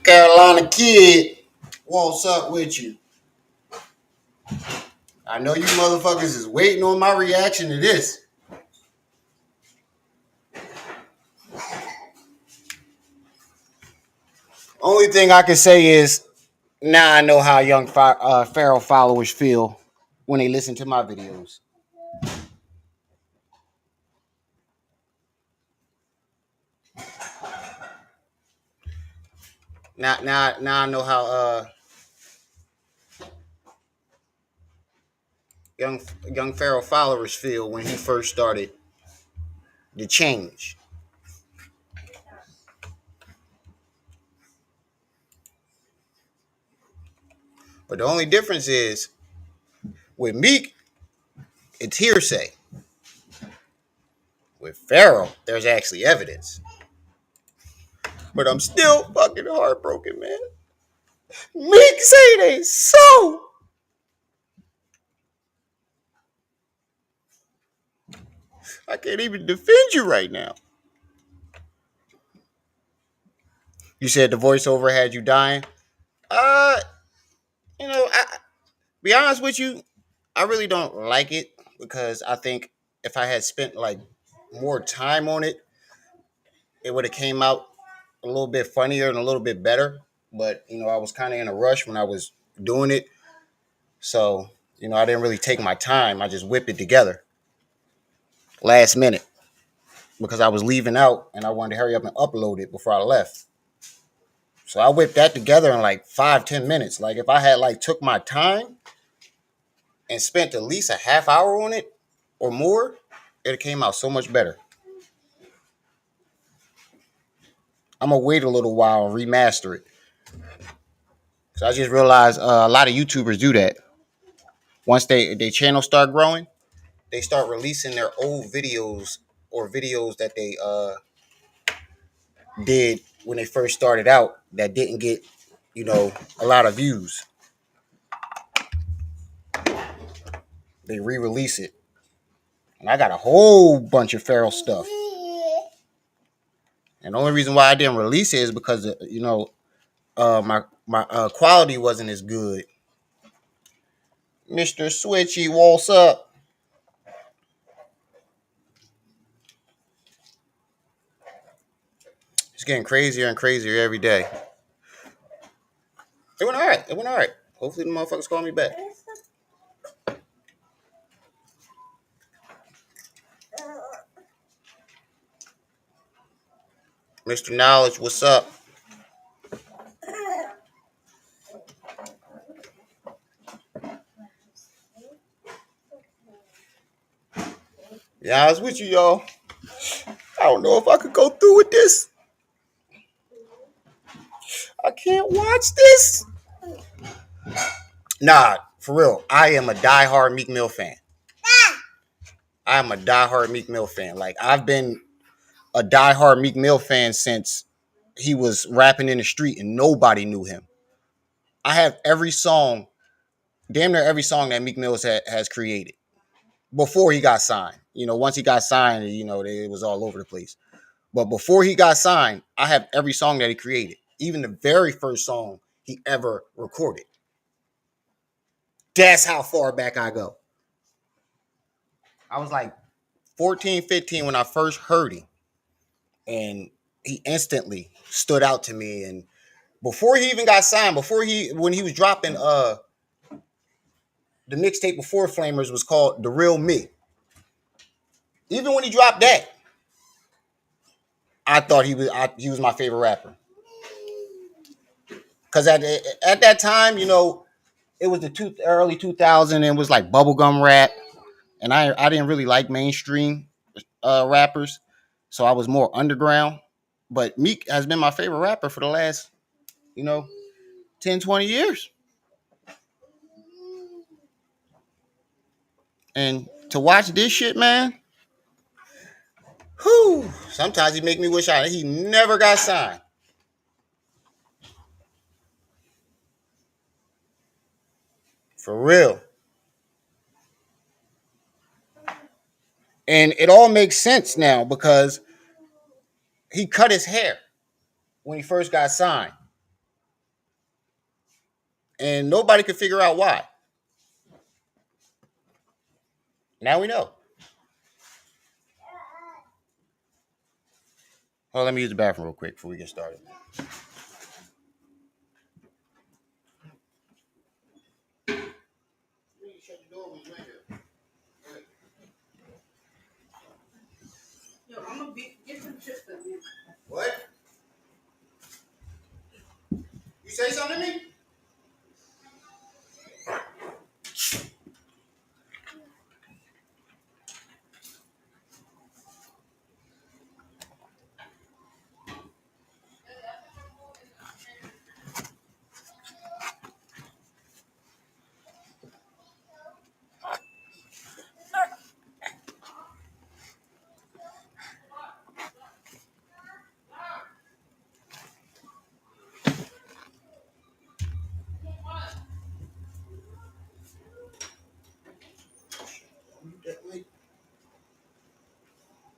Carolina kid, what's up with you? I know you motherfuckers is waiting on my reaction to this. Only thing I can say is now I know how young Pharaoh followers feel when they listen to my videos. Now I know how young Pharaoh followers feel when he first started the change. But the only difference is with Meek, it's hearsay. With Pharaoh, there's actually evidence. But I'm still fucking heartbroken, man. Meek say it ain't so. I can't even defend you right now. You said the voiceover had you dying. Uh, I be honest with you, I really don't like it because I think if I had spent like more time on it, it would have came out a little bit funnier and a little bit better. But I was kind of in a rush when I was doing it, so I didn't really take my time. I just whipped it together last minute because I was leaving out and I wanted to hurry up and upload it before I left. So I whipped that together in like 5-10 minutes. Like if I had like took my time and spent at least a half hour on it or more, it came out so much better. I'm gonna wait a little while and remaster it. So I just realized a lot of YouTubers do that. Once their channel start growing, they start releasing their old videos or videos that they did when they first started out that didn't get a lot of views. They re-release it, and I got a whole bunch of Pharaoh stuff. And the only reason why I didn't release it is because my quality wasn't as good. Mr. Switchy, what's up? It's getting crazier and crazier every day. It went all right. It went all right. Hopefully the motherfuckers call me back. Mr. Knowledge, what's up? Yeah, I was with you, y'all. I don't know if I could go through with this. I can't watch this. Nah, for real. I am a diehard Meek Mill fan. I am a diehard Meek Mill fan. Like, I've been a diehard Meek Mill fan since he was rapping in the street and nobody knew him. I have every song, damn near every song that Meek Mill has created before he got signed. Once he got signed, it was all over the place. But before he got signed, I have every song that he created, even the very first song he ever recorded. That's how far back I go. I was like 14, 15 when I first heard him. And he instantly stood out to me. And before he even got signed, when he was dropping the mixtape before Flamers was called The Real Me. Even when he dropped that, I thought he was my favorite rapper. Because at that time, it was the early 2000s and it was like bubblegum rap. And I didn't really like mainstream rappers. So I was more underground. But Meek has been my favorite rapper for the last, 10, 20 years. And to watch this shit, man, whew, sometimes he make me wish he never got signed. For real. And it all makes sense now because he cut his hair when he first got signed. and nobody could figure out why. Now we know. Hold on, let me use the bathroom real quick before we get started. Yo, I'm gonna get some chips in here. What? You say something to me?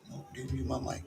No, didn't mute my mic.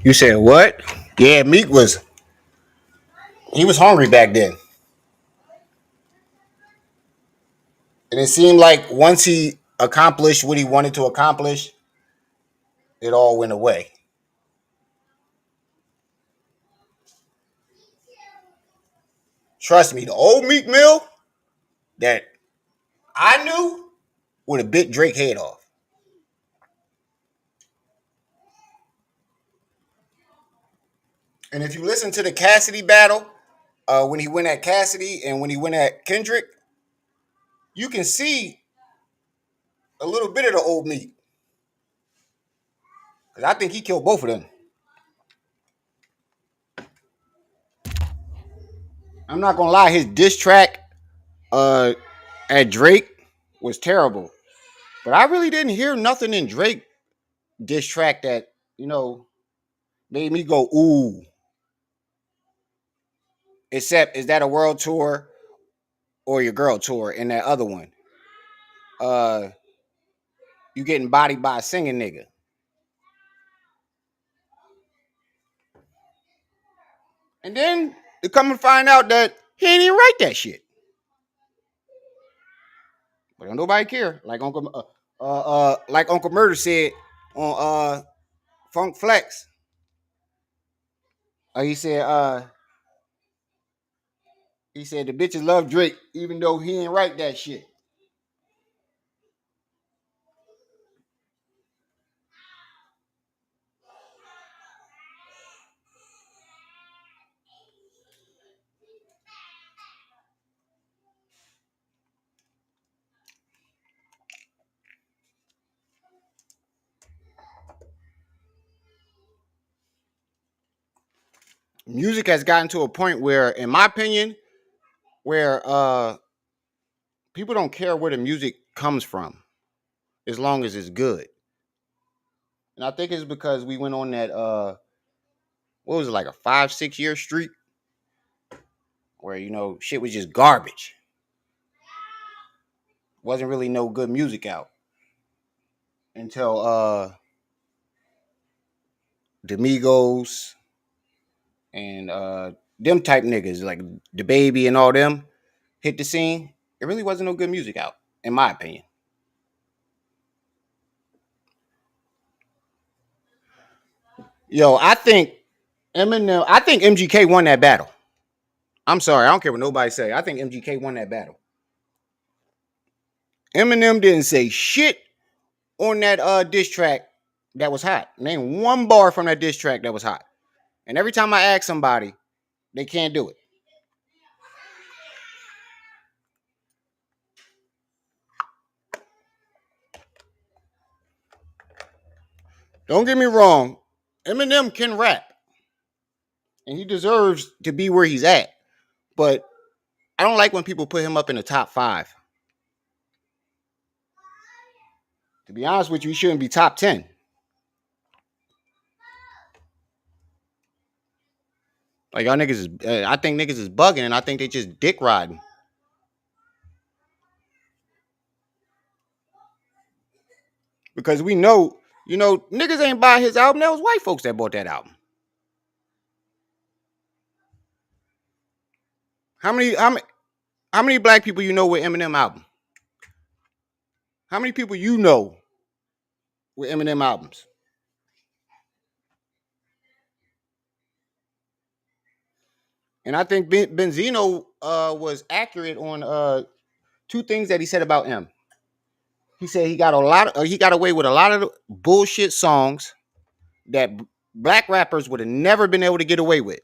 You said what? Yeah, Meek was he was hungry back then. And it seemed like once he accomplished what he wanted to accomplish, it all went away. Trust me, the old Meek Mill that I knew would have bit Drake head off. And if you listen to the Cassidy battle, when he went at Cassidy and when he went at Kendrick, you can see a little bit of the old Meek. Because I think he killed both of them. I'm not gonna lie, his diss track uh, at Drake was terrible. But I really didn't hear nothing in Drake diss track that, made me go, ooh. Except, is that a world tour or your girl tour in that other one? Uh, you getting bodied by a singing nigga. And then to come and find out that he ain't even write that shit. But don't nobody care. Like Uncle Murder said on Funk Flex. He said the bitches love Drake, even though he ain't write that shit. Music has gotten to a point where, in my opinion, where people don't care where the music comes from as long as it's good. And I think it's because we went on that what was it, like a 5-6 year streak where shit was just garbage. Wasn't really no good music out until the Migos and them type niggas like the Baby and all them hit the scene. It really wasn't no good music out, in my opinion. Yo, I think MGK won that battle. I'm sorry, I don't care what nobody say. I think MGK won that battle. Eminem didn't say shit on that diss track that was hot. Name one bar from that diss track that was hot. And every time I ask somebody, they can't do it. Don't get me wrong, Eminem can rap. And he deserves to be where he's at. But I don't like when people put him up in the top 5. To be honest with you, he shouldn't be top 10. Like y'all niggas is, I think niggas is bugging, and I think they just dick riding. Because we know, niggas ain't buy his album. That was white folks that bought that album. How many black people you know with Eminem album? How many people you know with Eminem albums? And I think Benzino was accurate on 2 things that he said about M. He said he got away with a lot of bullshit songs that black rappers would have never been able to get away with.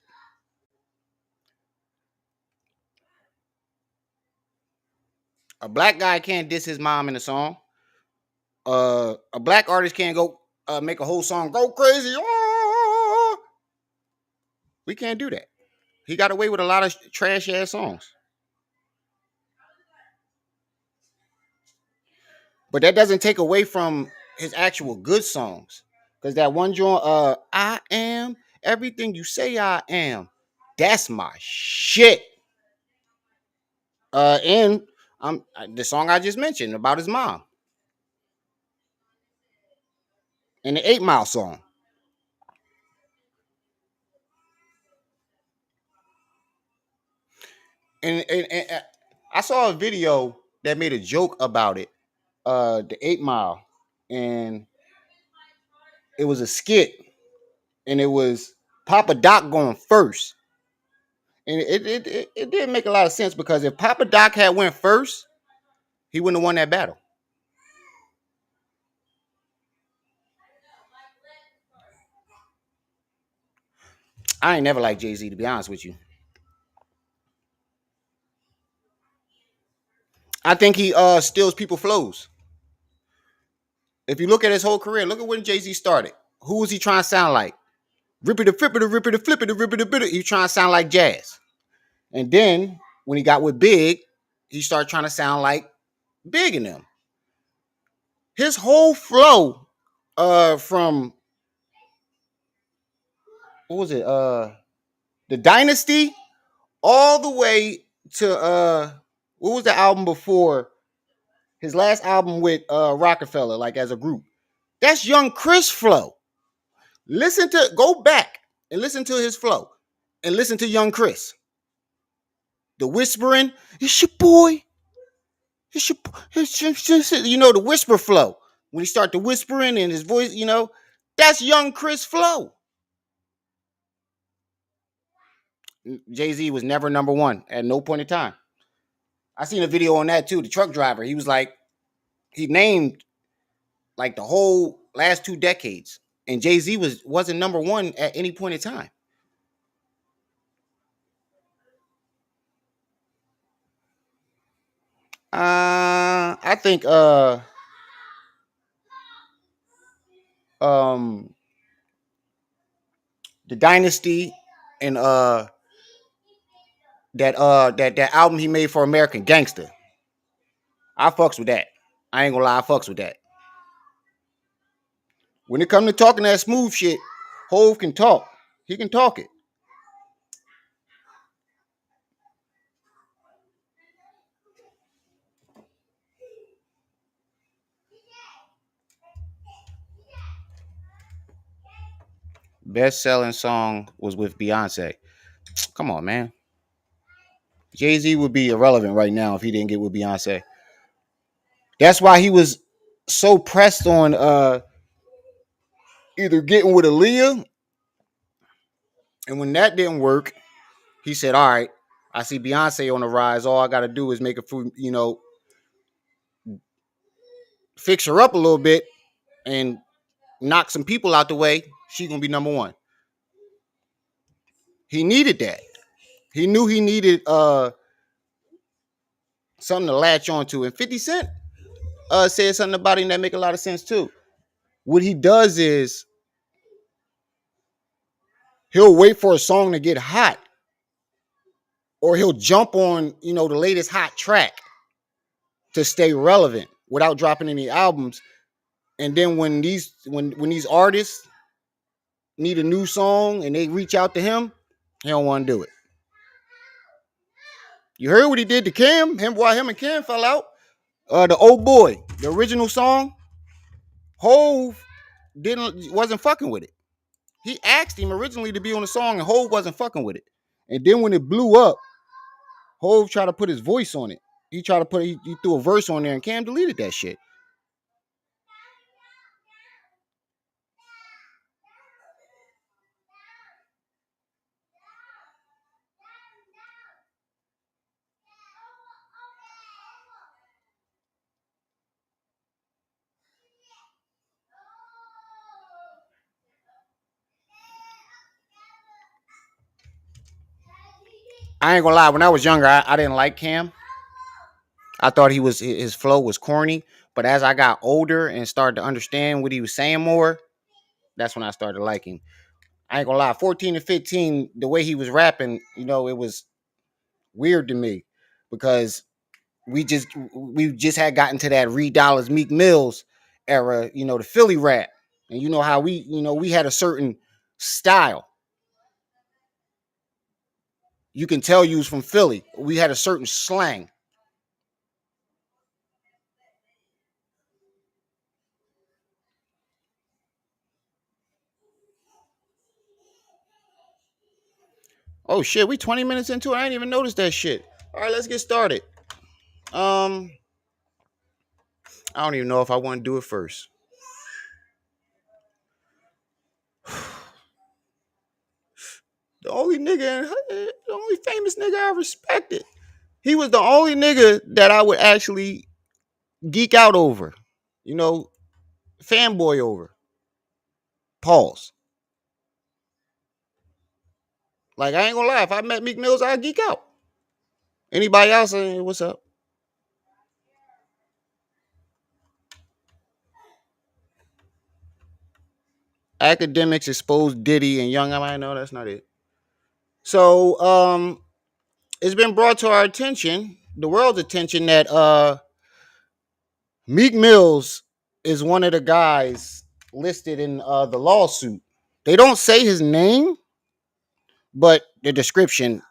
A black guy can't diss his mom in a song. A black artist can't go make a whole song go crazy. Oh! We can't do that. He got away with a lot of trash ass songs. But that doesn't take away from his actual good songs. Because that one joint, I am everything you say I am. That's my shit. And the song I just mentioned about his mom. And the 8 Mile song. And I saw a video that made a joke about it. The 8 Mile. And it was a skit. And it was Papa Doc going first. And it didn't make a lot of sense because if Papa Doc had went first, he wouldn't have won that battle. I ain't never liked Jay-Z, to be honest with you. I think he steals people flows. If you look at his whole career, look at when Jay-Z started. Who was he trying to sound like? Rip it, flip it, rip it, flip it, rip it, bit it. He trying to sound like jazz. And then when he got with Big, he started trying to sound like Big in them. His whole flow from what was it? The Dynasty all the way to what was the album before his last album with Rockefeller, like as a group? That's Young Chris flow. Go back and listen to his flow and listen to Young Chris. The whispering, it's your boy. It's your, the whisper flow. When he start the whispering and his voice, That's young Chris Flow. Jay-Z was never number one at no point in time. I seen a video on that too. The truck driver, he was like, he named like the whole last 2 decades, and Jay-Z wasn't number one at any point in time. I think um the Dynasty and that album he made for American Gangster. I fucks with that. I ain't gonna lie, I fucks with that. When it come to talking that smooth shit, Hove can talk. He can talk it. Best selling song was with Beyonce. Come on, man. Jay-Z would be irrelevant right now if he didn't get with Beyonce. That's why he was so pressed on either getting with Aaliyah, and when that didn't work, he said, "All right, I see Beyonce on the rise. All I got to do is make a fix her up a little bit and knock some people out the way. She gonna be number one." He needed that. He knew he needed something to latch onto, and 50 Cent said something about him that make a lot of sense too. What he does is he'll wait for a song to get hot, or he'll jump on the latest hot track to stay relevant without dropping any albums. And then when these artists need a new song and they reach out to him, he don't want to do it. You heard what he did to Cam? Why him and Cam fell out. The old boy, the original song, Hove wasn't fucking with it. He asked him originally to be on the song, and Hove wasn't fucking with it. And then when it blew up, Hove tried to put his voice on it. He threw a verse on there, and Cam deleted that shit. I ain't gonna lie. When I was younger, I didn't like Cam. I thought his flow was corny. But as I got older and started to understand what he was saying more, that's when I started liking. I ain't gonna lie. 14 and 15, the way he was rapping, it was weird to me because we just had gotten to that Reed Dollars Meek Mills era, the Philly rap, and you know how we had a certain style. You can tell you was from Philly. We had a certain slang. Oh shit, we 20 minutes into it. I didn't even notice that shit. All right, let's get started. Um, I don't even know if I want to do it first. The only famous nigga I respected. He was the only nigga that I would actually geek out over, you know, fanboy over. Pause. Like I ain't gonna lie, if I met Meek Mills, I'd geek out. Anybody else? What's up? Academics exposed Diddy and Young. I might know that's not it. So it's been brought to our attention, the world's attention, that Meek Mills is one of the guys listed in the lawsuit. They don't say his name, but the description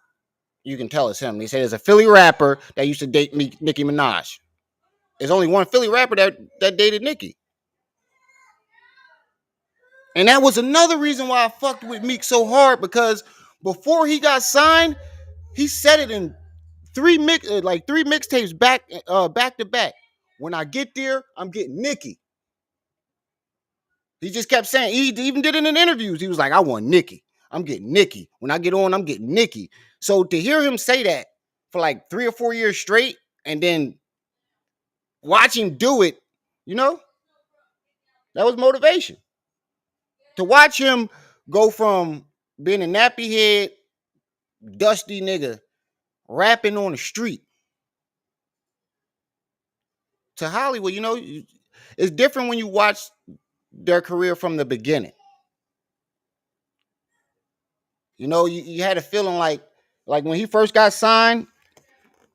you can tell it's him. They say there's a Philly rapper that used to date Nicki Minaj. There's only one Philly rapper that dated Nicki. And that was another reason why I fucked with Meek so hard, because before he got signed, he said it in three mixtapes back to back. When I get there, I'm getting Nicki. He just kept saying, he even did it in interviews. He was like, I want Nicki. I'm getting Nicki. When I get on, I'm getting Nicki. So to hear him say that for like 3 or 4 years straight and then watch him do it, you know, that was motivation. To watch him go from being a nappy head, dusty nigga, rapping on the street to Hollywood, you know, it's different when you watch their career from the beginning. You know, you had a feeling like when he first got signed,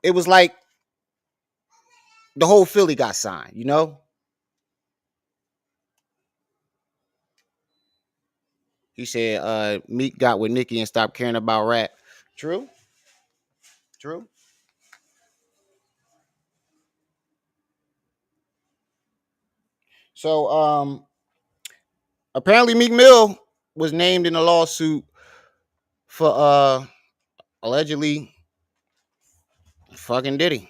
it was like the whole Philly got signed, you know? He said Meek got with Nicki and stopped caring about rap. True, true. So apparently Meek Mill was named in a lawsuit for allegedly fucking Diddy.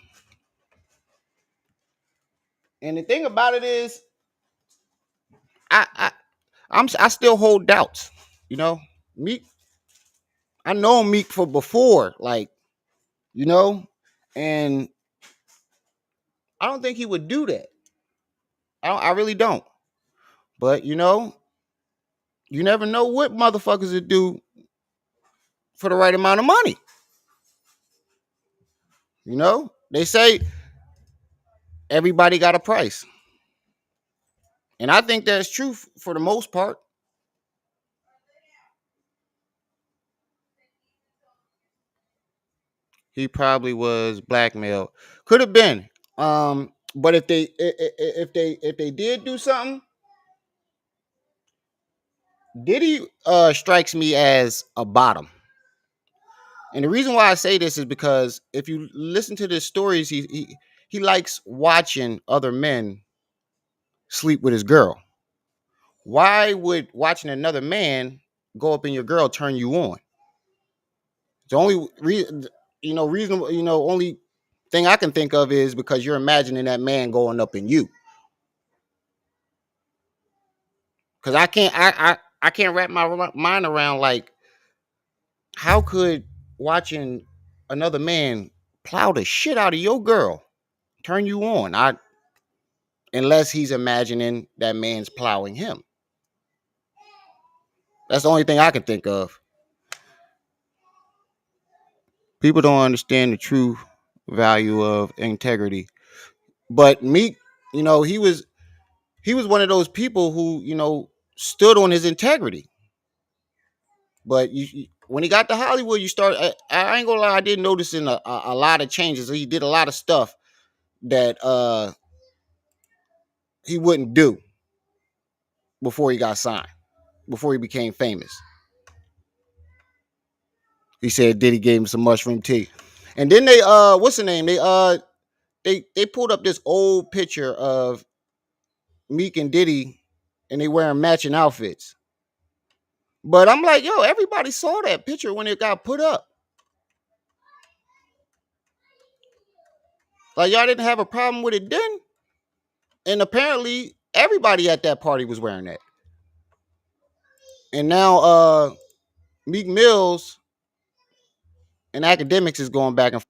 And the thing about it is, I I I still hold doubts. You know, Meek. I know Meek for before, like you know, and I don't think he would do that. I really don't. But you know, you never know what motherfuckers would do for the right amount of money. You know, they say everybody got a price, and I think that's true for the most part. He probably was blackmailed. Could have been. But if they did do something, Diddy strikes me as a bottom. And the reason why I say this is because if you listen to the stories, he likes watching other men sleep with his girl. Why would watching another man go up in your girl turn you on? The only reasonable, only thing I can think of is because you're imagining that man going up in you. Because I can't wrap my mind around like how could watching another man plow the shit out of your girl turn you on? Unless he's imagining that man's plowing him. That's the only thing I can think of. People don't understand the true value of integrity. But Meek, he was one of those people who stood on his integrity. But when he got to Hollywood, you start. I ain't gonna lie, I did notice in a lot of changes. He did a lot of stuff that he wouldn't do before he got signed, before he became famous. He said Diddy gave him some mushroom tea, and then they what's the name? They pulled up this old picture of Meek and Diddy, and they wearing matching outfits. But I'm like, yo, everybody saw that picture when it got put up. Like y'all didn't have a problem with it then, and apparently everybody at that party was wearing that. And now Meek Mills and Academics is going back and forth.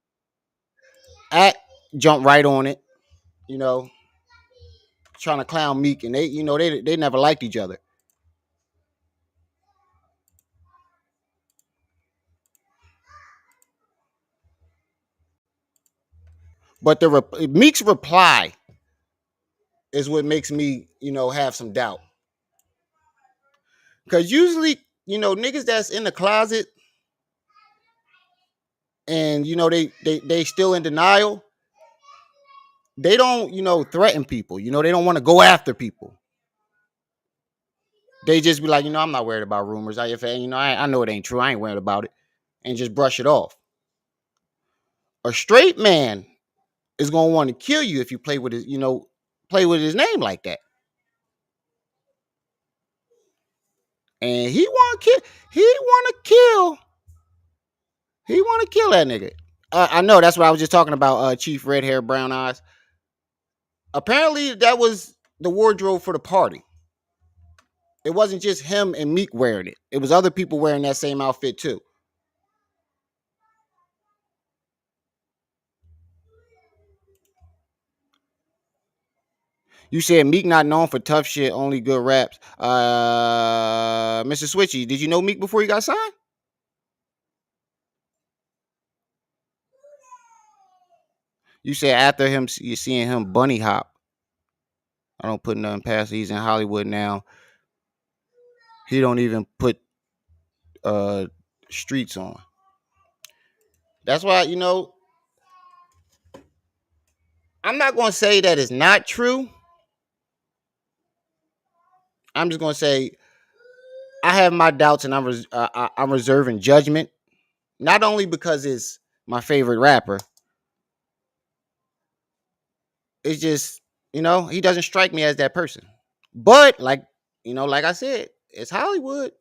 Act jump right on it, you know, trying to clown Meek, and they never liked each other. But Meek's reply is what makes me, have some doubt. Because usually, niggas that's in the closet and they still in denial, they don't threaten people. They don't want to go after people. They just be like, I'm not worried about rumors. I know it ain't true. I ain't worried about it, and just brush it off. A straight man is gonna want to kill you if you play with his name like that. And he want to kill that nigga. I know that's what I was just talking about. Chief red hair, brown eyes. Apparently, that was the wardrobe for the party. It wasn't just him and Meek wearing it. It was other people wearing that same outfit too. You said Meek not known for tough shit, only good raps. Mr. Switchy, did you know Meek before he got signed? You said after him, you seeing him bunny hop. I don't put nothing past. He's in Hollywood now. He don't even put uh streets on. That's why I'm not gonna say that it's not true. I'm just gonna say I have my doubts, and I'm reserving judgment. Not only because it's my favorite rapper, it's just he doesn't strike me as that person. But like I said, it's Hollywood.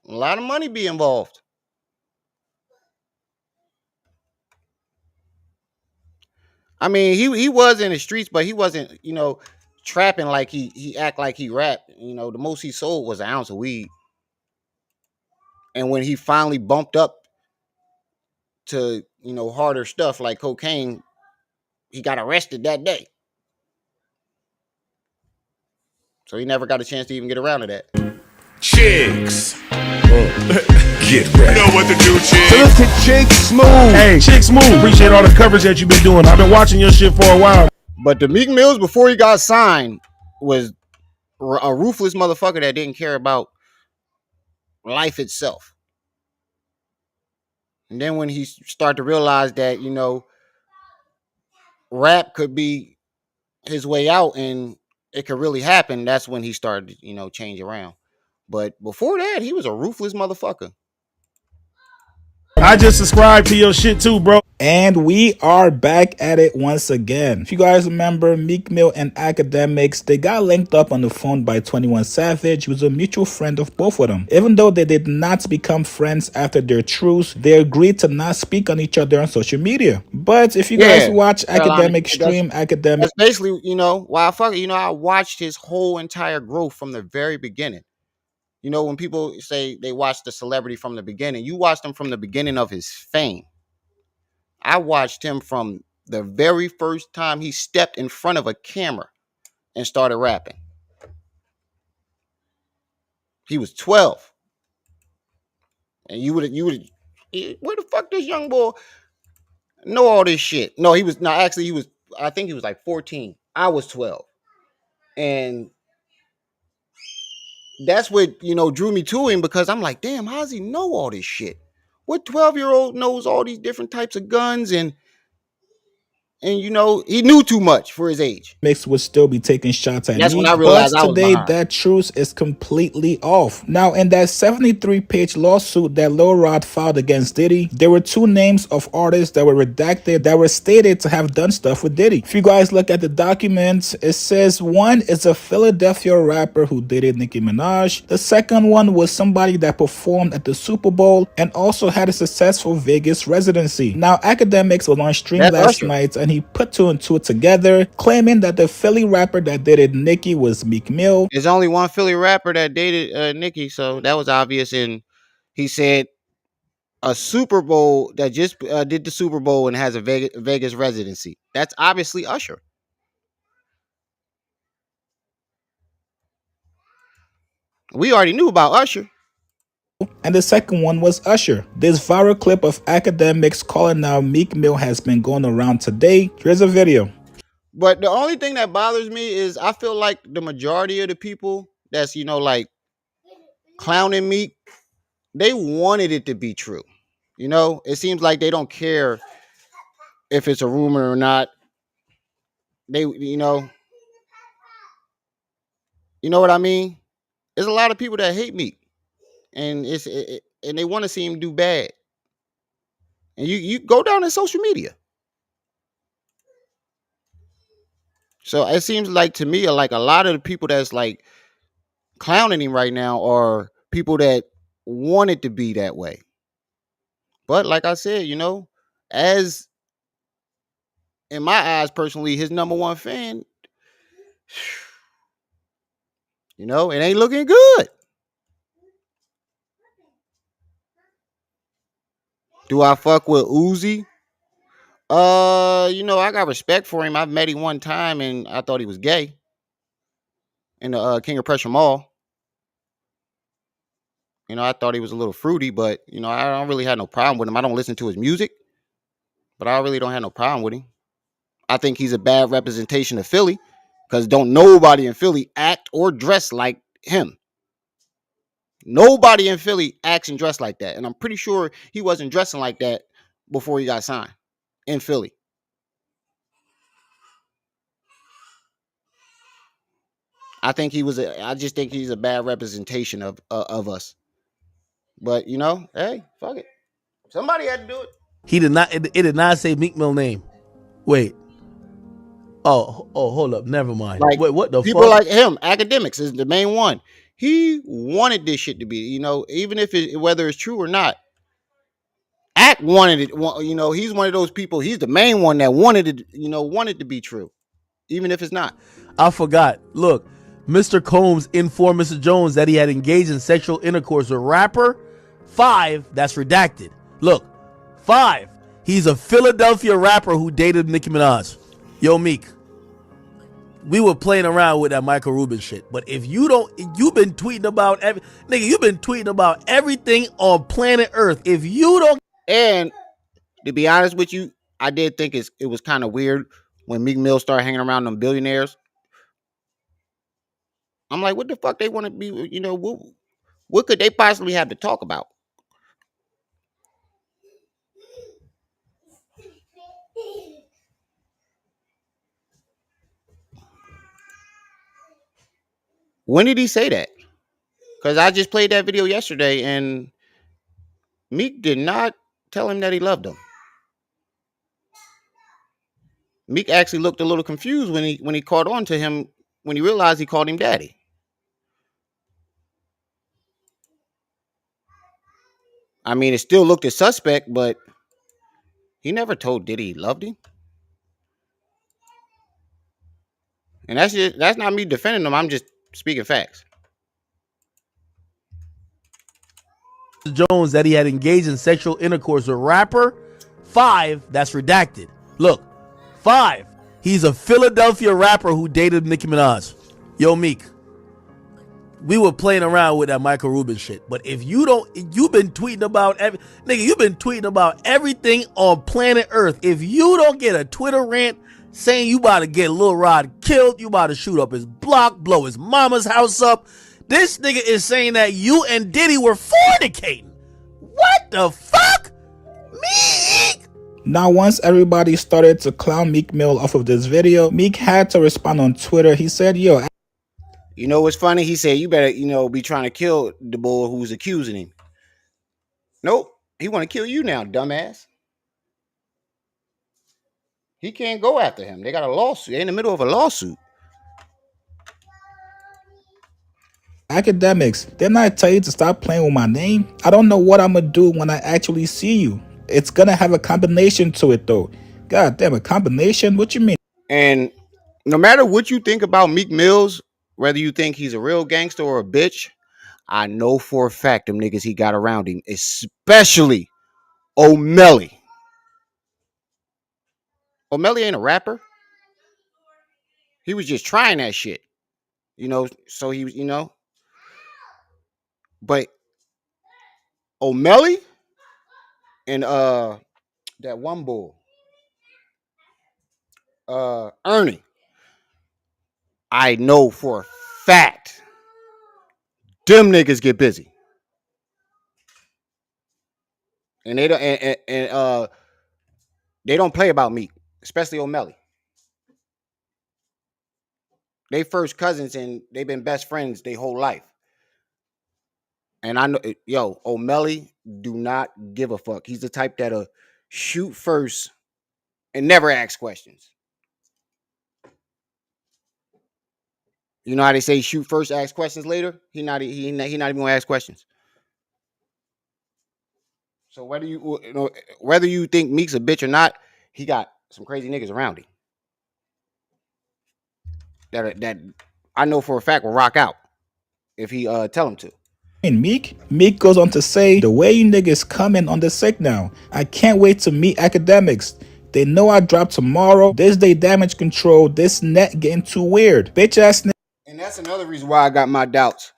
A lot of money be involved. I mean, he was in the streets, but he wasn't trapping like he act like he rapped. The most he sold was an ounce of weed. And when he finally bumped up to harder stuff like cocaine, he got arrested that day. So he never got a chance to even get around to that. Chicks. Get ready. You know what to do, chicks. So look at Chick Smooth. Hey, Chick Smooth. Appreciate all the coverage that you've been doing. I've been watching your shit for a while. But the Meek Mills before he got signed was a ruthless motherfucker that didn't care about life itself. And then when he started to realize that rap could be his way out and it could really happen, that's when he started to change around. But before that, he was a ruthless motherfucker. I just subscribed to your shit too, bro. And we are back at it once again. If you guys remember, Meek Mill and Akademiks, they got linked up on the phone by 21 Savage, who was a mutual friend of both of them. Even though they did not become friends after their truce, they agreed to not speak on each other on social media. But if you guys watch Akademiks stream, Akademiks... That's basically, why I fuck it. I watched his whole entire growth from the very beginning. When people say they watched the celebrity from the beginning, you watched him from the beginning of his fame. I watched him from the very first time he stepped in front of a camera and started rapping. He was 12. And you would where the fuck this young boy know all this shit? No, actually he was, I think he was like 14. I was 12. And that's what, drew me to him, because I'm like, damn, how does he know all this shit? What 12-year-old knows all these different types of guns and he knew too much for his age. Mix would still be taking shots at That's me, when I but realized I was today behind. that truce is completely off. Now, in that 73-page lawsuit that Lil Rod filed against Diddy, there were two names of artists that were redacted that were stated to have done stuff with Diddy. If you guys look at the documents, it says one is a Philadelphia rapper who dated Nicki Minaj. The second one was somebody that performed at the Super Bowl and also had a successful Vegas residency. Now, Akademiks was on stream last night and he put two and two together, claiming that the Philly rapper that dated Nicki was Meek Mill. There's only one Philly rapper that dated Nicki, so that was obvious. And he said a Super Bowl that just did the Super Bowl and has a Vegas residency. That's obviously Usher. We already knew about Usher. And the second one was Usher. This viral clip of Akademiks calling out Meek Mill has been going around today. Here's a video. But the only thing that bothers me is I feel like the majority of the people that's, like clowning Meek, they wanted it to be true. It seems like they don't care if it's a rumor or not. They, what I mean? There's a lot of people that hate Meek, and and they want to see him do bad. And you go down in social media. So it seems like to me, like a lot of the people that's like clowning him right now are people that want it to be that way. But like I said, as in my eyes personally, his number one fan, It ain't looking good. Do I fuck with Uzi? I got respect for him. I've met him one time and I thought he was gay in the King of Prussia Mall. I thought he was a little fruity, but I don't really have no problem with him. I don't listen to his music, but I really don't have no problem with him. I think he's a bad representation of Philly because don't nobody in Philly act or dress like him. Nobody in Philly acts and dress like that. And I'm pretty sure he wasn't dressing like that before he got signed in Philly. I just think he's a bad representation of us. But hey, fuck it. Somebody had to do it. He did not. It did not say Meek Mill name. Wait. Oh, hold up. Never mind. Like Wait, what the people fuck? like him, Akademiks is the main one. He wanted this shit to be, even if whether it's true or not. Act wanted it. He's one of those people. He's the main one that wanted it. Wanted to be true, even if it's not. I forgot. Look, Mr. Combs informed Mr. Jones that he had engaged in sexual intercourse with rapper. 5, that's redacted. Look, 5, he's a Philadelphia rapper who dated Nicki Minaj. Yo, Meek, we were playing around with that Michael Rubin shit. But if you don't, you've been tweeting about you've been tweeting about everything on planet Earth. If you don't, and to be honest with you, I did think it was kind of weird when Meek Mill started hanging around them billionaires. I'm like, what the fuck they want to be? What could they possibly have to talk about? When did he say that? Because I just played that video yesterday, and Meek did not tell him that he loved him. Meek actually looked a little confused when he caught on to him when he realized he called him daddy. I mean, it still looked a suspect, but he never told Diddy he loved him. And that's not me defending him. I'm just speaking facts. Jones that he had engaged in sexual intercourse with rapper. 5, that's redacted. Look, 5, he's a Philadelphia rapper who dated Nicki Minaj. Yo, Meek, we were playing around with that Michael Rubin shit. But if you don't, you've been tweeting about you've been tweeting about everything on planet Earth. If you don't get a Twitter rant saying you about to get Lil Rod killed, you about to shoot up his block, blow his mama's house up, this nigga is saying that you and Diddy were fornicating. What the fuck? Meek! Now, once everybody started to clown Meek Mill off of this video, Meek had to respond on Twitter. He said, yo, you know what's funny? He said, you better, be trying to kill the boy who's accusing him. Nope. He want to kill you now, dumbass. He can't go after him. They got a lawsuit. They're in the middle of a lawsuit. Akademiks, didn't I tell you to stop playing with my name? I don't know what I'm gonna do when I actually see you. It's gonna have a combination to it though. God damn, a combination? What you mean? And no matter what you think about Meek Mills, whether you think he's a real gangster or a bitch, I know for a fact them niggas he got around him, especially O'Malley. O'Malley ain't a rapper. He was just trying that shit. So he was, but O'Malley and that one bull, Ernie, I know for a fact them niggas get busy. And they don't play about Meek, especially O'Malley. They first cousins and they've been best friends their whole life. And I know, O'Malley do not give a fuck. He's the type that'll shoot first and never ask questions. You know how they say shoot first, ask questions later? He not even gonna ask questions. So whether you think Meek's a bitch or not, he got some crazy niggas around him that I know for a fact will rock out. if he tell him to. And Meek goes on to say, the way you niggas coming on the sick now. I can't wait to meet academics. They know I drop tomorrow. This day damage control. This net getting too weird. Bitch ass nigga. And that's another reason why I got my doubts.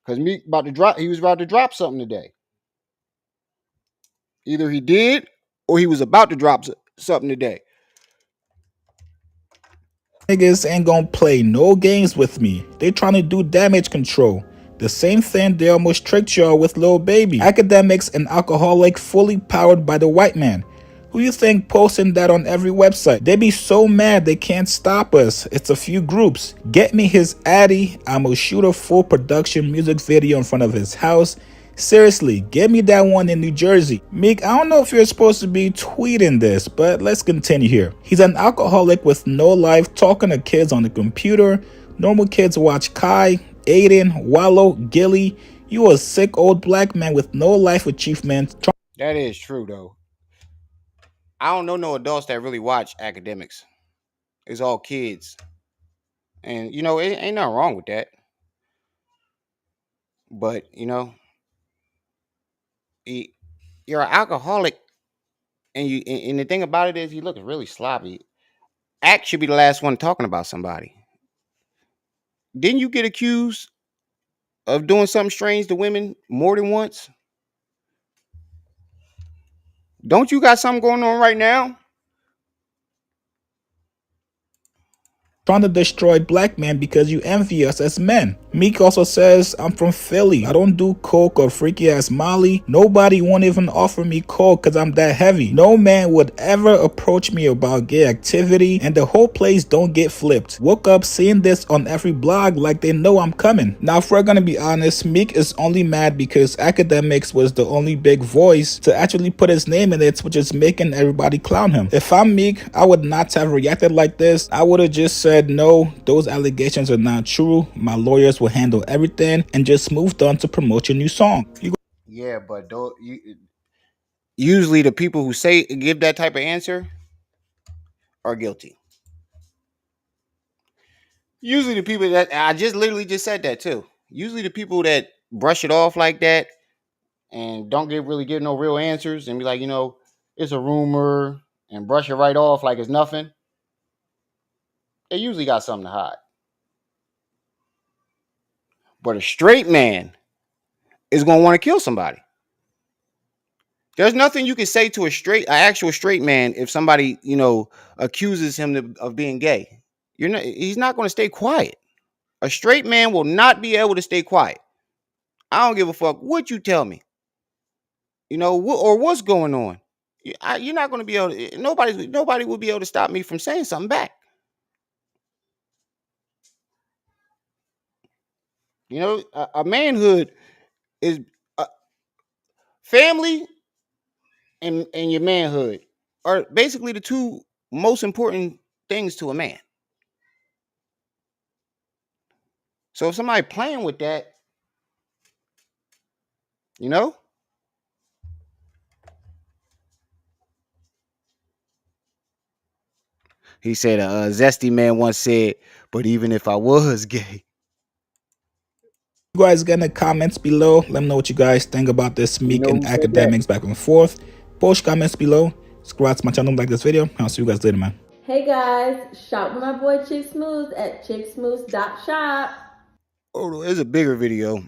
Because Meek about to drop, he was about to drop something today. Either he did or he was about to drop something today. Niggas ain't gonna play no games with me. They trying to do damage control. The same thing they almost tricked y'all with Lil Baby. Academics and alcoholic fully powered by the white man. Who you think posting that on every website? They be so mad they can't stop us. It's a few groups. Get me his Addy. I'ma shoot a full production music video in front of his house. Seriously, get me that one in New Jersey. Meek, I don't know if you're supposed to be tweeting this, but let's continue here. He's an alcoholic with no life, talking to kids on the computer. Normal kids watch Kai, Aiden, Wallow, Gilly. You a sick old black man with no life achievements. That is true, though. I don't know no adults that really watch academics. It's all kids. And, you know, it ain't nothing wrong with that. But, you know, you're an alcoholic. And the thing about it is he looks really sloppy. Act should be the last one talking about somebody. Didn't you get accused of doing something strange to women more than once? Don't you got something going on right now? Trying to destroy black men because you envy us as men. Meek also says, I'm from Philly. I don't do coke or freaky ass Molly. Nobody won't even offer me coke because I'm that heavy. No man would ever approach me about gay activity, and the whole place don't get flipped. Woke up seeing this on every blog like they know I'm coming. Now if we're gonna be honest, Meek is only mad because Akademiks was the only big voice to actually put his name in it, which is making everybody clown him. If I'm Meek, I would not have reacted like this. I would have just said, no, those allegations are not true. My lawyers will handle everything, and just moved on to promote your new song. Yeah, but usually the people who give that type of answer are guilty. Usually the people that I just literally just said that too. Usually the people that brush it off like that and don't really give no real answers and be like, you know, it's a rumor and brush it right off like it's nothing. They usually got something to hide. But a straight man is gonna want to kill somebody. There's nothing you can say to an actual straight man if somebody, you know, accuses him of being gay. He's not going to stay quiet. A straight man will not be able to stay quiet. I don't give a fuck what you tell me, you know, or what's going on. You're not going to be able to, nobody will be able to stop me from saying something back. You know, a manhood is family and your manhood are basically the two most important things to a man. So if somebody playing with that, you know, he said a zesty man once said, but even if I was gay. You guys get in the comments below. Let me know what you guys think about this Meek and Akademiks back and forth. Post comments below. Subscribe to my channel, like this video. I'll see you guys later, man. Hey guys, shop with my boy Chick Smooth at chicksmooth.shop. Oh, there's a bigger video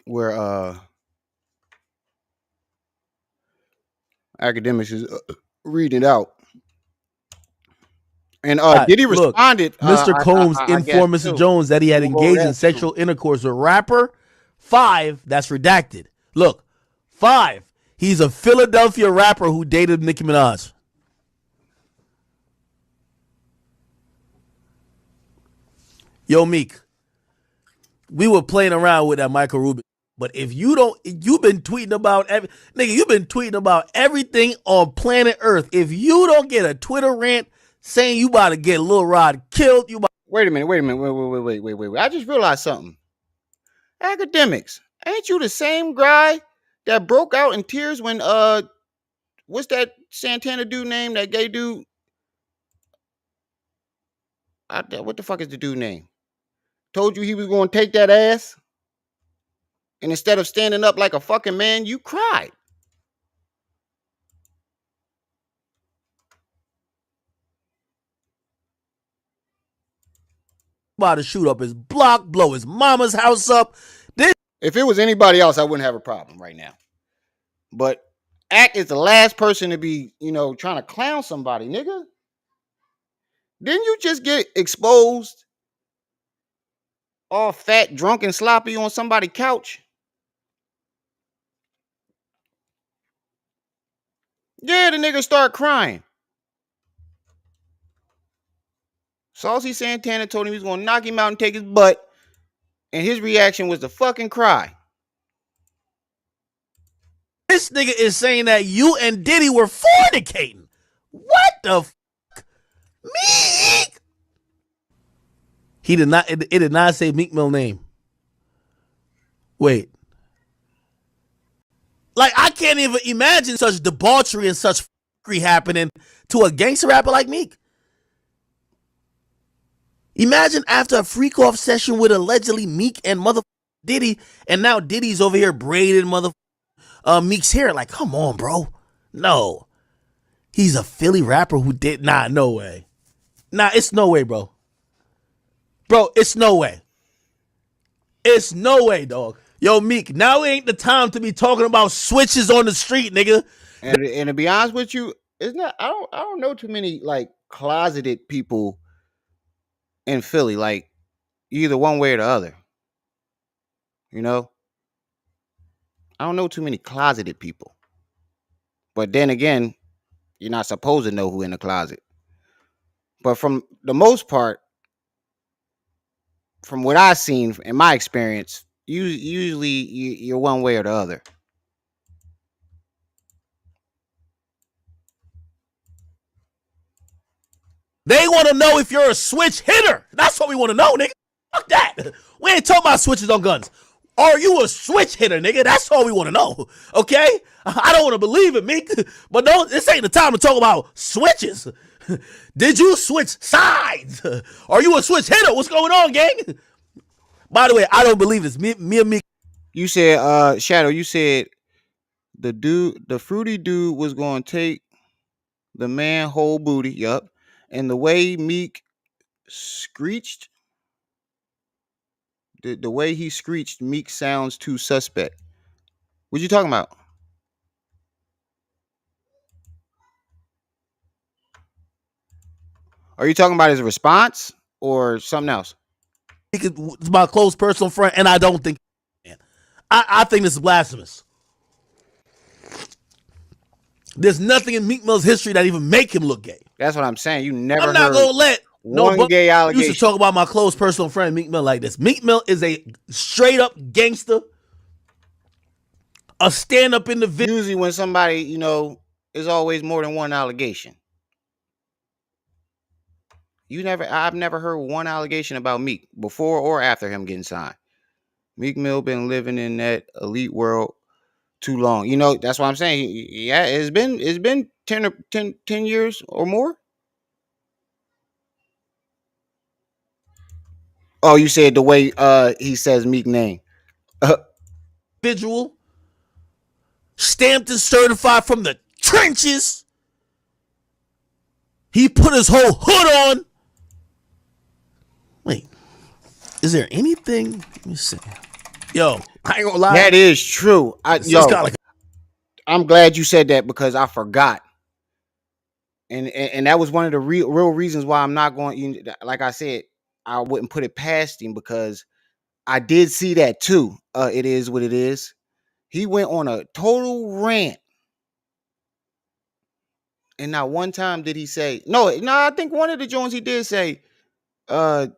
where Akademiks is reading it out. And Diddy responded. Mr. Combs I informed Mr. Jones that he had engaged in sexual intercourse with rapper. 5, that's redacted. Look, 5, he's a Philadelphia rapper who dated Nicki Minaj. Yo, Meek, we were playing around with that Michael Rubin. But if you don't, you've been tweeting about you've been tweeting about everything on planet Earth. If you don't get a Twitter rant saying you about to get Lil Rod killed, wait a minute. I just realized something. Akademiks, ain't you the same guy that broke out in tears when what's that Santana dude name? That gay dude? What the fuck is the dude name? Told you he was going to take that ass. And instead of standing up like a fucking man, you cried. About to shoot up his block, blow his mama's house up. If it was anybody else, I wouldn't have a problem right now. But Ak is the last person to be, trying to clown somebody, nigga. Didn't you just get exposed all fat, drunk, and sloppy on somebody's couch? Yeah, the nigga start crying. Saucy Santana told him he was going to knock him out and take his butt. And his reaction was to fucking cry. This nigga is saying that you and Diddy were fornicating. What the fuck? Meek? He did not, it did not say Meek Mill name. Wait. Like, I can't even imagine such debauchery and such fuckery happening to a gangster rapper like Meek. Imagine after a freak off session with allegedly Meek and mother Diddy, and now Diddy's over here braiding mother Meek's hair. Like, come on, bro. No. He's a Philly rapper who did not. No way. Nah, it's no way, bro. Bro, it's no way. It's no way, dog. Yo, Meek, now ain't the time to be talking about switches on the street, nigga. And to be honest with you, it's not. I don't know too many like closeted people in Philly, like either one way or the other. I don't know too many closeted people. But then again, you're not supposed to know who in the closet. But from the most part, from what I've seen in my experience, usually you're one way or the other. They want to know if you're a switch hitter. That's what we want to know, nigga. Fuck that. We ain't talking about switches on guns. Are you a switch hitter, nigga? That's all we want to know, okay? I don't want to believe it, Meek, but no, this ain't the time to talk about switches. Did you switch sides? Are you a switch hitter? What's going on, gang? By the way, I don't believe this. Me and Meek. You said, Shadow, you said the fruity dude was going to take the man whole booty, yup. And the way Meek screeched, the way he screeched, Meek sounds too suspect. What you talking about? Are you talking about his response or something else? Meek is my close personal friend, and I don't think. I think this is blasphemous. There's nothing in Meek Mill's history that even make him look gay. That's what I'm saying. You never I'm not heard gonna let one gay allegation. Used to talk about my close personal friend Meek Mill like this. Meek Mill is a straight up gangster, a stand up individual. Usually when somebody, there's always more than one allegation. I've never heard one allegation about Meek before or after him getting signed. Meek Mill been living in that elite world too long. That's what I'm saying. Yeah, it's been 10 years or more. Oh, you said the way he says Meek name. Individual, stamped and certified from the trenches. He put his whole hood on. Wait, is there anything? Let me see. Yo, I ain't gonna lie. That is true. I'm glad you said that because I forgot. And that was one of the real reasons why I'm not going. Like I said, I wouldn't put it past him because I did see that too. It is what it is. He went on a total rant. And not one time did he say, no, I think one of the Jones he did say, won't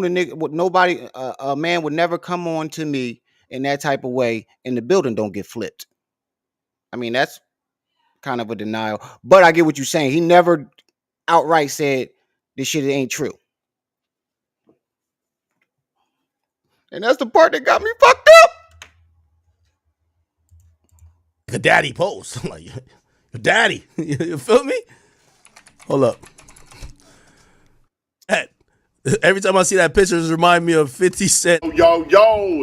a nigga, nobody, a man would never come on to me in that type of way and the building don't get flipped. I mean, that's kind of a denial, but I get what you're saying. He never outright said this shit ain't true. And that's the part that got me fucked up. Like a daddy pose. I'm like, daddy. You feel me? Hold up. Every time I see that picture, it reminds me of 50 Cent. Yo,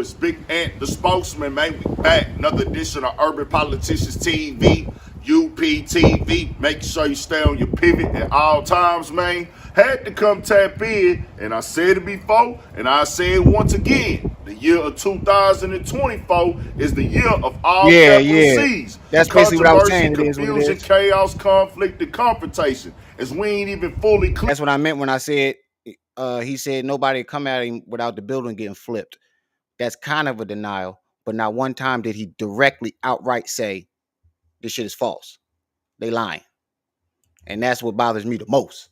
it's Big Ant, the spokesman, man. We back. Another edition of Urban Politicians TV, UPTV. Make sure you stay on your pivot at all times, man. Had to come tap in, and I said it before, and I say it once again. The year of 2024 is the year of all capital C's. That's basically what I was saying. It is what it Confusion, is. chaos, conflict, and confrontation. As we ain't even fully clear. That's what I meant when I said he said nobody come at him without the building getting flipped. That's kind of a denial, but not one time did he directly outright say this shit is false. They lying. And that's what bothers me the most.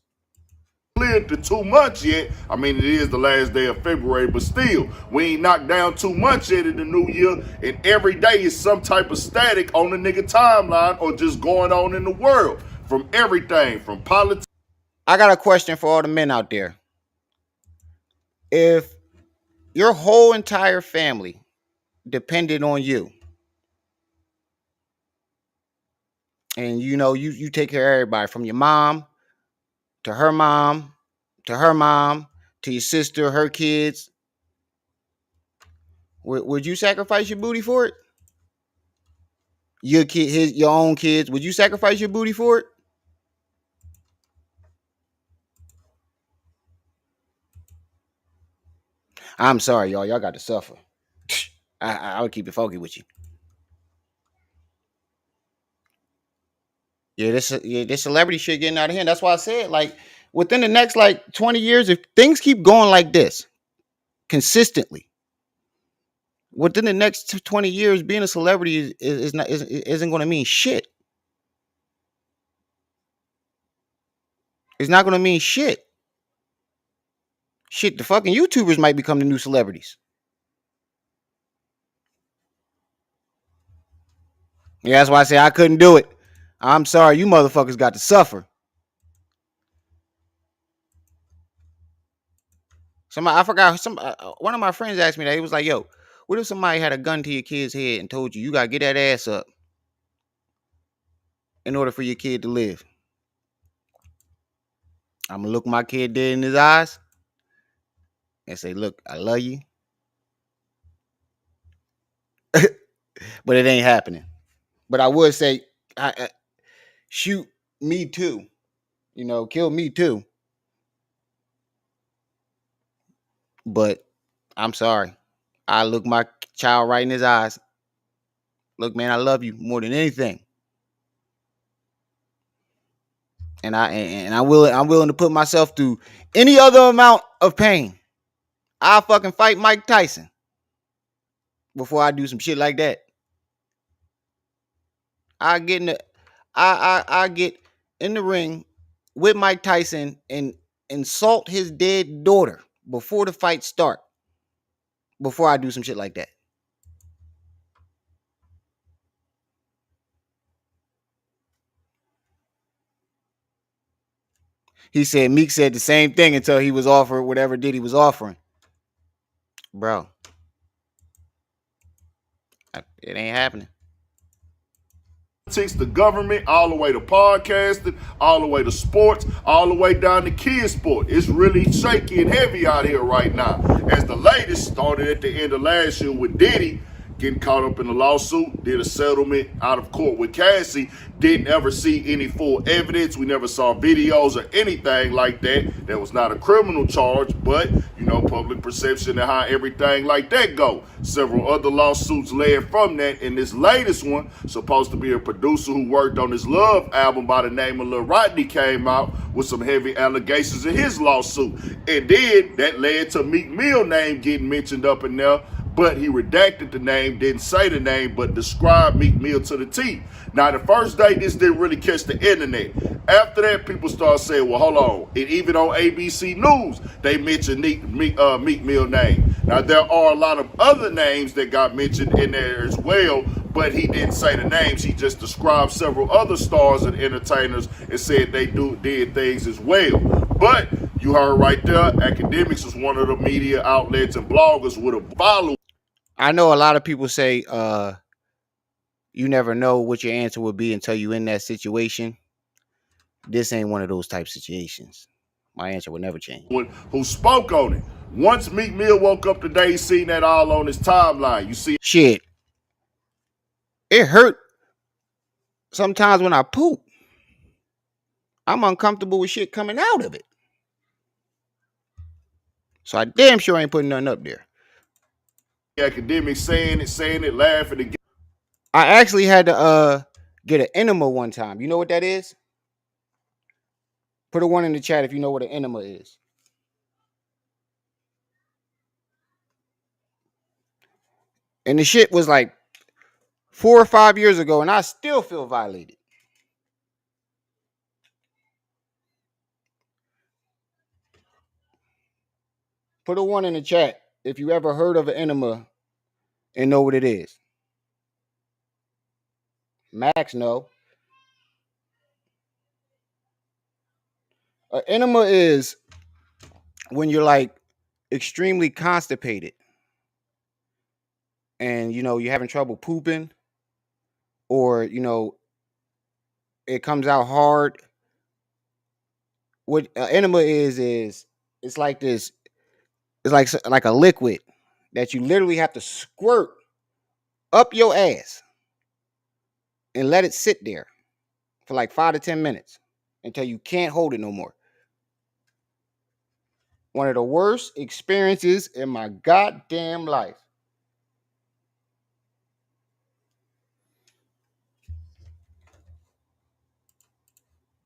Cleared the 2 months yet. I mean, it is the last day of February, but still, we ain't knocked down 2 months yet in the new year, and every day is some type of static on the nigga timeline or just going on in the world. From everything, from politics. I got a question for all the men out there. If your whole entire family depended on you, and you know you take care of everybody from your mom to her mom to her mom to your sister, her kids, would you sacrifice your booty for it? Your kid, your own kids, would you sacrifice your booty for it? I'm sorry, y'all. Y'all got to suffer. I would keep it funky with you. Yeah, this celebrity shit getting out of hand. That's why I said, like, within the next 20 years, if things keep going like this consistently, within the next 20 years, being a celebrity isn't going to mean shit. It's not going to mean shit. Shit, the fucking YouTubers might become the new celebrities. Yeah, that's why I say I couldn't do it. I'm sorry, you motherfuckers got to suffer. I forgot. One of my friends asked me that. He was like, "Yo, what if somebody had a gun to your kid's head and told you gotta get that ass up in order for your kid to live?" I'm gonna look my kid dead in his eyes and say, "Look, I love you, but it ain't happening." But I would say, shoot me too. You know, kill me too. But I'm sorry. I look my child right in his eyes. Look, man, I love you more than anything. And I'm willing to put myself through any other amount of pain. I'll fucking fight Mike Tyson before I do some shit like that. I get in the ring with Mike Tyson and insult his dead daughter before the fight start. Before I do some shit like that. He said Meek said the same thing until he was offered whatever Diddy was offering. Bro. It ain't happening. The government, all the way to podcasting, all the way to sports, all the way down to kids sport. It's really shaky and heavy out here right now. As the latest started at the end of last year with Diddy getting caught up in a lawsuit, did a settlement out of court with Cassie, didn't ever see any full evidence. We never saw videos or anything like that. That was not a criminal charge, but, you know, public perception and how everything like that go. Several other lawsuits led from that, and this latest one, supposed to be a producer who worked on his Love album by the name of Lil Rodney, came out with some heavy allegations in his lawsuit. And then that led to Meek Mill name getting mentioned up in there, but he redacted the name, didn't say the name, but described Meek Mill to the T. Now, the first day, this didn't really catch the internet. After that, people started saying, well, hold on. And even on ABC News, they mentioned Meek Mill name. Now, there are a lot of other names that got mentioned in there as well, but he didn't say the names. He just described several other stars and entertainers and said they did things as well. But you heard right there, Akademiks is one of the media outlets and bloggers with a following. I know a lot of people say you never know what your answer would be until you're in that situation. This ain't one of those type situations. My answer would never change. Who spoke on it. Once Meek Mill woke up today, seen that all on his timeline. You see, shit, it hurt sometimes when I poop. I'm uncomfortable with shit coming out of it. So I damn sure ain't putting nothing up there. Akademiks saying it, laughing again. I actually had to get an enema one time. You know what that is? Put a one in the chat if you know what an enema is. And the shit was like 4 or 5 years ago, and I still feel violated. Put a one in the chat if you ever heard of an enema and know what it is. Max, no. An enema is when you're like extremely constipated and you're having trouble pooping, or it comes out hard. What enema is it's like this. It's like a liquid that you literally have to squirt up your ass and let it sit there for like 5 to 10 minutes until you can't hold it no more. One of the worst experiences in my goddamn life.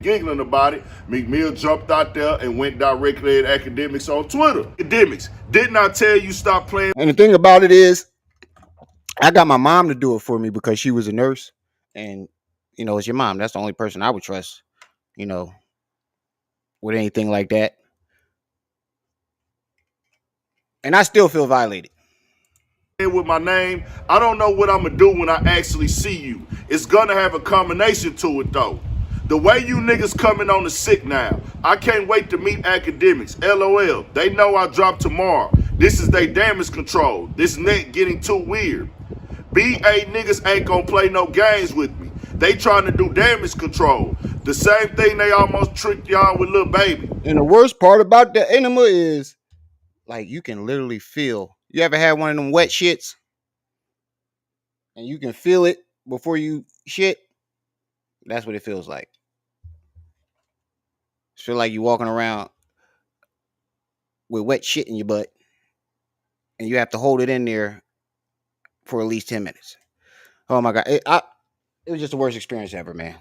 Giggling about it, Meek Mill jumped out there and went directly at Akademiks on Twitter. Akademiks, didn't I tell you stop playing? And the thing about it is, I got my mom to do it for me because she was a nurse, and it's your mom. That's the only person I would trust, with anything like that. And I still feel violated. With my name, I don't know what I'm gonna do when I actually see you. It's gonna have a combination to it though. The way you niggas coming on the sick now, I can't wait to meet Akademiks. LOL. They know I drop tomorrow. This is they damage control. This net getting too weird. BA niggas ain't gonna play no games with me. They trying to do damage control. The same thing they almost tricked y'all with Lil Baby. And the worst part about the enema is, like, you can literally feel. You ever had one of them wet shits? And you can feel it before you shit? That's what it feels like. It feel like you walking around with wet shit in your butt, and you have to hold it in there for at least 10 minutes. Oh my God. It was just the worst experience ever, man.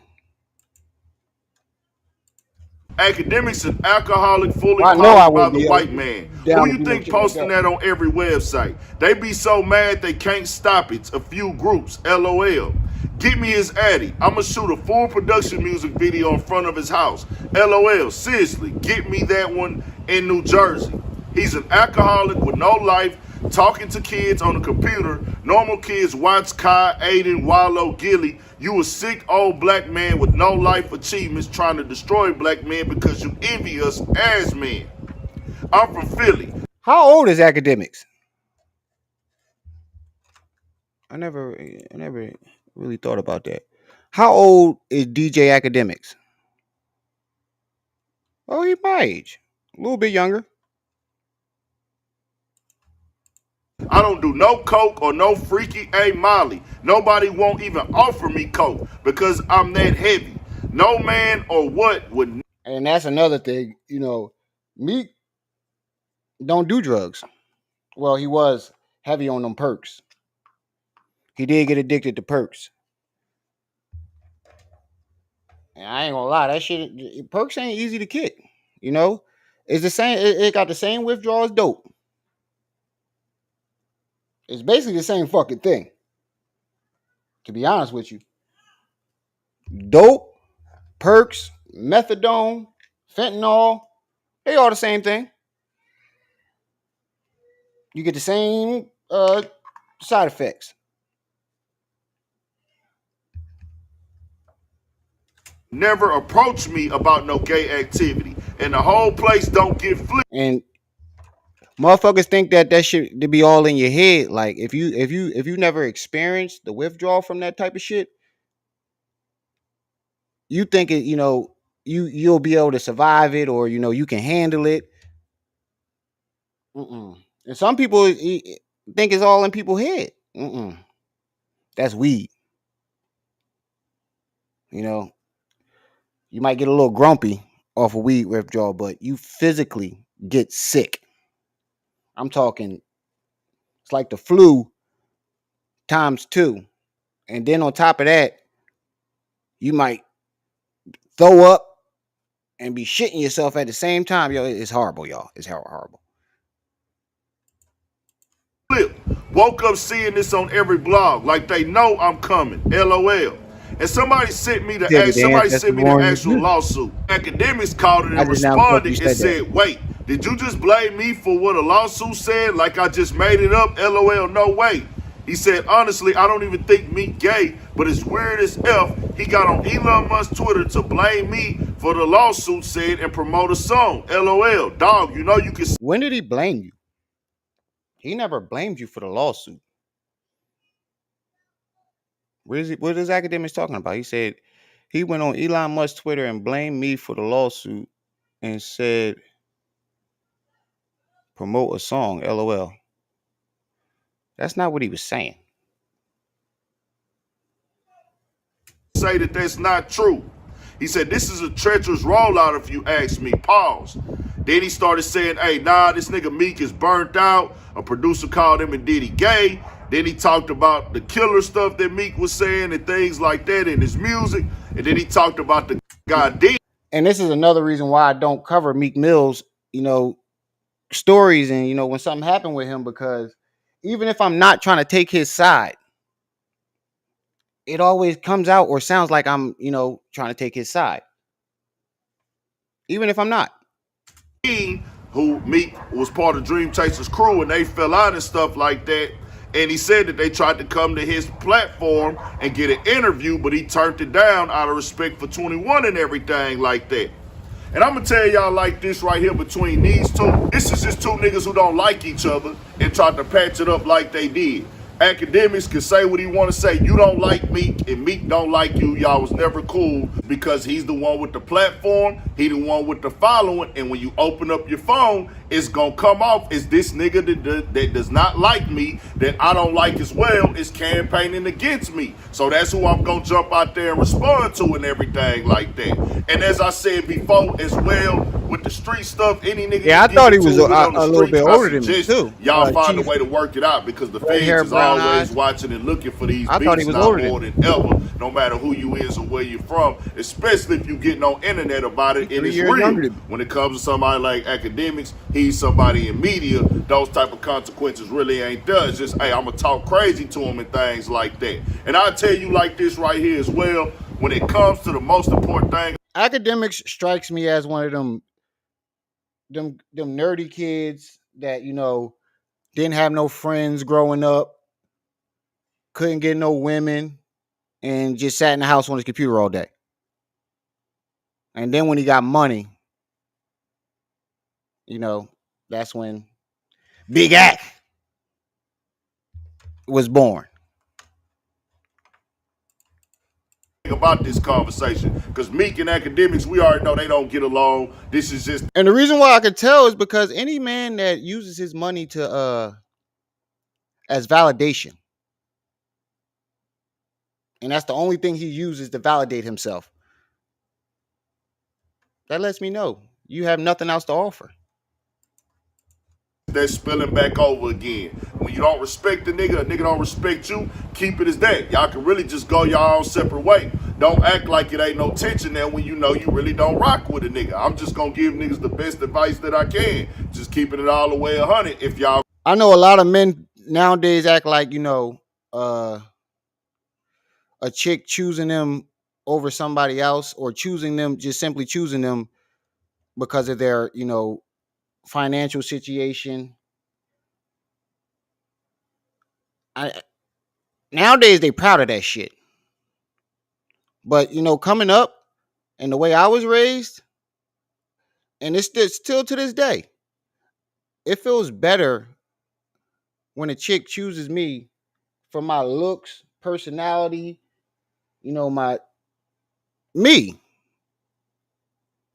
Akademiks an alcoholic fully I know I powered by would the be white man. down Who to you do no think shit like posting that. that on every website? They be so mad they can't stop it. A few groups. LOL. Get me his addy. I'ma shoot a full production music video in front of his house. LOL. Seriously, get me that one in New Jersey. He's an alcoholic with no life, talking to kids on a computer. Normal kids watch Kai, Aiden, Wallow, Gilly. You a sick old black man with no life achievements trying to destroy black men because you envy us as men. I'm from Philly. How old is Akademiks? I never really thought about that. How old is DJ Akademiks? Oh, he's my age. A little bit younger. I don't do no coke or no freaky A Molly. Nobody won't even offer me coke because I'm that heavy. No man or what would. And that's another thing, Meek don't do drugs. Well, he was heavy on them perks. He did get addicted to perks. And I ain't gonna lie, that shit, perks ain't easy to kick. It's the same. It got the same withdrawal as dope. It's basically the same fucking thing. To be honest with you, dope, perks, methadone, fentanyl, they all the same thing. You get the same side effects. Never approach me about no gay activity, and the whole place don't get flipped. And motherfuckers think that shit to be all in your head. Like if you never experienced the withdrawal from that type of shit, you think it, you'll be able to survive it, or you can handle it. Mm-mm. And some people think it's all in people's head. Mm-mm. That's weed. You know, you might get a little grumpy off a weed withdrawal, but you physically get sick. I'm talking, it's like the flu times two. And then on top of that, you might throw up and be shitting yourself at the same time. Yo, it's horrible, y'all. It's horrible. Flip. Woke up seeing this on every blog, like they know I'm coming. LOL. And somebody sent me Said that the ancestors the born in this actual music. lawsuit. Akademiks called it I and just now thought you responded and said that. said, "Wait, did you just blame me for what a lawsuit said? Like I just made it up? LOL, no way." He said, "Honestly, I don't even think Meek gay, but it's weird as F. He got on Elon Musk's Twitter to blame me for the lawsuit said and promote a song. LOL. Dog, you know you can." When did he blame you? He never blamed you for the lawsuit. What is Akademiks talking about? He said he went on Elon Musk's Twitter and blamed me for the lawsuit and said promote a song. LOL. That's not what he was saying. Say that that's not true. He said, "This is a treacherous rollout if you ask me." Pause. Then he started saying, "Hey, nah, this nigga Meek is burnt out. A producer called him and Diddy gay." Then he talked about the killer stuff that Meek was saying and things like that in his music. And then he talked about the guy Diddy. And this is another reason why I don't cover Meek Mill's, stories and when something happened with him, because even if I'm not trying to take his side, it always comes out or sounds like I'm, trying to take his side. Even if I'm not. Who Meek was part of Dream Chasers crew and they fell out and stuff like that. And he said that they tried to come to his platform and get an interview, but he turned it down out of respect for 21 and everything like that. And I'm gonna tell y'all like this right here between these two. This is just two niggas who don't like each other and tried to patch it up like they did. Akademiks can say what he want to say. You don't like Meek and Meek don't like you. Y'all was never cool because he's the one with the platform. He the one with the following. And when you open up your phone, it's going to come off as this nigga that does not like me, that I don't like as well, is campaigning against me. So that's who I'm going to jump out there and respond to and everything like that. And as I said before as well, with the street stuff, any nigga Yeah, I thought he was a little bit older than me too. Y'all find a way to work it out because the feds is always watching and looking for these beats now more than ever, no matter who you is or where you're from, especially if you getting on internet about it and it's real. When it comes to somebody like Akademiks, he's somebody in media, those type of consequences really ain't there. It's just, hey, I'm going to talk crazy to him and things like that. And I'll tell you like this right here as well, when it comes to the most important thing. Akademiks strikes me as one of them nerdy kids that, didn't have no friends growing up, couldn't get no women, and just sat in the house on his computer all day. And then when he got money, that's when Big Ak was born. About this conversation, because Meek and Akademiks, we already know they don't get along. This is just, and the reason why I could tell is because any man that uses his money to as validation, and that's the only thing he uses to validate himself, that lets me know you have nothing else to offer. They're spilling back over again. When you don't respect the nigga, a nigga don't respect you, keep it as that. Y'all can really just go your own separate way. Don't act like it ain't no tension there when you know you really don't rock with a nigga. I'm just gonna give niggas the best advice that I can. Just keeping it all the way 100. If y'all, I know a lot of men nowadays act like, a chick choosing them over somebody else, or simply choosing them because of their, financial situation. Nowadays they proud of that shit. But, coming up and the way I was raised, and it's still to this day, it feels better when a chick chooses me for my looks, personality, my me.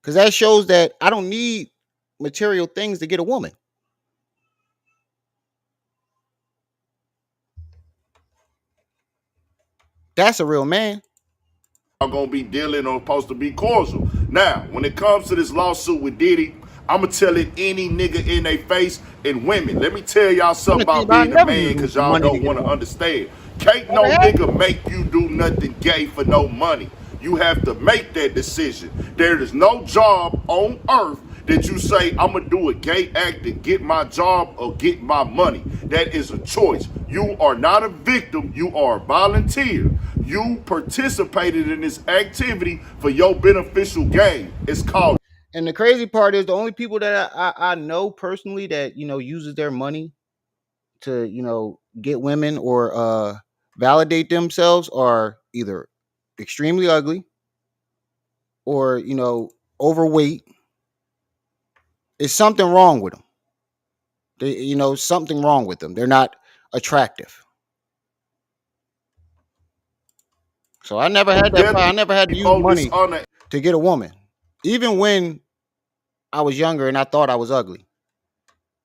Because that shows that I don't need material things to get a woman. That's a real man. Are gonna be dealing or supposed to be cordial. Now, when it comes to this lawsuit with Diddy, I'ma tell it any nigga in their face and women. Let me tell y'all something about I being a never man, use cause y'all money to don't get a want to woman. understand. Can't no Never had nigga make you do nothing gay for no money. You have to make that decision. There is no job on earth that you say, I'm gonna do a gay act to get my job or get my money. That is a choice. You are not a victim, you are a volunteer. You participated in this activity for your beneficial gain. It's called. And the crazy part is the only people that I know personally that uses their money to get women or validate themselves are either extremely ugly or overweight. It's something wrong with them. Something wrong with them. They're not attractive. So I never had that Death problem. I never had to use before money dishonor. to get a woman, even when I was younger and I thought I was ugly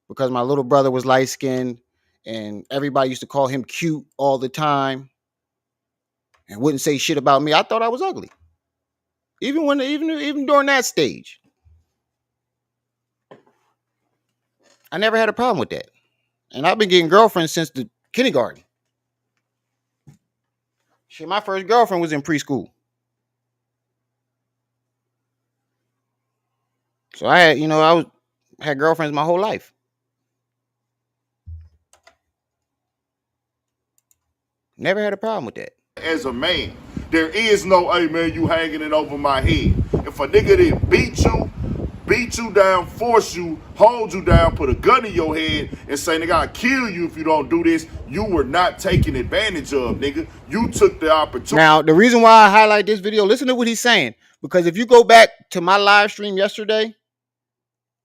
because my little brother was light skinned and everybody used to call him cute all the time and wouldn't say shit about me. I thought I was ugly, even during that stage. I never had a problem with that, and I've been getting girlfriends since the kindergarten. Shit, my first girlfriend was in preschool, so I had girlfriends my whole life. Never had a problem with that. As a man, there is no, hey man, you hanging it over my head. If a nigga didn't beat you down, force you, hold you down, put a gun in your head, and say, nigga, I'll kill you if you don't do this, you were not taken advantage of, nigga. You took the opportunity. Now, the reason why I highlight this video, listen to what he's saying. Because if you go back to my live stream yesterday,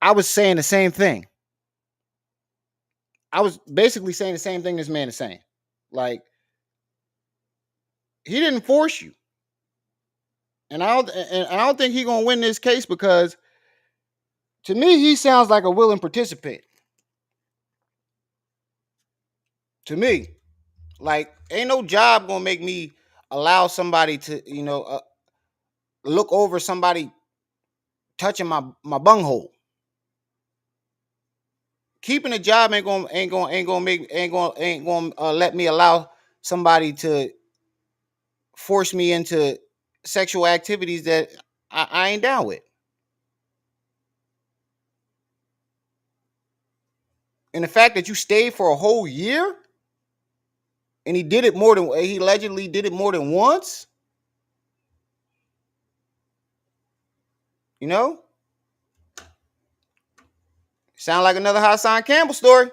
I was saying the same thing. I was basically saying the same thing this man is saying. Like, he didn't force you. And I don't think he's gonna win this case because to me, he sounds like a willing participant. To me. Like, ain't no job gonna make me allow somebody to, look over somebody touching my bunghole. Keeping a job ain't gonna let me allow somebody to force me into sexual activities that I ain't down with. And the fact that you stayed for a whole year and he allegedly did it more than once, you know, sound like another Hassan Campbell story.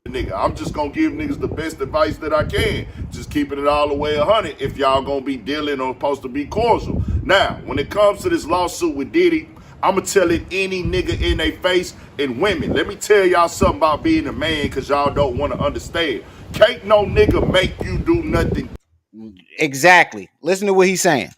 Nigga, I'm just gonna give niggas the best advice that I can. Just keeping it all the way 100 if y'all gonna be dealing or supposed to be cordial. Now, when it comes to this lawsuit with Diddy, I'ma tell it any nigga in their face and women. Let me tell y'all something about being a man, cause y'all don't want to understand. Can't no nigga make you do nothing. Exactly. Listen to what he's saying.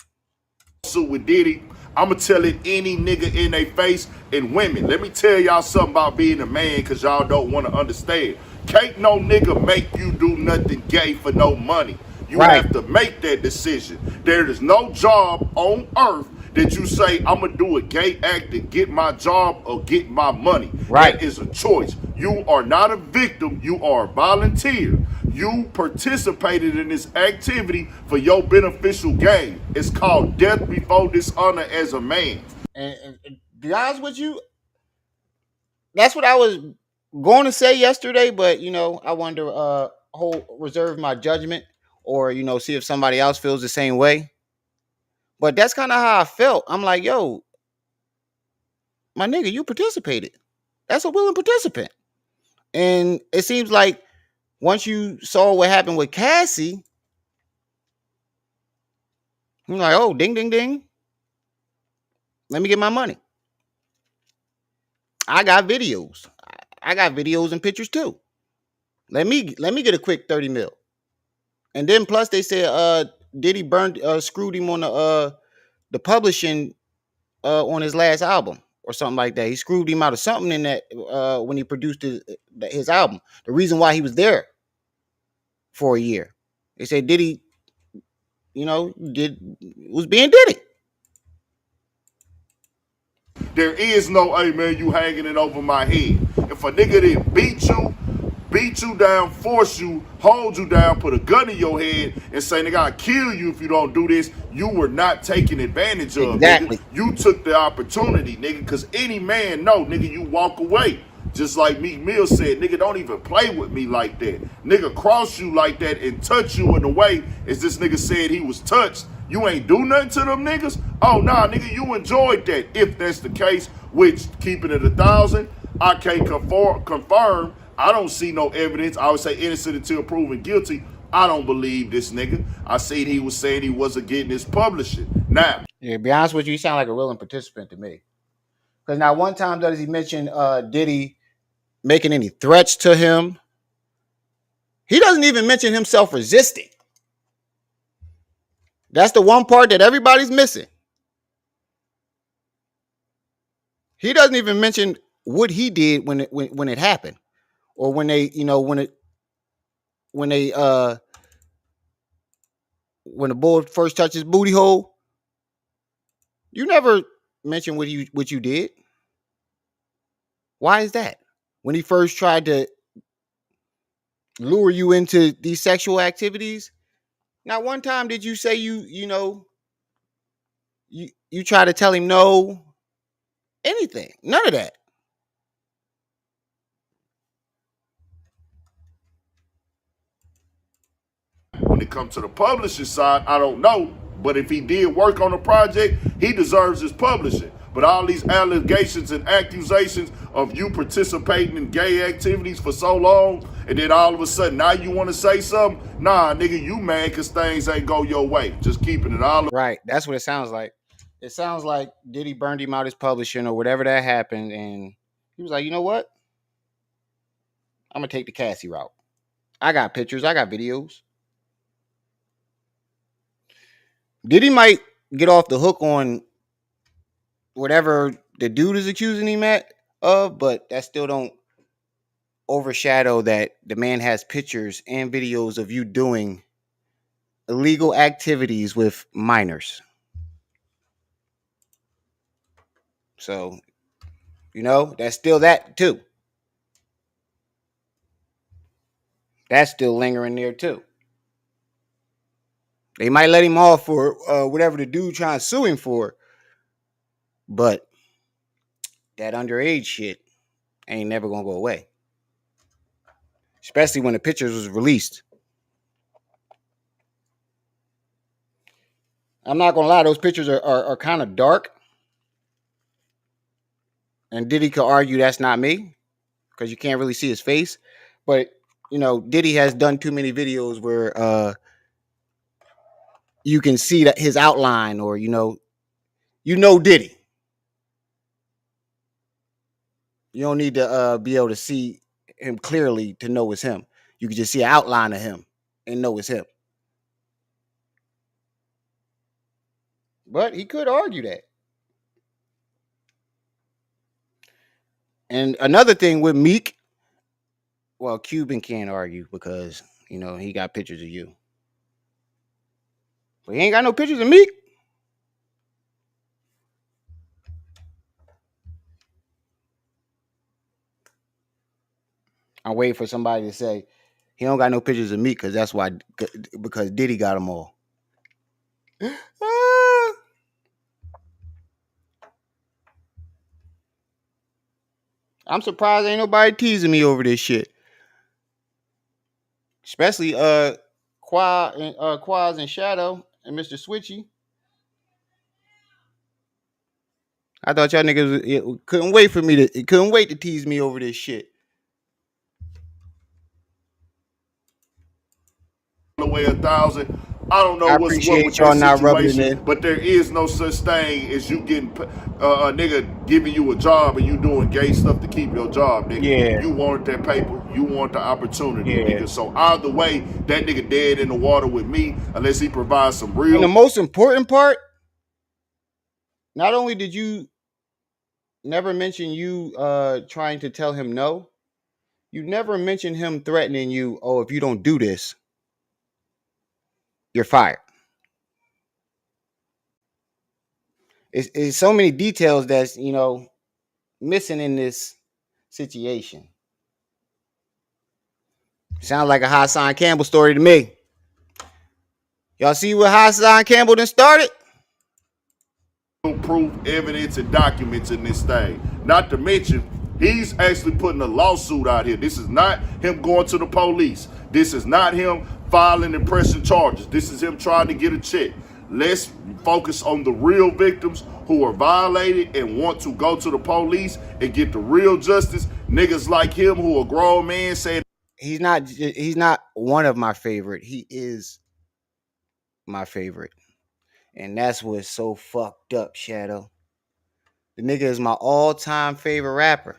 With Diddy, I'ma tell it any nigga in their face and women. Let me tell y'all something about being a man, cause y'all don't want to understand. Can't no nigga make you do nothing gay for no money. You Right. have to make that decision. There is no job on earth that you say, I'm gonna do a gay act to get my job or get my money. Right. That is a choice. You are not a victim, you are a volunteer. You participated in this activity for your beneficial gain. It's called death before dishonor as a man. And to be honest with you, that's what I was going to say yesterday, but I wanted to reserve my judgment or see if somebody else feels the same way. But that's kind of how I felt. I'm like, yo, my nigga, you participated. That's a willing participant. And it seems like once you saw what happened with Cassie, you're like, oh, ding, ding, ding. Let me get my money. I got videos. I got videos and pictures too. Let me get a quick 30 mil. And then plus they said Diddy screwed him on the publishing on his last album or something like that. He screwed him out of something in that when he produced his album. The reason why he was there for a year, they said Diddy, was being Diddy. There is no, hey man, you hanging it over my head. If a nigga didn't beat you down, force you, hold you down, put a gun in your head, and say, nigga, I'll kill you if you don't do this, you were not taken advantage of, Exactly. nigga. You took the opportunity, nigga, because any man know, nigga, you walk away. Just like Meek Mill said, nigga, don't even play with me like that. Nigga, cross you like that and touch you in a way as this nigga said he was touched. You ain't do nothing to them niggas? Oh, nah, nigga, you enjoyed that. If that's the case, which, keeping it 1,000, I can't confirm. I don't see no evidence. I would say innocent until proven guilty. I don't believe this nigga. I seen he was saying he wasn't getting his publishing. Now, Yeah, to be honest with you, you sound like a willing participant to me. Because now one time does he mention Diddy making any threats to him? He doesn't even mention himself resisting. That's the one part that everybody's missing. He doesn't even mention what he did when it happened, or when they, when the bull first touched his booty hole. You never mention what you did. Why is that? When he first tried to lure you into these sexual activities, not one time did you say you try to tell him no, anything. None of that. when it comes to the publishing side, I don't know. But if he did work on the project, he deserves his publishing. But all these allegations and accusations of you participating in gay activities for so long, and then all of a sudden now you want to say something? Nah, nigga, you mad because things ain't go your way. Just keeping it all. Right. That's what it sounds like. It sounds like Diddy burned him out his publishing or whatever that happened, and he was like, you know what? I'm gonna take the Cassie route. I got pictures. I got videos. Diddy might get off the hook on whatever the dude is accusing him of, but that still don't overshadow that the man has pictures and videos of you doing illegal activities with minors. So, that's still that too. That's still lingering there too. They might let him off for whatever the dude trying to sue him for, but that underage shit ain't never gonna go away. Especially when the pictures was released. I'm not gonna lie, those pictures are kind of dark. And Diddy could argue that's not me, because you can't really see his face. But Diddy has done too many videos where you can see that his outline, or Diddy. You don't need to be able to see him clearly to know it's him. You can just see an outline of him and know it's him. But he could argue that. And another thing with Meek, well, Cuban can't argue because, he got pictures of you. But he ain't got no pictures of Meek. I'm waiting for somebody to say he don't got no pictures of Meek because Diddy got them all. I'm surprised ain't nobody teasing me over this shit. Especially Quaz and Shadow and Mr. Switchy. I thought y'all niggas couldn't wait to tease me over this shit. The way 1,000. I don't know I what's what with appreciate y'all that not rubbing it situation, in. but there is no such thing as you getting a nigga giving you a job and you doing gay stuff to keep your job, nigga. Yeah. You wanted that paper, you want the opportunity, Yeah. nigga. So either way, that nigga dead in the water with me unless he provides some real. And the most important part, not only did you never mention you trying to tell him no, you never mentioned him threatening you, oh, if you don't do this, you're fired. It's so many details that's, missing in this situation. Sounds like a Hassan Campbell story to me. Y'all see what Hassan Campbell done started? Proof, evidence, and documents in this thing. Not to mention, he's actually putting a lawsuit out here. This is not him going to the police. This is not him filing and pressing charges. This is him trying to get a check. Let's focus on the real victims who are violated and want to go to the police and get the real justice. Niggas like him who are grown men saying He's not one of my favorite. He is my favorite. And that's what's so fucked up, Shadow. The nigga is my all-time favorite rapper.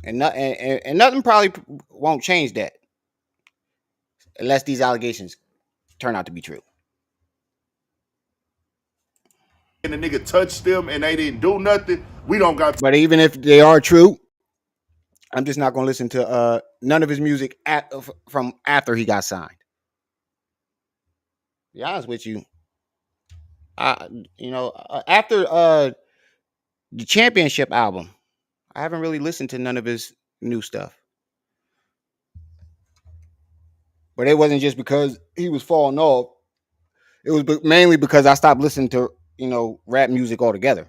And nothing probably won't change that. Unless these allegations turn out to be true. the nigga touched them and they didn't do nothing. We don't got. But even if they are true, I'm just not going to listen to none of his music from after he got signed. To be honest with you, after the Championship album, I haven't really listened to none of his new stuff. But it wasn't just because he was falling off. It was mainly because I stopped listening to, rap music altogether.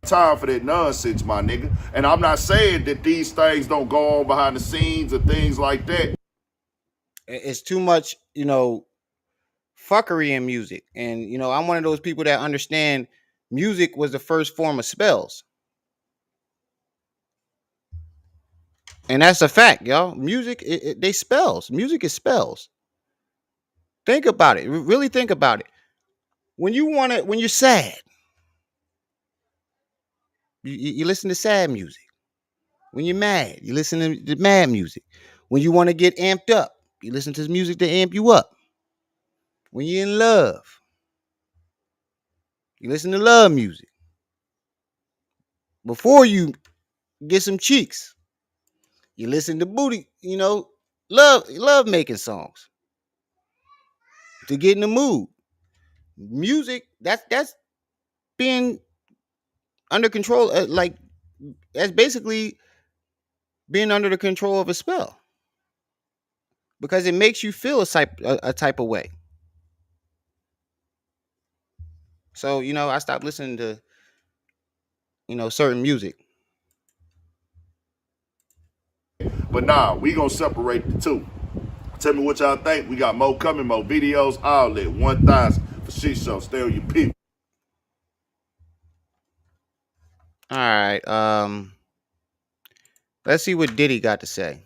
Time for that nonsense, my nigga. And I'm not saying that these things don't go on behind the scenes and things like that. It's too much, fuckery in music. And, I'm one of those people that understand music was the first form of spells. And that's a fact, y'all. Music, they spells. Music is spells. Think about it. Really think about it. When you're sad, you listen to sad music. When you're mad, you listen to mad music. When you want to get amped up, you listen to music to amp you up. When you're in love, you listen to love music. Before you get some cheeks, you listen to booty, love making songs to get in the mood. Music, that's being under control, that's basically being under the control of a spell, because it makes you feel a type of way. So, I stopped listening to, certain music. But nah, we gonna separate the two. Tell me what y'all think. We got more coming, more videos, all that. 1,000 for shit show. Stay on your people. All right. Let's see what Diddy got to say.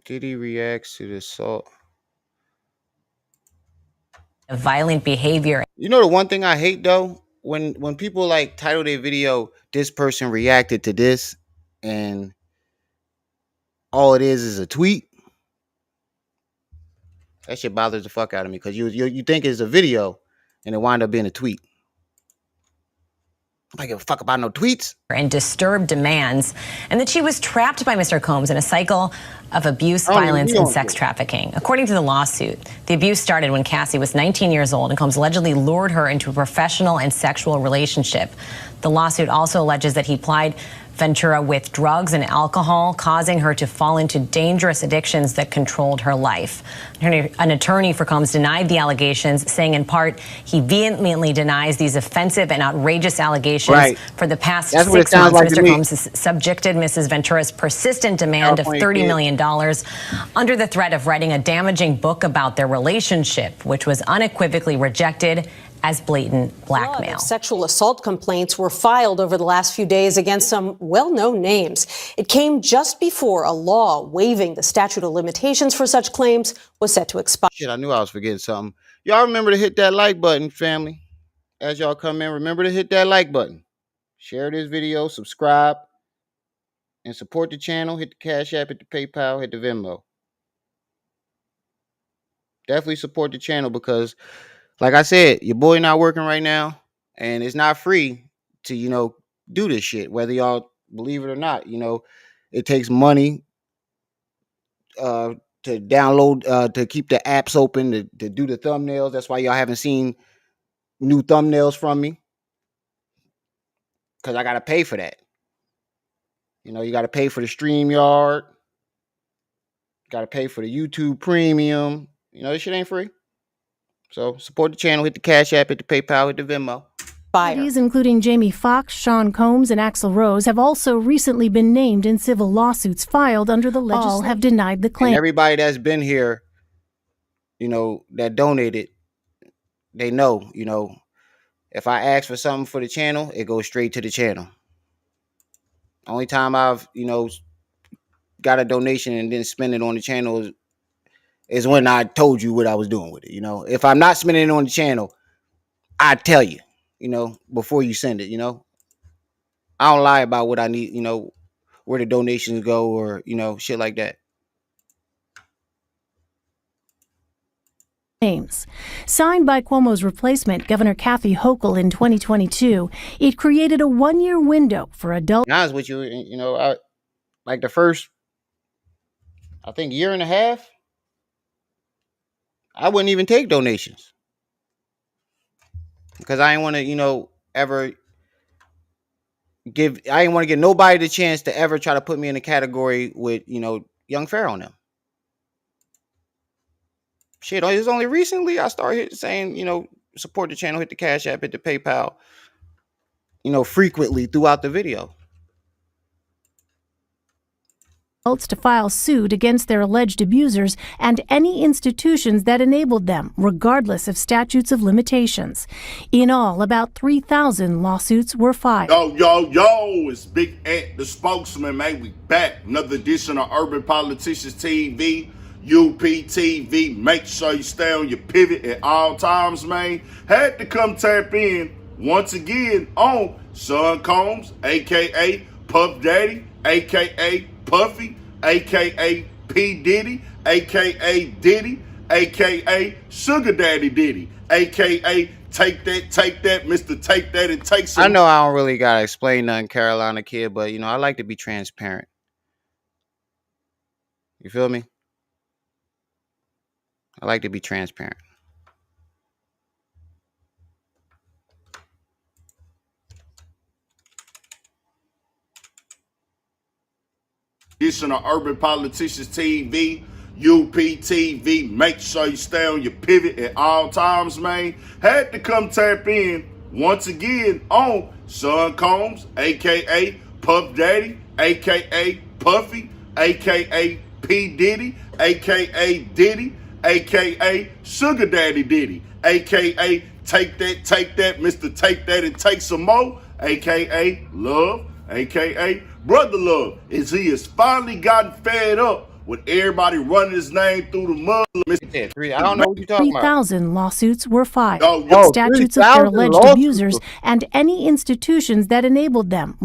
Diddy reacts to the assault. Violent behavior. The one thing I hate though, when people title their video, this person reacted to this, and all it is a tweet. That shit bothers the fuck out of me, because you think it's a video and it wind up being a tweet. I don't give a fuck about no tweets. And disturbed demands, and that she was trapped by Mr. Combs in a cycle of abuse, violence, and sex trafficking. According to the lawsuit, the abuse started when Cassie was 19 years old, and Combs allegedly lured her into a professional and sexual relationship. The lawsuit also alleges that he plied Ventura with drugs and alcohol, causing her to fall into dangerous addictions that controlled her life. An attorney for Combs denied the allegations, saying in part he vehemently denies these offensive and outrageous allegations. Right. For the past That's 6 months, like Mr. Combs has subjected Mrs. Ventura's persistent demand of $30 million under the threat of writing a damaging book about their relationship, which was unequivocally rejected as blatant blackmail. Sexual assault complaints were filed over the last few days against some well-known names. It came just before a law waiving the statute of limitations for such claims was set to expire. Shit, I knew I was forgetting something. Y'all remember to hit that like button, family. As y'all come in, remember to hit that like button. Share this video, subscribe, and support the channel. Hit the Cash App, hit the PayPal, hit the Venmo. Definitely support the channel because, like I said, your boy not working right now, and it's not free to, do this shit. Whether y'all believe it or not, it takes money to download, to keep the apps open, to do the thumbnails. That's why y'all haven't seen new thumbnails from me, because I got to pay for that. You got to pay for the StreamYard. Got to pay for the YouTube Premium. This shit ain't free. So support the channel. Hit the Cash App, hit the PayPal, hit the Venmo. Parties including Jamie Foxx, Sean Combs, and Axl Rose have also recently been named in civil lawsuits filed under the legislation. All have denied the claim. And everybody that's been here, that donated, they know, if I ask for something for the channel, it goes straight to the channel. Only time I've, got a donation and then spend it on the channel is when I told you what I was doing with it. If I'm not spending it on the channel, I tell you, before you send it. I don't lie about what I need, where the donations go or, shit like that. Names. Signed by Cuomo's replacement, Governor Kathy Hochul, in 2022, it created a one-year window for adults. To be honest with you, I like the first, I think, year and a half, I wouldn't even take donations because I didn't want to, ever I didn't want to give nobody the chance to ever try to put me in a category with, Young Pharaoh on them. Shit, it was only recently I started saying, support the channel, hit the Cash App, hit the PayPal, frequently throughout the video. To file suit against their alleged abusers and any institutions that enabled them, regardless of statutes of limitations. In all, about 3,000 lawsuits were filed. Yo, it's Big Ant, the spokesman, man. We back. Another edition of Urban Politicians TV, UPTV. Make sure you stay on your pivot at all times, man. Had to come tap in once again on Sean Combs, a.k.a. Puff Daddy, a.k.a. Puffy, a.k.a. P. Diddy, a.k.a. Diddy, a.k.a. Sugar Daddy Diddy, a.k.a. Take that, Mr. Take That and Take Some. I know I don't really got to explain nothing, Carolina kid, but, I like to be transparent. You feel me? I like to be transparent. Edition of Urban Politicians TV, UPTV. Make sure you stay on your pivot at all times, man. Had to come tap in once again on Sean Combs, a.k.a. Puff Daddy, a.k.a. Puffy, a.k.a. P. Diddy, a.k.a. Diddy, a.k.a. Sugar Daddy Diddy, a.k.a. Take that, Mr. Take That and Take Some More, a.k.a. Love, a.k.a. Brother Love, as he has finally gotten fed up with everybody running his name through the mud. I don't know what you're talking about. 3,000 lawsuits were filed. Yo, Statutes of their alleged abusers and any institutions that enabled them.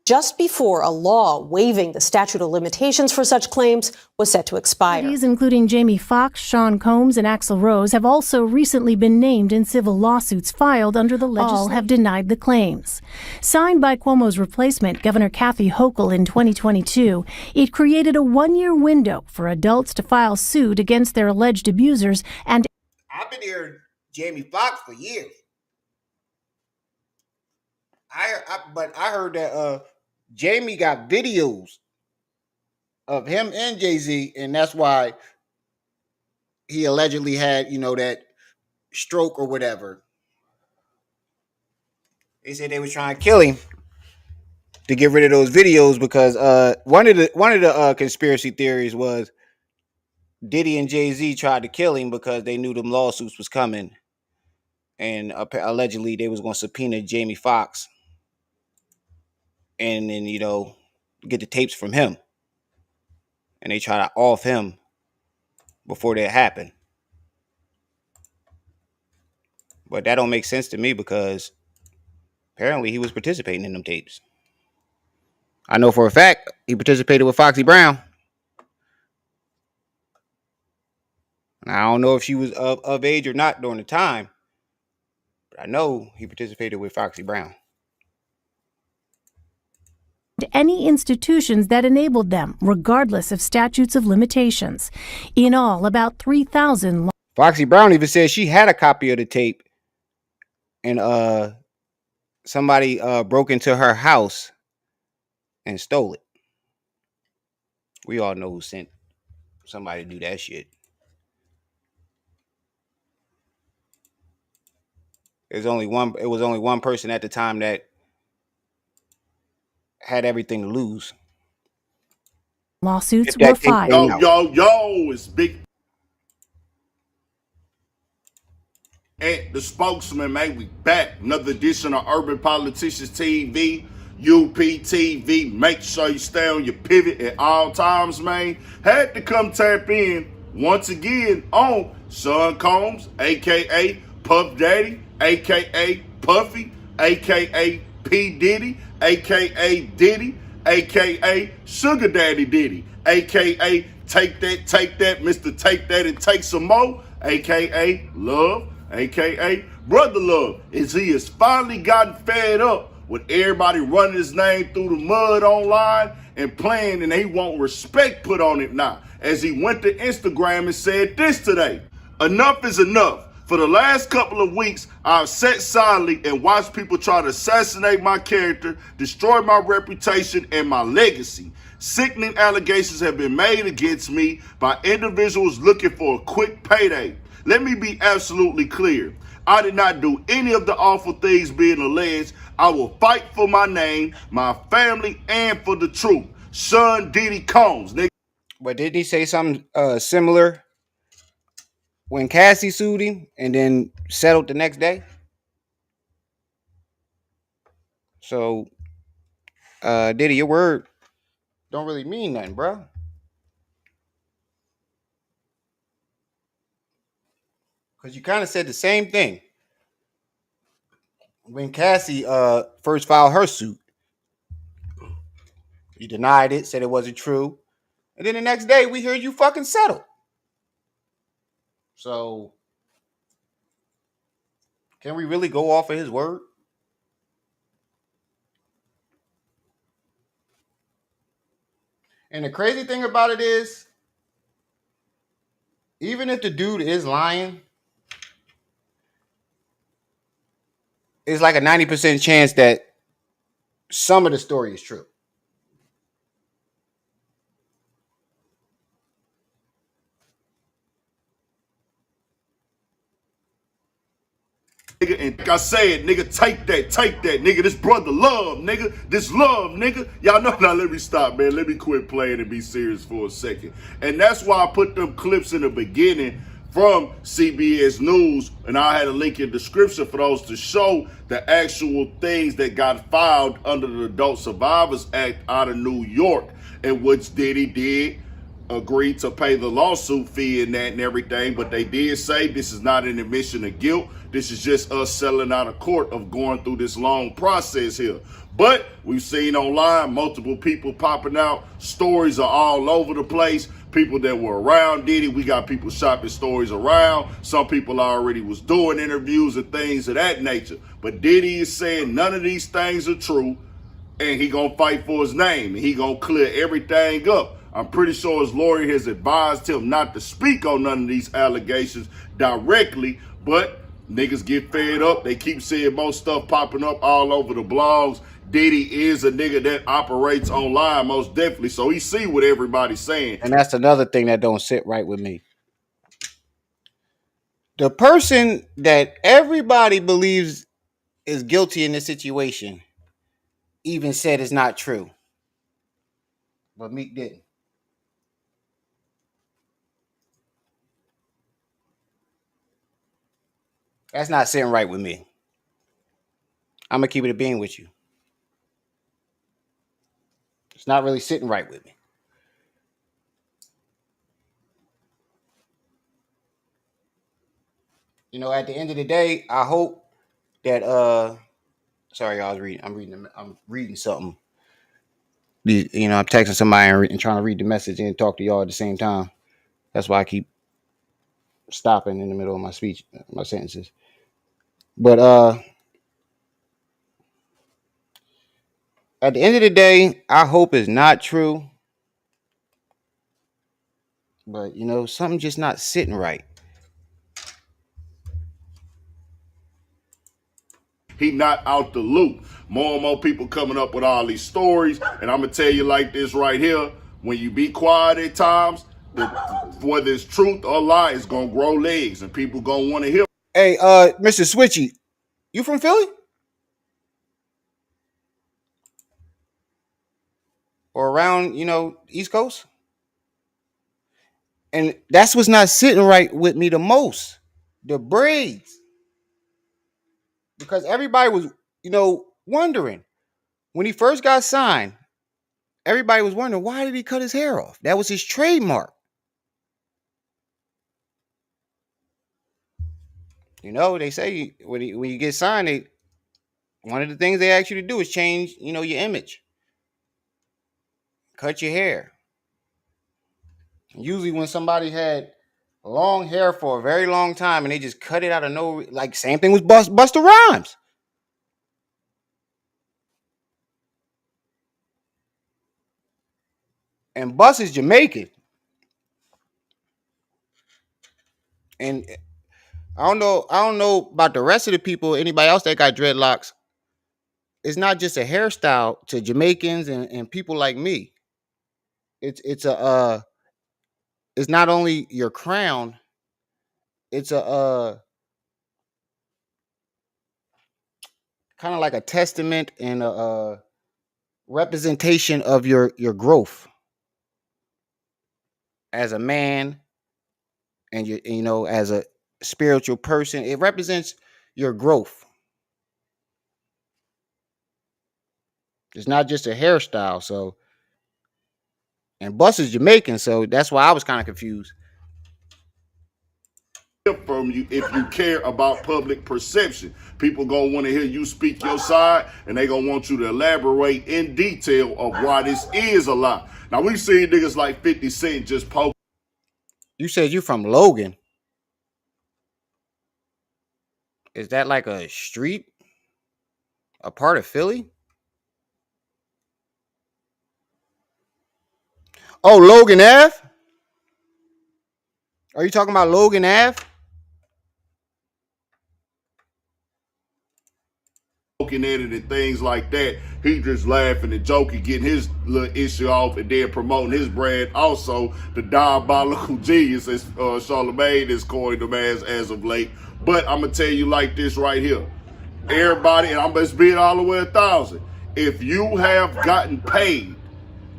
Just before a law waiving the statute of limitations for such claims was set to expire. Parties including Jamie Foxx, Sean Combs, and Axl Rose have also recently been named in civil lawsuits filed under the legislation. All have denied the claims. Signed by Cuomo's replacement, Governor Kathy Hochul, in 2022, it created a one-year window for adults to file suit against their alleged abusers and... I've been hearing Jamie Foxx for years. But I heard that Jamie got videos of him and Jay-Z, and that's why he allegedly had, that stroke or whatever. They said they were trying to kill him to get rid of those videos because one of the conspiracy theories was Diddy and Jay-Z tried to kill him because they knew them lawsuits was coming, and allegedly they was going to subpoena Jamie Foxx, and then get the tapes from him, and they try to off him before that happened. But that don't make sense to me because apparently he was participating in them tapes. I know for a fact he participated with Foxy Brown. I don't know if she was of age or not during the time, but I know he participated with Foxy Brown. Any institutions that enabled them, regardless of statutes of limitations. In all, about 3,000. Foxy Brown even said she had a copy of the tape, and somebody broke into her house and stole it. We all know who sent somebody to do that shit. It was only one person at the time that had everything to lose. Lawsuits were filed. Yo, it's big. And the spokesman, man, we back. Another edition of Urban Politicians TV, UPTV. Make sure you stay on your pivot at all times, man. Had to come tap in once again on Sean Combs, a.k.a. Puff Daddy, a.k.a. Puffy, a.k.a. P. Diddy, a.k.a. Diddy, a.k.a. Sugar Daddy Diddy, a.k.a. Take That, Mr. Take That and Take Some More, a.k.a. Love, a.k.a. Brother Love, is he has finally gotten fed up with everybody running his name through the mud online and playing, and he want respect put on it now, as he went to Instagram and said this today: enough is enough. For the last couple of weeks, I've sat silently and watched people try to assassinate my character, destroy my reputation and my legacy. Sickening allegations have been made against me by individuals looking for a quick payday. Let me be absolutely clear. I did not do any of the awful things being alleged. I will fight for my name, my family, and for the truth. Son Diddy Combs, nigga. But did he say something similar when Cassie sued him and then settled the next day? So, Diddy, your word don't really mean nothing, bro. Because you kind of said the same thing when Cassie first filed her suit. You denied it, said it wasn't true. And then the next day, we hear you fucking settle. So, can we really go off of his word? And the crazy thing about it is, even if the dude is lying, it's like a 90% chance that some of the story is true. Nigga, and like I said, nigga, take that, nigga. This brother love, nigga. This love, nigga. Y'all know. Now let me stop, man. Let me quit playing and be serious for a second. And that's why I put them clips in the beginning from CBS News, and I had a link in the description for those to show the actual things that got filed under the Adult Survivors Act out of New York, and which Diddy did agree to pay the lawsuit fee and that and everything, but they did say this is not an admission of guilt. This is just us selling out of court of going through this long process here. But we've seen online multiple people popping out. Stories are all over the place. People that were around Diddy, we got people shopping stories around. Some people already was doing interviews and things of that nature. But Diddy is saying none of these things are true, and he gonna fight for his name, and he gonna clear everything up. I'm pretty sure his lawyer has advised him not to speak on none of these allegations directly, but niggas get fed up. They keep seeing more stuff popping up all over the blogs. Diddy is a nigga that operates online, most definitely, so he see what everybody's saying. And that's another thing that don't sit right with me. The person that everybody believes is guilty in this situation even said it's not true. But Meek didn't. That's not sitting right with me. I'm gonna keep it a being with you. It's not really sitting right with me. You know, at the end of the day, I hope that sorry, I was reading. I'm reading something. You know, I'm texting somebody and trying to read the message and talk to y'all at the same time. That's why I keep stopping in the middle of my speech, my sentences. But at the end of the day, I hope it's not true. But you know, something just not sitting right. He not out the loop. More and more people coming up with all these stories. And I'm going to tell you like this right here. When you be quiet at times, whether it's truth or lie, it's going to grow legs. And people going to want to hear. Hey, Mr. Switchy, you from Philly? Or around, you know, East Coast? And that's what's not sitting right with me the most. The braids. Because everybody was, you know, wondering. When he first got signed, everybody was wondering, why did he cut his hair off? That was his trademark. You know, they say when you get signed, one of the things they ask you to do is change, you know, your image. Cut your hair. Usually when somebody had long hair for a very long time and they just cut it out of no, like same thing with Busta Rhymes. And Bus is Jamaican. And I don't know about the rest of the people, anybody else that got dreadlocks. It's not just a hairstyle to Jamaicans and people like me. It's not only your crown, it's a kind of like a testament and a representation of your growth as a man and you know, as a spiritual person. It represents your growth. It's not just a hairstyle. So, and Bus is Jamaican, so that's why I was kind of confused. From you if you care about public perception. People gonna want to hear you speak your side, and they gonna want you to elaborate in detail of why this is a lie. Now we've seen niggas like 50 Cent just poke. You said you from Logan. Is that like a street? A part of Philly? Oh, Logan Ave? Are you talking about Logan Ave? Poking at it and things like that. He just laughing and joking, getting his little issue off, and then promoting his brand. Also, the diabolical genius, as Charlamagne is coined him as of late. But I'm gonna tell you like this right here. Everybody, and I'm just being all the way 1,000. If you have gotten paid,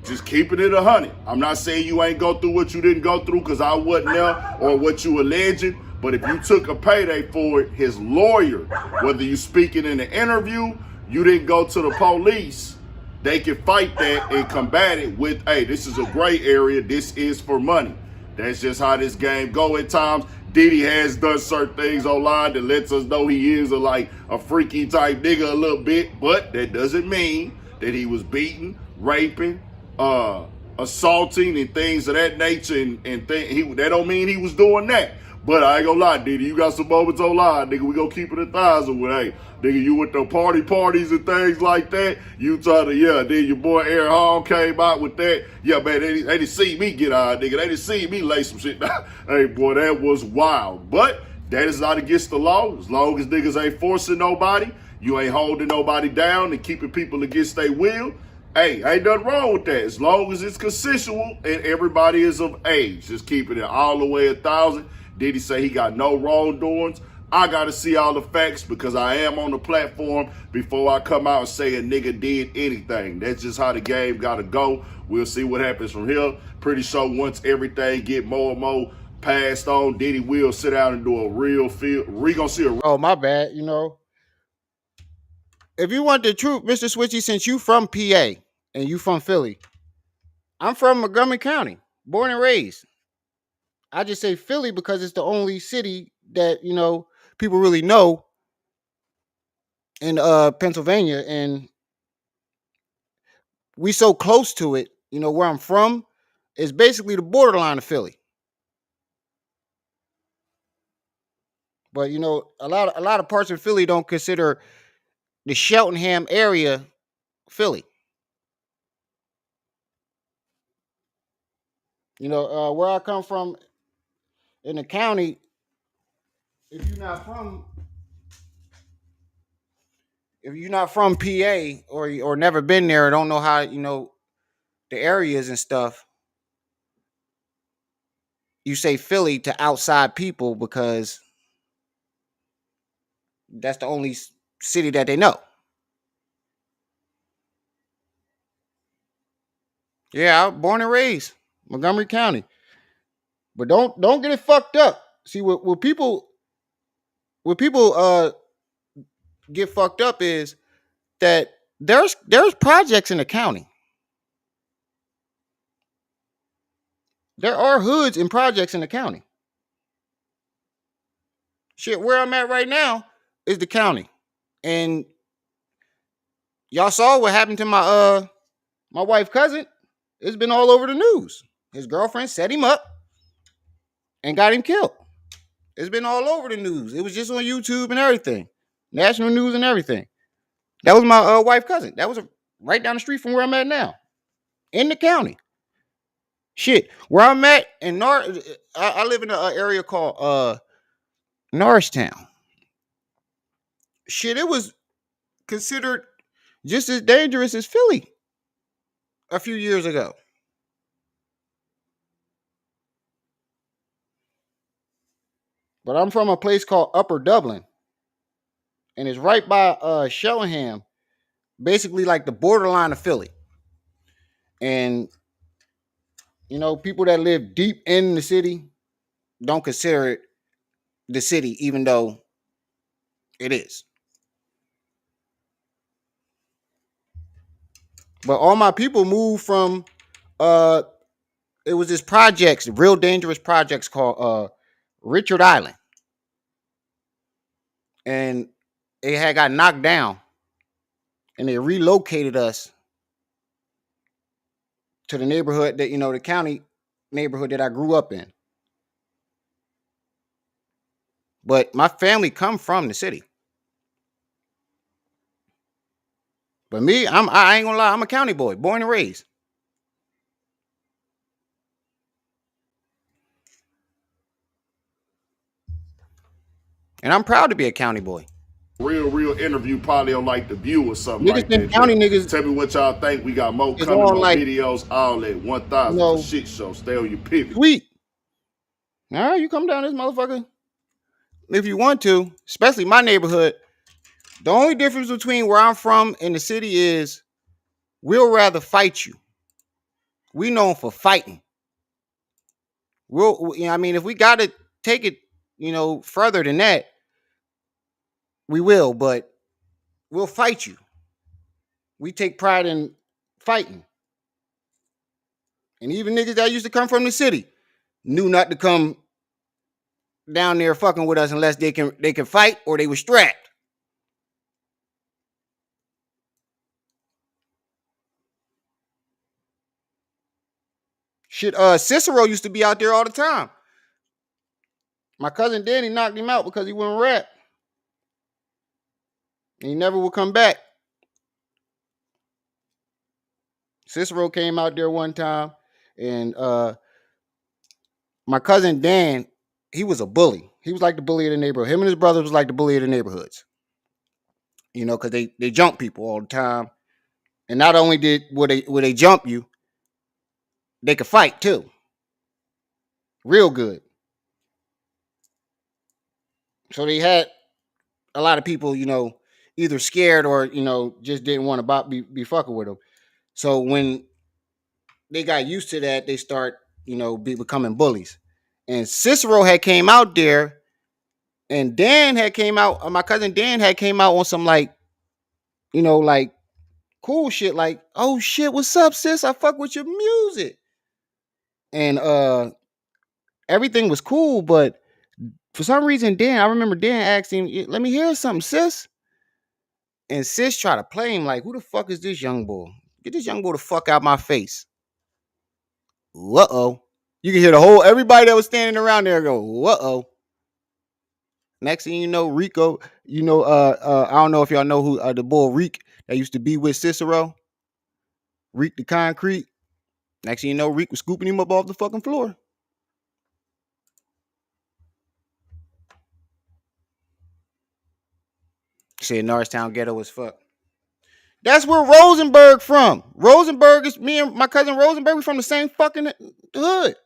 just keeping it 100. I'm not saying you ain't go through what you didn't go through because I wasn't there or what you alleging. But if you took a payday for it, his lawyer, whether you speaking in an interview, you didn't go to the police, they can fight that and combat it with, hey, this is a gray area. This is for money. That's just how this game go at times. Diddy has done certain things online that lets us know he is a freaky type nigga a little bit, but that doesn't mean that he was beating, raping, assaulting and things of that nature, that don't mean he was doing that. But I ain't gonna lie, Diddy, you got some moments online, nigga. We gonna keep it 1,000 with, hey, nigga, you with the parties and things like that. You try to, yeah, then your boy Aaron Hall came out with that. Yeah, man, they didn't see me get out, nigga. They didn't see me lay some shit down. Hey, boy, that was wild. But that is not against the law. As long as niggas ain't forcing nobody, you ain't holding nobody down and keeping people against their will. Hey, ain't nothing wrong with that. As long as it's consensual and everybody is of age. Just keeping it all the way 1,000. Diddy say he got no wrongdoings. I got to see all the facts because I am on the platform before I come out and say a nigga did anything. That's just how the game got to go. We'll see what happens from here. Pretty sure once everything get more and more passed on. Diddy will sit down and do a real feel. We gonna see a. Oh, my bad. If you want the truth, Mr. Switchy, since you from PA and you from Philly, I'm from Montgomery County, born and raised. I just say Philly because it's the only city that people really know in Pennsylvania, and we so close to it. Where I'm from is basically the borderline of Philly. But a lot of parts of Philly don't consider the Cheltenham area Philly. Where I come from in the county, if you're not from PA or never been there or don't know how the areas and stuff, you say Philly to outside people because that's the only city that they know. Yeah, I was born and raised Montgomery County, but don't get it fucked up. See what people get fucked up is that there's projects in the county. There are hoods and projects in the county. Shit, where I'm at right now is the county, and y'all saw what happened to my wife's cousin. It's been all over the news. His girlfriend set him up and got him killed. It's been all over the news. It was just on YouTube and everything, national news and everything. That was my wife's cousin. That was right down the street from where I'm at now, in the county. Shit, where I'm at in I live in an area called Norristown. Shit, it was considered just as dangerous as Philly a few years ago. But I'm from a place called Upper Dublin, and it's right by Cheltenham, basically like the borderline of Philly. And people that live deep in the city don't consider it the city, even though it is. But all my people moved from it was this projects, real dangerous projects called Richard Island. And it had got knocked down, and they relocated us to the neighborhood that the county neighborhood that I grew up in. But my family come from the city. But me, I ain't gonna lie, I'm a county boy, born and raised. And I'm proud to be a county boy. Real interview probably on like The View or something Niggas like think that. county niggas. Tell me what y'all think. We got more It's coming, all more like, videos, all that. 1,000 for shit show. Stay on your pivot. Sweet. All right, you come down this motherfucker if you want to, especially my neighborhood. The only difference between where I'm from and the city is we'll rather fight you. We known for fighting. If we got to take it, further than that, we will, but we'll fight you. We take pride in fighting. And even niggas that used to come from the city knew not to come down there fucking with us unless they can fight or they were strapped. Shit, Cicero used to be out there all the time. My cousin Danny knocked him out because he wouldn't rap. And he never would come back. Cicero came out there one time, and my cousin Dan, he was a bully. He was like the bully of the neighborhood. Him and his brothers was like the bully of the neighborhoods. Because they jump people all the time. And not only would they jump you, they could fight too. Real good. So they had a lot of people, either scared or, just didn't want to be fucking with them. So when they got used to that, they start, becoming bullies. And Cicero had came out there, and Dan had came out. My cousin Dan had came out on some like, like cool shit. Like, oh shit, what's up, sis? I fuck with your music, and everything was cool. But for some reason, I remember Dan asked him, "Let me hear something, sis." And sis tried to play him like, "Who the fuck is this young boy? Get this young boy the fuck out my face." Uh-oh. You can hear everybody that was standing around there go, uh-oh. Next thing you know, Rico, I don't know if y'all know who the boy Reek that used to be with Cicero. Reek the Concrete. Next thing you know, Reek was scooping him up off the fucking floor. Said Norristown ghetto as fuck. That's where Rosenberg from. Rosenberg is me and my cousin Rosenberg. We from the same fucking hood.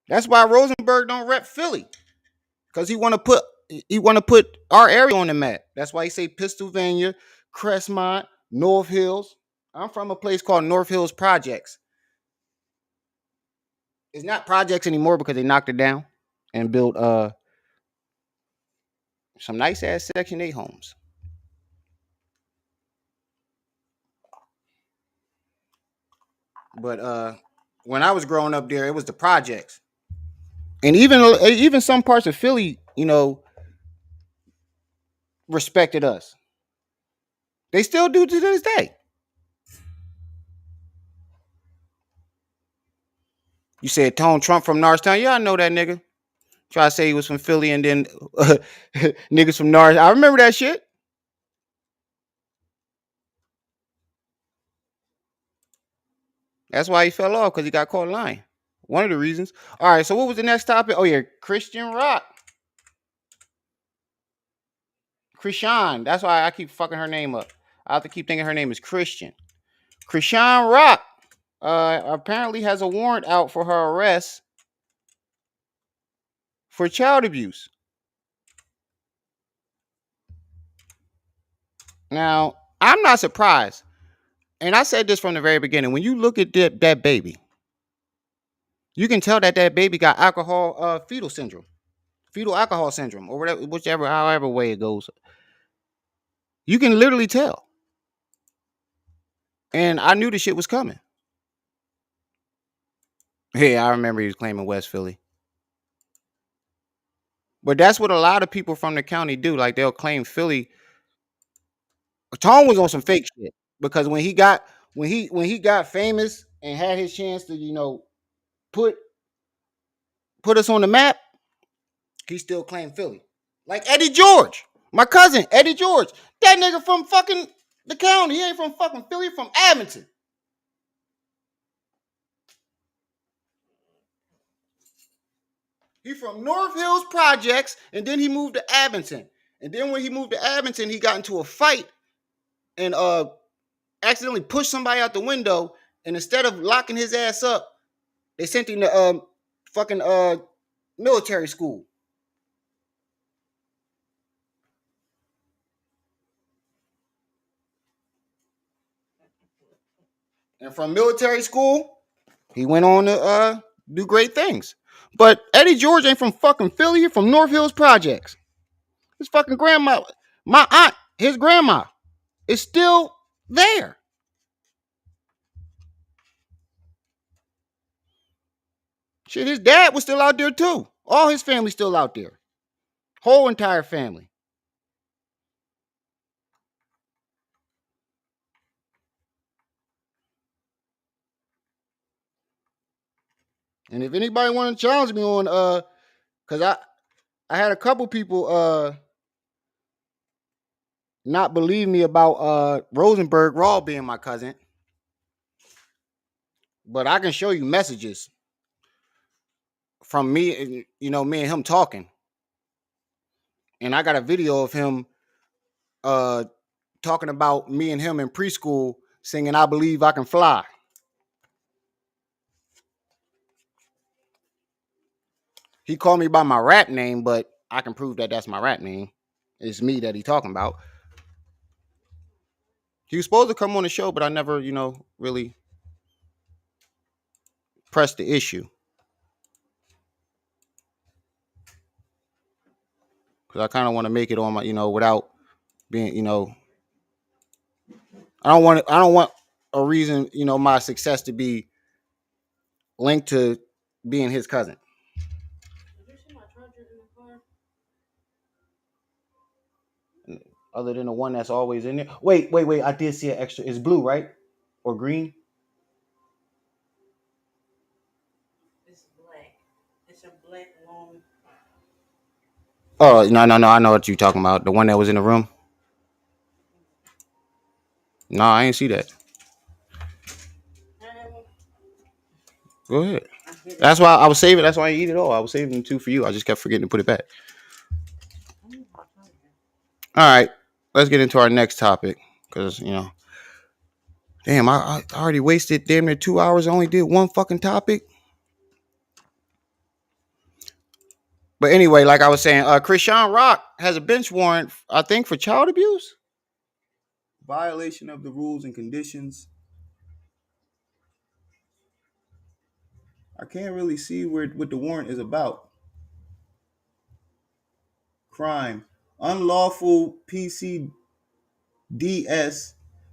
That's why Rosenberg don't rep Philly, because he want to put our area on the map. That's why he say Pennsylvania, Crestmont, North Hills. I'm from a place called North Hills Projects. It's not projects anymore because they knocked it down and built some nice ass Section 8 homes. But when I was growing up there, it was the projects. And even some parts of Philly, respected us. They still do to this day. You said Tone Trump from Norristown. Yeah, I know that nigga. Try to say he was from Philly and then niggas from Norristown. I remember that shit. That's why he fell off, because he got caught lying. One of the reasons. All right, so what was the next topic? Oh, yeah, Chrisean Rock. Chrisean. That's why I keep fucking her name up. I have to keep thinking her name is Christian. Chrisean Rock apparently has a warrant out for her arrest for child abuse. Now, I'm not surprised. And I said this from the very beginning. When you look at that baby, you can tell that baby got fetal alcohol syndrome, or whatever, however way it goes. You can literally tell. And I knew the shit was coming. Hey, I remember he was claiming West Philly. But that's what a lot of people from the county do. Like, they'll claim Philly. Tone was on some fake shit, because when he got famous and had his chance to, put us on the map, he still claimed Philly. Like Eddie George, my cousin Eddie George. That nigga from fucking the county. He ain't from fucking Philly, from Abington. He from North Hills Projects, and then he moved to Abington. And then when he moved to Abington, he got into a fight and accidentally pushed somebody out the window. And instead of locking his ass up, they sent him to fucking military school. And from military school, he went on to do great things. But Eddie George ain't from fucking Philly. He's from North Hills Projects. His fucking grandma, my aunt, his grandma, is still there. Shit, his dad was still out there too. All his family still out there. Whole entire family. And if anybody want to challenge me on because I had a couple people not believe me about Rosenberg Raw being my cousin. But I can show you messages from me, me and him talking. And I got a video of him talking about me and him in preschool singing "I Believe I Can Fly." He called me by my rap name, but I can prove that that's my rap name. It's me that he talking about. He was supposed to come on the show, but I never, really pressed the issue. Because I kind of want to make it on my, without being, I don't want a reason, my success to be linked to being his cousin. Other than the one that's always in there. Wait. I did see an extra. It's blue, right? Or green? It's black. It's a black long. Oh, no. I know what you're talking about. The one that was in the room? No, I ain't see that. Go ahead. That's why I was saving. That's why I eat it all. I was saving 2 for you. I just kept forgetting to put it back. All right. Let's get into our next topic. Because, damn, I already wasted damn near 2 hours. I only did one fucking topic. But anyway, like I was saying, Chrisean Rock has a bench warrant, I think, for child abuse. Violation of the rules and conditions. I can't really see what the warrant is about. Crime. Unlawful PCDS.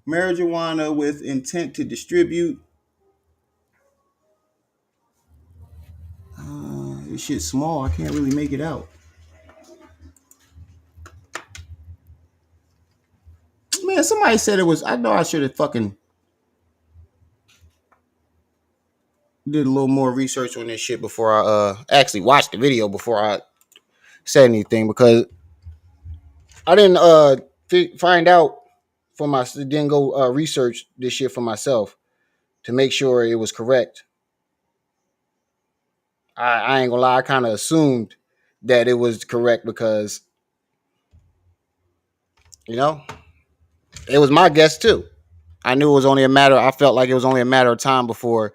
Marijuana with intent to distribute. This shit's small. I can't really make it out. Man, somebody said it was. I know I should have fucking did a little more research on this shit before I actually watched the video before I said anything, because I didn't find out didn't go research this shit for myself to make sure it was correct. I ain't gonna lie, I kind of assumed that it was correct because it was my guess too. I knew it was only a matter. I felt like it was only a matter of time before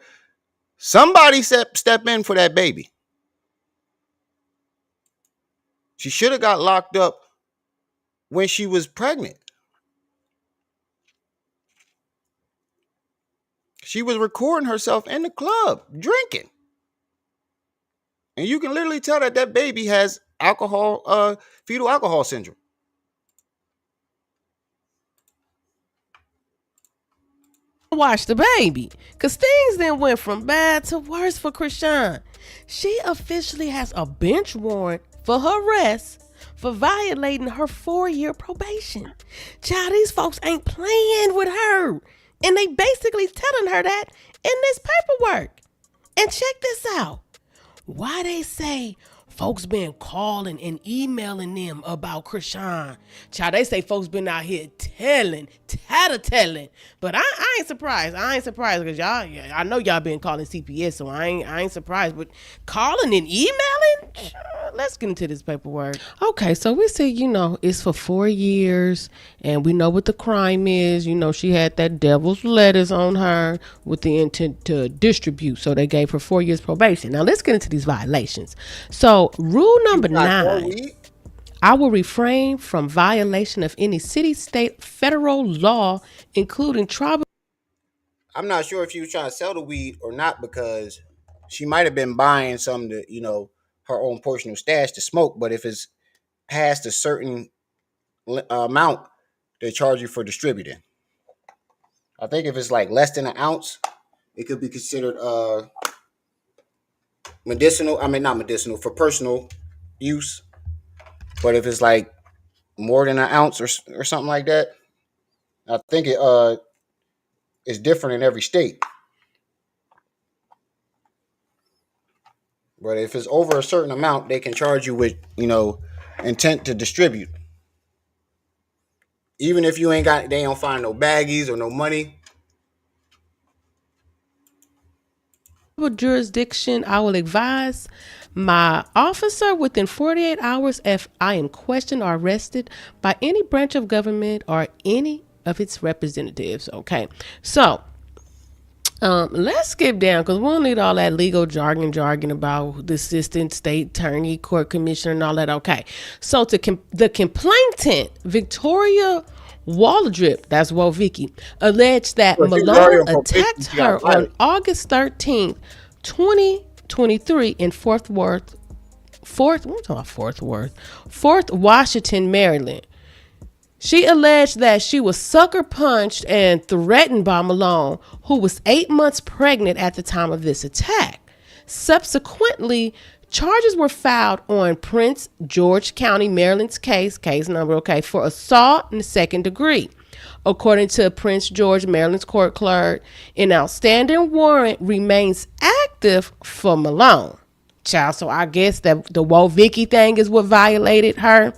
somebody step in for that baby. She should have got locked up when she was pregnant. She was recording herself in the club drinking, and you can literally tell that baby has fetal alcohol syndrome. Watch the baby, because things then went from bad to worse for Chrisean. She officially has a bench warrant for her arrest for violating her 4-year probation. Child, these folks ain't playing with her, and they basically telling her that in this paperwork. And check this out. Why they say folks been calling and emailing them about Chrisean. Child, they say folks been out here tattling. But I ain't surprised. Because I know y'all been calling CPS, so I ain't surprised. But calling and emailing? Let's get into this paperwork. Okay, so we see, it's for 4 years, and we know what the crime is. She had that devil's letters on her with the intent to distribute. So they gave her 4 years probation. Now let's get into these violations. So rule number 9, I will refrain from violation of any city, state, federal law, including tribal. I'm not sure if she was trying to sell the weed or not, because she might have been buying some to, her own portion of stash to smoke. But if it's past a certain amount, they charge you for distributing. I think if it's like less than an ounce, it could be considered medicinal. I mean, not medicinal, for personal use. But if it's like more than an ounce or something like that, I think it is different in every state. But if it's over a certain amount, they can charge you with, intent to distribute. Even if they don't find no baggies or no money. Jurisdiction, I will advise my officer within 48 hours if I am questioned or arrested by any branch of government or any of its representatives. Okay, so let's skip down, because we don't need all that legal jargon about the assistant state attorney, court commissioner, and all that. Okay, so the complainant, Victoria Waldrip, that's Vicky, alleged that Well, she was already Malone on probation. attacked She got her on violent. August 13th, 2023 in Fort Washington, Maryland. She alleged that she was sucker punched and threatened by Malone, who was 8 months pregnant at the time of this attack. Subsequently, charges were filed on Prince George County, Maryland's case number, for assault in the second degree. According to Prince George, Maryland's court clerk, an outstanding warrant remains active for Malone. Child, so I guess that the Woe Vicky thing is what violated her.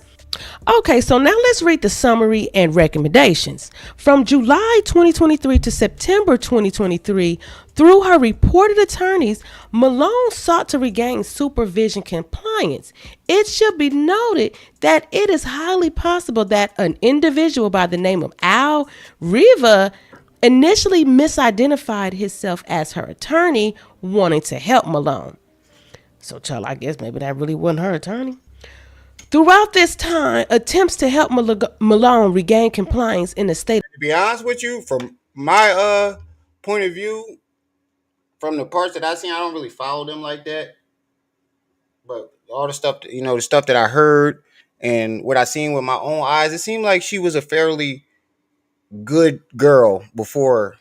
Okay, so now let's read the summary and recommendations. From July 2023 to September 2023, through her reported attorneys, Malone sought to regain supervision compliance. It should be noted that it is highly possible that an individual by the name of Al Riva initially misidentified himself as her attorney, wanting to help Malone. So, child, I guess maybe that really wasn't her attorney. Throughout this time, attempts to help Malone regain compliance in the state. To be honest with you, from my point of view, from the parts that I seen, I don't really follow them like that. But all the stuff, the stuff that I heard and what I seen with my own eyes, it seemed like she was a fairly good girl before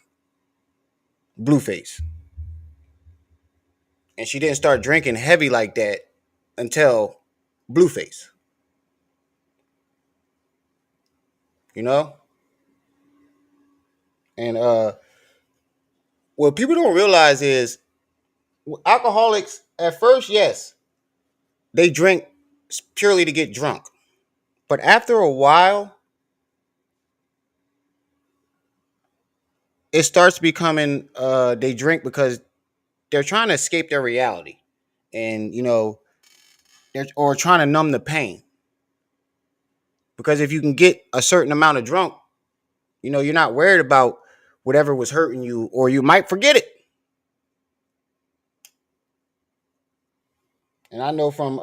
Blueface, and she didn't start drinking heavy like that until Blueface. You know, and what people don't realize is alcoholics at first, yes, they drink purely to get drunk, but after a while, it starts becoming they drink because they're trying to escape their reality, and they're or trying to numb the pain. Because if you can get a certain amount of drunk, you're not worried about whatever was hurting you, or you might forget it. And I know from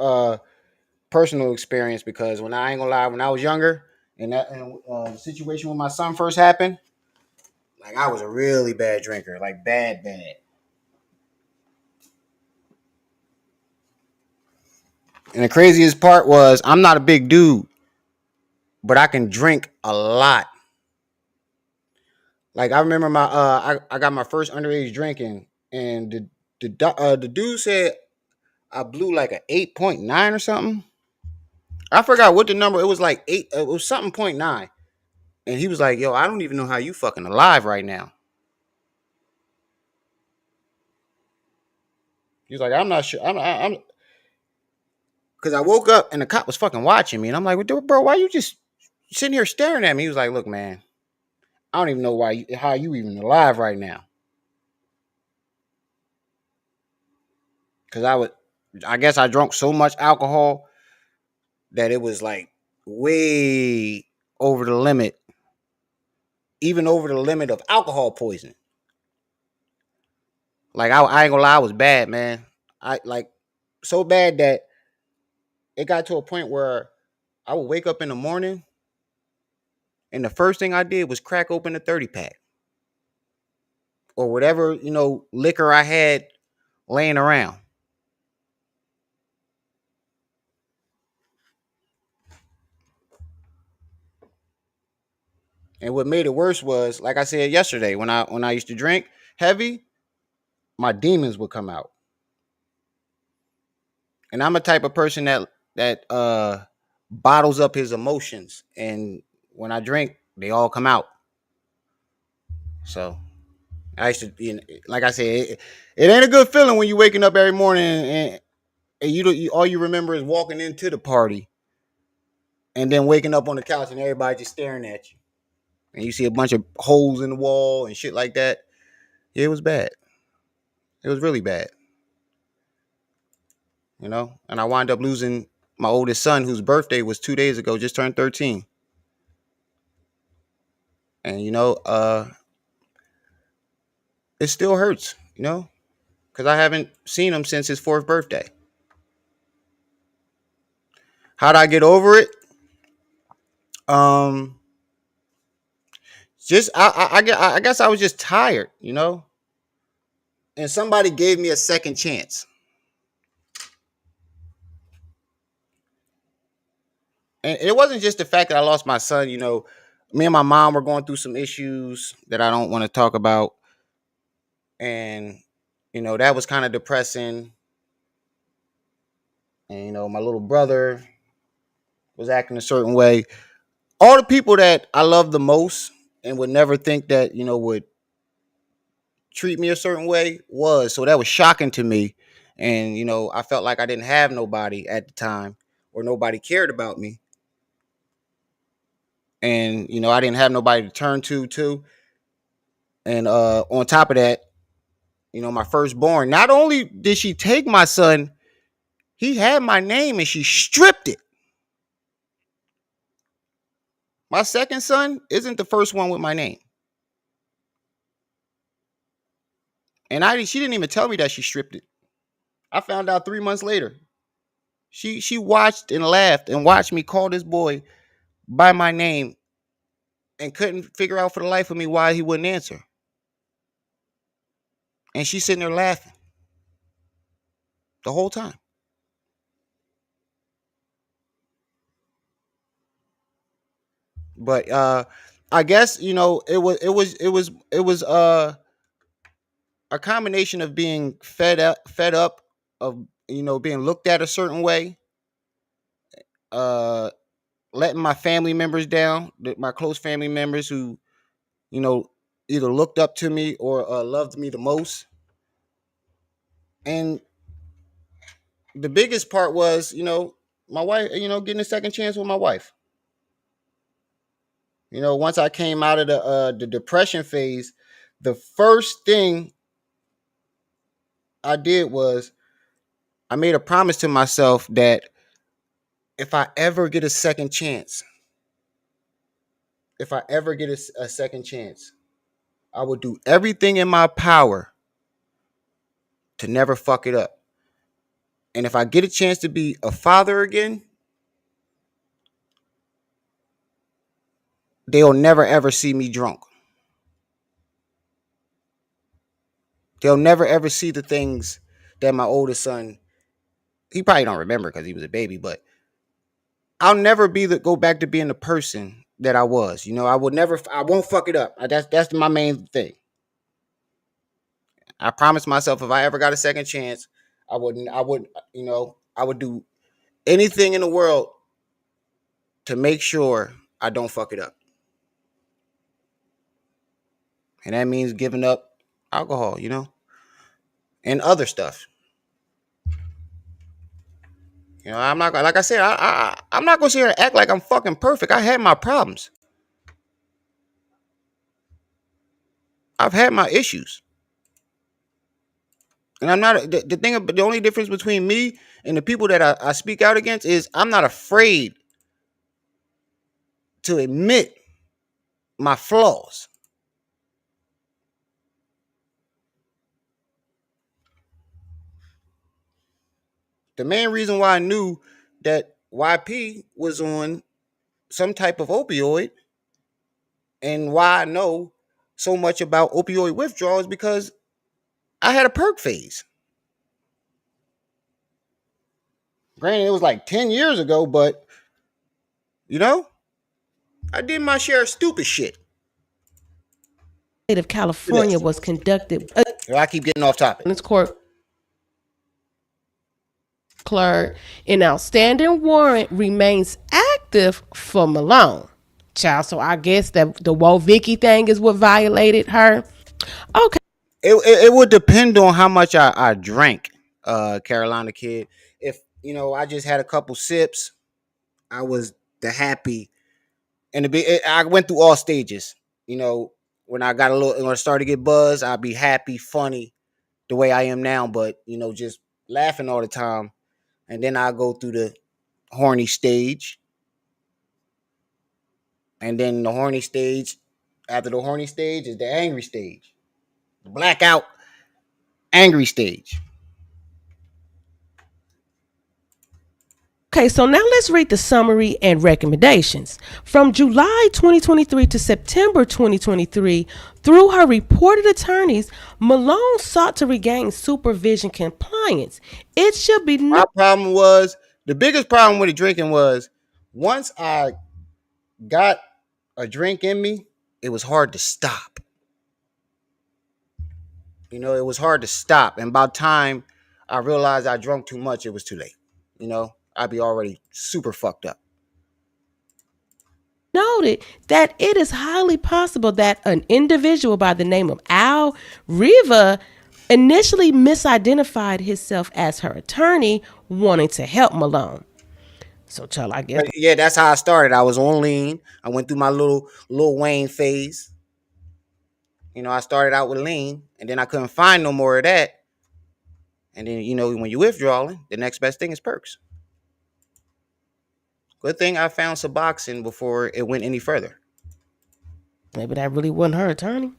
personal experience, because when I ain't gonna lie, when I was younger and the situation when my son first happened, like I was a really bad drinker, like bad. And the craziest part was I'm not a big dude, but I can drink a lot. Like I remember I got my first underage drinking, and the dude said I blew like a 8.9 or something. I forgot what the number. It was like 8. It was something .9. And he was like, "Yo, I don't even know how you fucking alive right now." He was like, "I'm not sure. I'm because I woke up and the cop was fucking watching me, and I'm like, well, bro, why you just sitting here staring at me?" He was like, "Look, man, I don't even know how you even alive right now." Because I guess I drank so much alcohol that it was like way over the limit, even over the limit of alcohol poisoning. Like I ain't gonna lie, I was bad, man. I like so bad that it got to a point where I would wake up in the morning and the first thing I did was crack open a 30 pack or whatever, liquor I had laying around. And what made it worse was, like I said yesterday, when I used to drink heavy, my demons would come out. And I'm a type of person that bottles up his emotions, and when I drink, they all come out. So I used to, like I said, it ain't a good feeling when you waking up every morning and all you remember is walking into the party and then waking up on the couch and everybody just staring at you, and you see a bunch of holes in the wall and shit like that. Yeah, it was bad. It was really bad, And I wound up losing my oldest son, whose birthday was 2 days ago, just turned 13. And it still hurts, because I haven't seen him since his fourth birthday. How'd I get over it? I guess I was just tired, you know. And somebody gave me a second chance. And it wasn't just the fact that I lost my son, you know. Me and my mom were going through some issues that I don't want to talk about. And, you know, that was kind of depressing. And, you know, my little brother was acting a certain way. All the people that I love the most and would never think that, you know, would treat me a certain way was. So that was shocking to me. And, you know, I felt like I didn't have nobody at the time or nobody cared about me. And, you know, I didn't have nobody to turn to too. And on top of that, you know, my firstborn, not only did she take my son, he had my name and she stripped it. My second son isn't the first one with my name. And she didn't even tell me that she stripped it. I found out 3 months later. She watched and laughed and watched me call this boy by my name and couldn't figure out for the life of me why he wouldn't answer. And she's sitting there laughing the whole time. But I guess, you know, it was a combination of being fed up of, you know, being looked at a certain way, uh letting my family members down, my close family members who, you know, either looked up to me or loved me the most. And the biggest part was, you know, my wife, you know, getting a second chance with my wife. You know, once I came out of the depression phase, the first thing I did was I made a promise to myself that if I ever get a second chance, if I ever get a second chance, I will do everything in my power to never fuck it up. And if I get a chance to be a father again, they'll never ever see me drunk. They'll never ever see the things that my oldest son, he probably don't remember because he was a baby, but I'll never go back to being the person that I was. You know, I won't fuck it up. That's my main thing. I promised myself if I ever got a second chance, you know, I would do anything in the world to make sure I don't fuck it up. And that means giving up alcohol, you know, and other stuff. You know, I'm not like I said, I'm not gonna sit here and act like I'm fucking perfect. I had my problems. I've had my issues. And I'm not the only difference between me and the people that I speak out against is I'm not afraid to admit my flaws. The main reason why I knew that YP was on some type of opioid and why I know so much about opioid withdrawal is because I had a perk phase. Granted, it was like 10 years ago, but you know, I did my share of stupid shit. State of California was conducted. I keep getting off topic. This court clerk, an outstanding warrant remains active for Malone. Child, so I guess that the Whoa Vicky thing is what violated her. Okay. It would depend on how much I drank, Carolina Kid. If, you know, I just had a couple sips, I was the happy. And I went through all stages. You know, when when I started to get buzzed, I'd be happy, funny, the way I am now, but, you know, just laughing all the time. And then I go through the horny stage. And then the horny stage, after the horny stage is the angry stage. Blackout, angry stage. Okay, so now let's read the summary and recommendations. From July 2023 to September 2023, through her reported attorneys, Malone sought to regain supervision compliance. It should be My problem was, the biggest problem with the drinking was, once I got a drink in me, it was hard to stop. It was hard to stop. And by the time I realized I drunk too much, it was too late. I'd be already super fucked up. noted that it is highly possible that an individual by the name of Al Riva initially misidentified himself as her attorney, wanting to help Malone. So, child, I guess. But yeah, that's how I started. I was on lean. I went through my little Lil Wayne phase. I started out with lean, and then I couldn't find no more of that. And then, when you withdrawing, the next best thing is perks. Good thing I found Suboxone before it went any further. Maybe that really wasn't her attorney.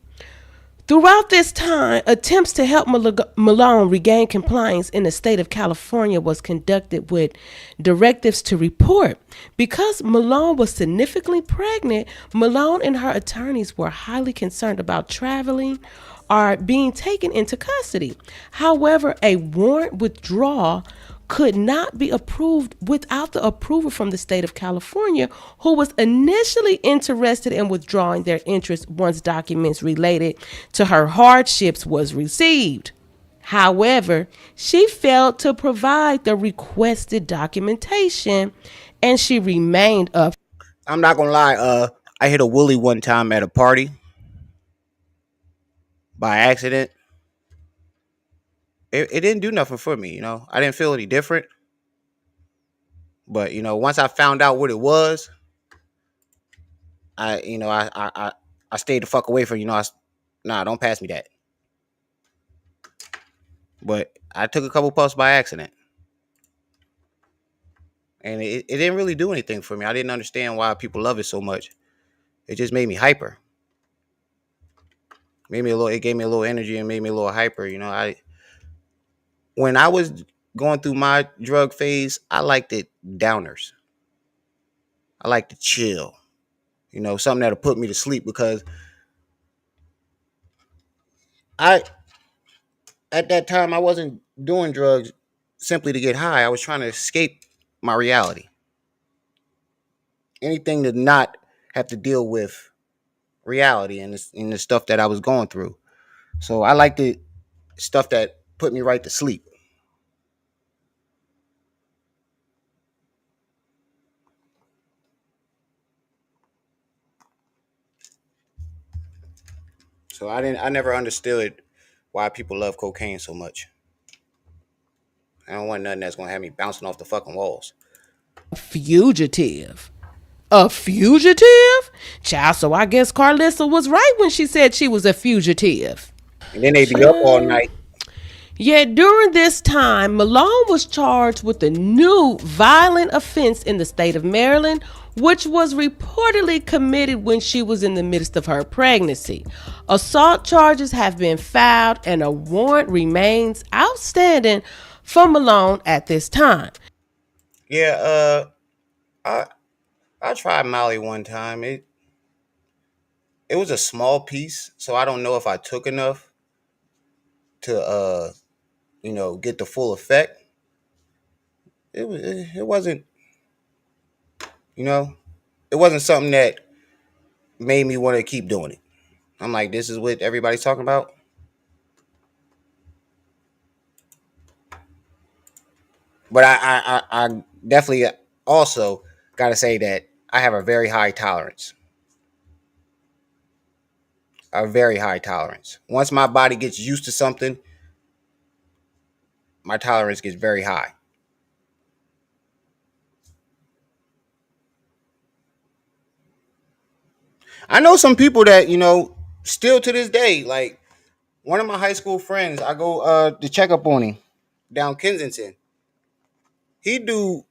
Throughout this time, attempts to help Malone regain compliance in the state of California was conducted with directives to report. Because Malone was significantly pregnant, Malone and her attorneys were highly concerned about traveling or being taken into custody. However, a warrant withdrawal could not be approved without the approval from the state of California, who was initially interested in withdrawing their interest once documents related to her hardships was received. However, she failed to provide the requested documentation, and she remained up. I'm not gonna lie, I hit a Willie one time at a party by accident. It didn't do nothing for me, I didn't feel any different. But once I found out what it was, I stayed the fuck away from nah, don't pass me that. But I took a couple puffs by accident, and it didn't really do anything for me. I didn't understand why people love it so much. It just made me hyper. It gave me a little energy and made me a little hyper. When I was going through my drug phase, I liked it downers. I like to chill. Something that'll put me to sleep, because I at that time I wasn't doing drugs simply to get high. I was trying to escape my reality. Anything to not have to deal with reality and the stuff that I was going through. So I like the stuff that put me right to sleep. So I never understood why people love cocaine so much. I don't want nothing that's gonna have me bouncing off the fucking walls. Fugitive. A fugitive? Child, so I guess Carlissa was right when she said she was a fugitive. And then they be up all night. Yet during this time, Malone was charged with a new violent offense in the state of Maryland, which was reportedly committed when she was in the midst of her pregnancy. Assault charges have been filed and a warrant remains outstanding for Malone at this time. Yeah, I tried Molly one time. It was a small piece, so I don't know if I took enough to get the full effect. It wasn't, it wasn't something that made me want to keep doing it. I'm like, this is what everybody's talking about. But I definitely also got to say that I have a very high tolerance. A very high tolerance. Once my body gets used to something, my tolerance gets very high. I know some people that, still to this day, like one of my high school friends, I go to check up on him down Kensington. He do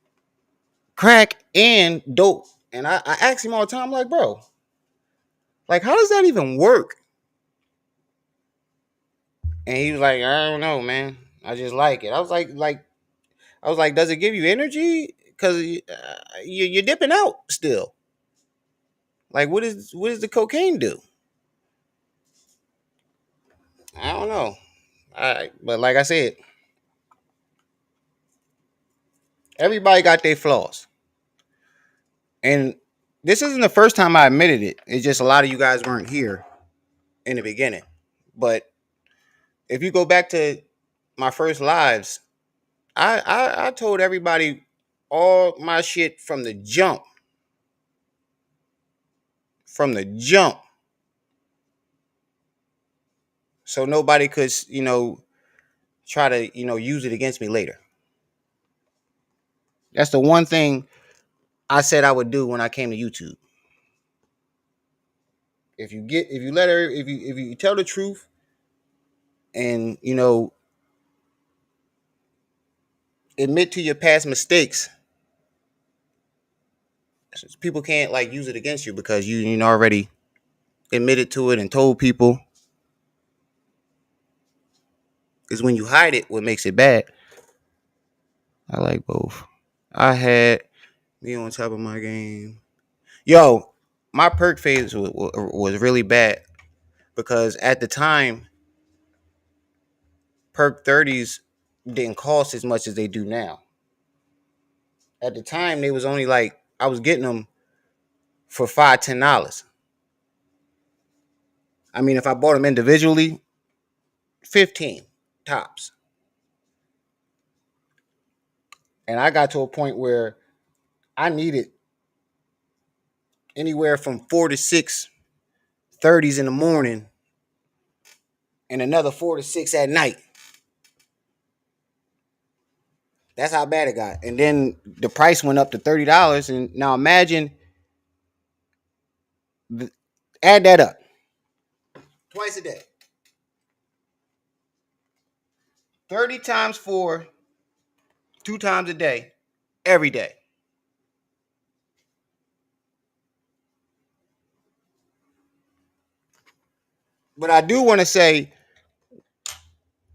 crack and dope. And I ask him all the time, I'm like, bro, like, how does that even work? And he was like, I don't know, man. I just like it. I was like, does it give you energy? because you're dipping out still. Like, what does the cocaine do? I don't know. But like I said, everybody got their flaws, and this isn't the first time I admitted it. It's just a lot of you guys weren't here in the beginning. But if you go back to my first lives, I told everybody all my shit from the jump. From the jump. So nobody could, try to, use it against me later. That's the one thing I said I would do when I came to YouTube. If you tell the truth and, admit to your past mistakes, people can't like use it against you because you already admitted to it and told people. Is when you hide it what makes it bad. I like both. I had me on top of my game. Yo, my perk phase was really bad because at the time, perk 30s didn't cost as much as they do now. At the time, they was only like, I was getting them for $5, $10. I mean, if I bought them individually, 15 tops. And I got to a point where I needed anywhere from 4 to 6 30s in the morning and another 4 to 6 at night. That's how bad it got. And then the price went up to $30. And now imagine, add that up. Twice a day. 30 times 4, 2 times a day, every day. But I do want to say,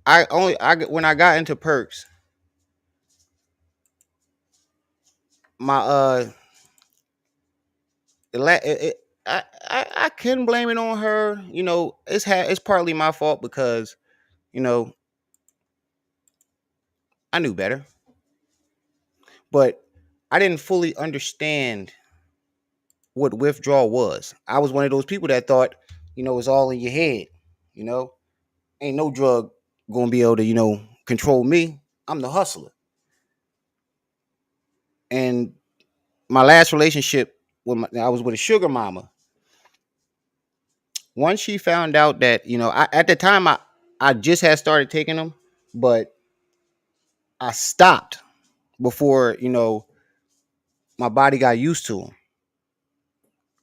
when I got into perks, my I couldn't blame it on her. It's partly my fault because I knew better, but I didn't fully understand what withdrawal was. I was one of those people that thought it's all in your head. Ain't no drug gonna be able to control me. I'm the hustler. And my last relationship I was with a sugar mama. Once she found out that at the time I just had started taking them, but I stopped before my body got used to them.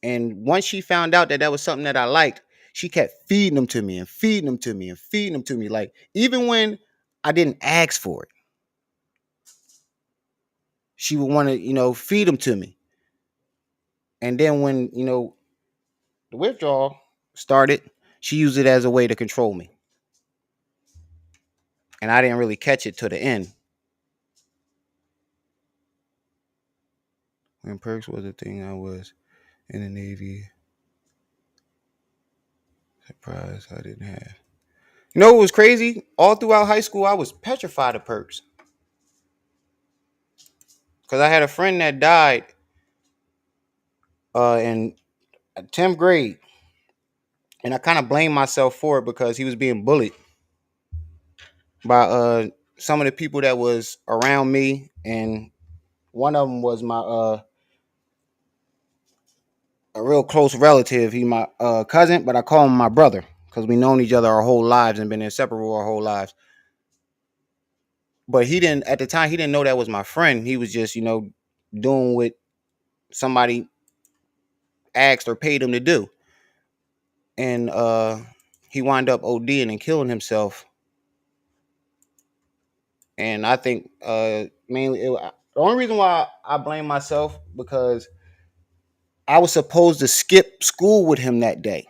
And once she found out that that was something that I liked, she kept feeding them to me and feeding them to me and feeding them to me. Like, even when I didn't ask for it, she would want to feed them to me. And then when the withdrawal started, she used it as a way to control me. And I didn't really catch it to the end. When perks was a thing, I was in the Navy. Surprise I didn't have. What was crazy? All throughout high school, I was petrified of perks. Because I had a friend that died in 10th grade. And I kind of blamed myself for it because he was being bullied by some of the people that was around me. And one of them was my a real close relative. He my cousin, but I call him my brother because we known each other our whole lives and been inseparable our whole lives. But he didn't, at the time, he didn't know that was my friend. He was just, doing what somebody asked or paid him to do. And he wound up ODing and killing himself. And I think mainly the only reason why I blame myself because I was supposed to skip school with him that day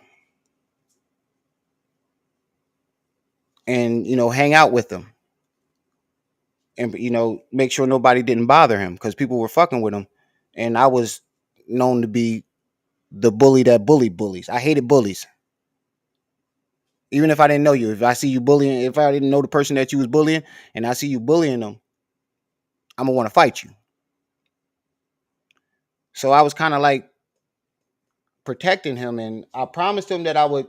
and hang out with him. and make sure nobody didn't bother him because people were fucking with him, and I was known to be the bully that bullied bullies. I hated bullies. Even if I didn't know you, if I see you bullying, if I didn't know the person that you was bullying, and I see you bullying them, I'm gonna want to fight you. So I was kind of like protecting him, and I promised him that I would,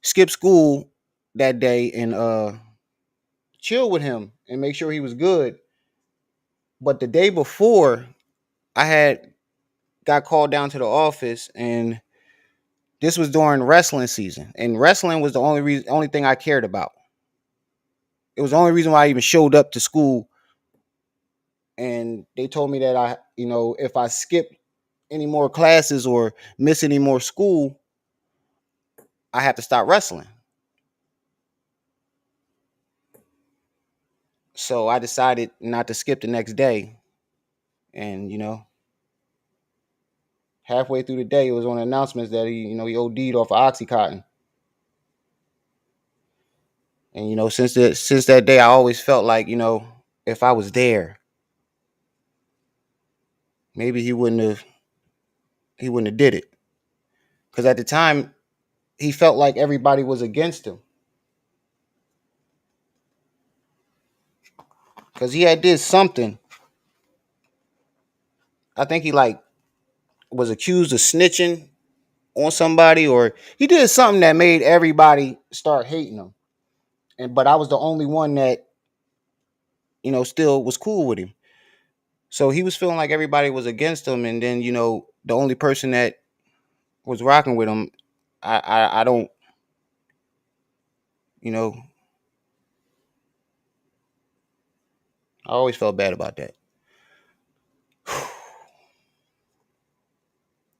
skip school that day and chill with him and make sure he was good. But the day before, I had got called down to the office, and this was during wrestling season, and wrestling was the only thing I cared about. It was the only reason why I even showed up to school. And they told me that if I skipped any more classes or miss any more school, I have to stop wrestling. So I decided not to skip the next day. And, halfway through the day, it was on announcements that he OD'd off of Oxycontin. And, since that day, I always felt like, if I was there, maybe he wouldn't have did it. Because at the time, he felt like everybody was against him. Because he had did something. I think he was accused of snitching on somebody, or he did something that made everybody start hating him. But I was the only one that, still was cool with him. So he was feeling like everybody was against him, and then, the only person that was rocking with him, I don't, I always felt bad about that.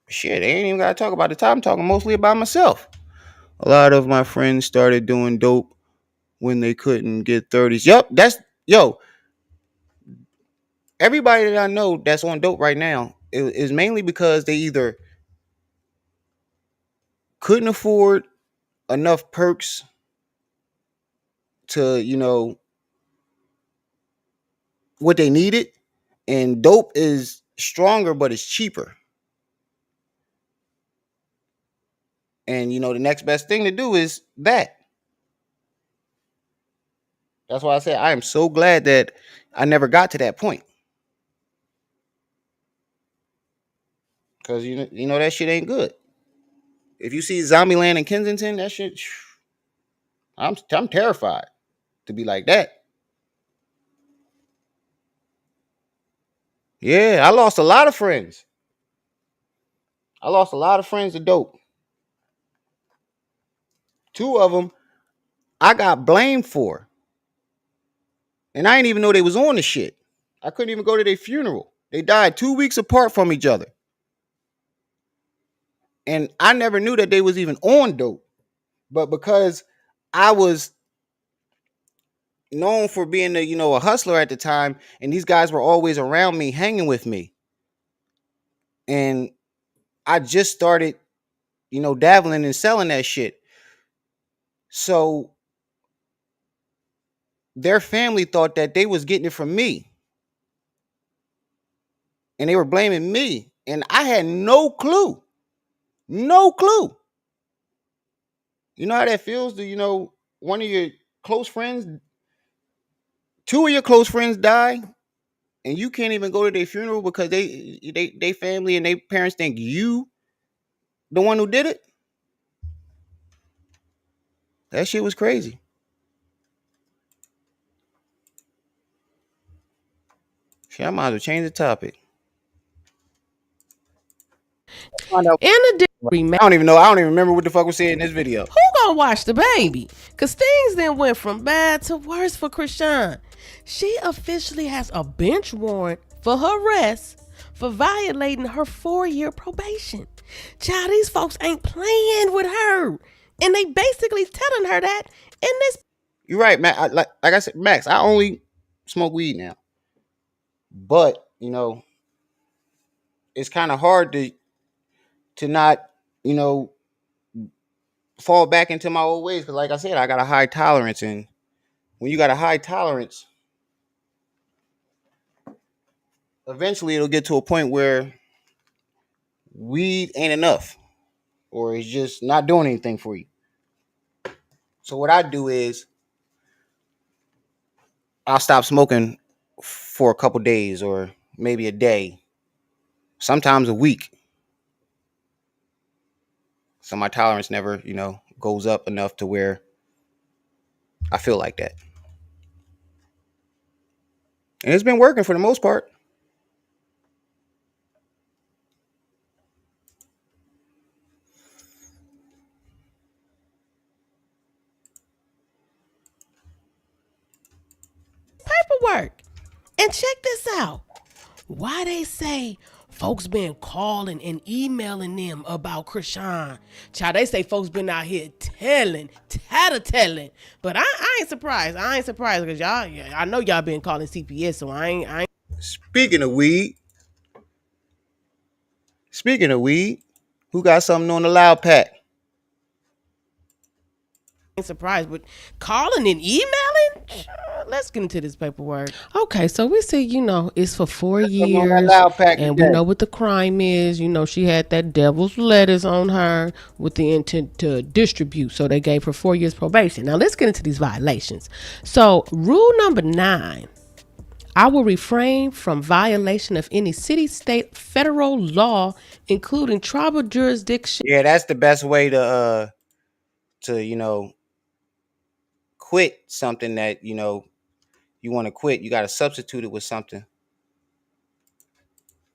Shit, they ain't even gotta talk about the time. I'm talking mostly about myself. A lot of my friends started doing dope when they couldn't get 30s. Yup, everybody that I know that's on dope right now is mainly because they either couldn't afford enough perks to, what they needed, and dope is stronger but it's cheaper. And the next best thing to do is that. That's why I said I am so glad that I never got to that point. Cause that shit ain't good. If you see Zombieland in Kensington, that shit, I'm terrified to be like that. Yeah, I lost a lot of friends. I lost a lot of friends to dope. 2 of them I got blamed for, and I didn't even know they was on the shit. I couldn't even go to their funeral. They died 2 weeks apart from each other, and I never knew that they was even on dope. But because I was known for being a hustler at the time, and these guys were always around me, hanging with me, and I just started, dabbling and selling that shit. So their family thought that they was getting it from me, and they were blaming me, and I had no clue. No clue. You know how that feels to, one of your close friends, 2 of your close friends die, and you can't even go to their funeral because they family and their parents think you the one who did it? That shit was crazy. Shit, I might as well change the topic. Find out. In the I don't even know. I don't even remember what the fuck was said in this video. Who gonna watch the baby? Cause things then went from bad to worse for Chrisean. She officially has a bench warrant for her arrest for violating her 4-year probation. Child, these folks ain't playing with her, and they basically telling her that in this. You're right, Max. Like I said, Max, I only smoke weed now, but it's kind of hard to not fall back into my old ways, because like I said, I got a high tolerance, and when you got a high tolerance, eventually it'll get to a point where weed ain't enough, or it's just not doing anything for you. So what I do is I'll stop smoking for a couple days, or maybe a day, sometimes a week. So my tolerance never, goes up enough to where I feel like that. And it's been working for the most part. Paperwork. And check this out. Why they say folks been calling and emailing them about Chrisean? Child, they say folks been out here tattling. But I ain't surprised. I ain't surprised because y'all, I know y'all been calling CPS, so I ain't Speaking of weed, who got something on the loud pack? surprised. But calling and emailing? Let's get into this paperwork. Okay, so we see, it's for 4 years, and we know what the crime is. She had that devil's lettuce on her with the intent to distribute. So they gave her 4 years probation. Now let's get into these violations. So rule number 9. I will refrain from violation of any city, state, federal law, including tribal jurisdiction. Yeah, that's the best way to quit something that you want to quit. You got to substitute it with something.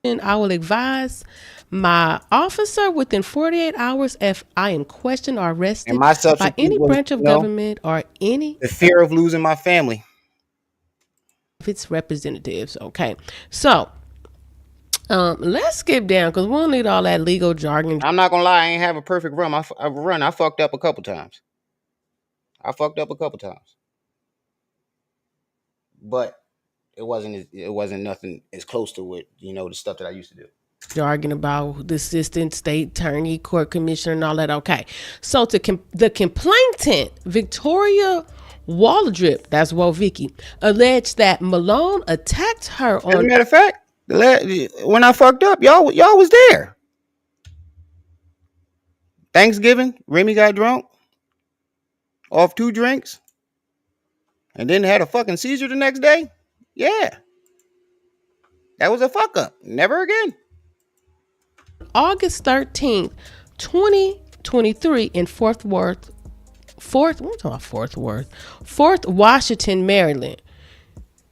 I will advise my officer within 48 hours if I am questioned or arrested by any branch of government or any the fear of losing my family. If its representatives. Okay, so let's skip down because we don't need all that legal jargon. I'm not gonna lie, I ain't have a perfect run. I fucked up a couple times. But it wasn't nothing as close to what the stuff that I used to do. Jargon about the assistant state attorney, court commissioner, and all that. Okay, so the complainant, Victoria Waldrip, that's Vicky, alleged that Malone attacked her on. As a matter of fact, when I fucked up, y'all was there. Thanksgiving, Remy got drunk off 2 drinks, and then had a fucking seizure the next day. Yeah, that was a fuck up. Never again. August 13th, 2023 in Fort Washington, Maryland.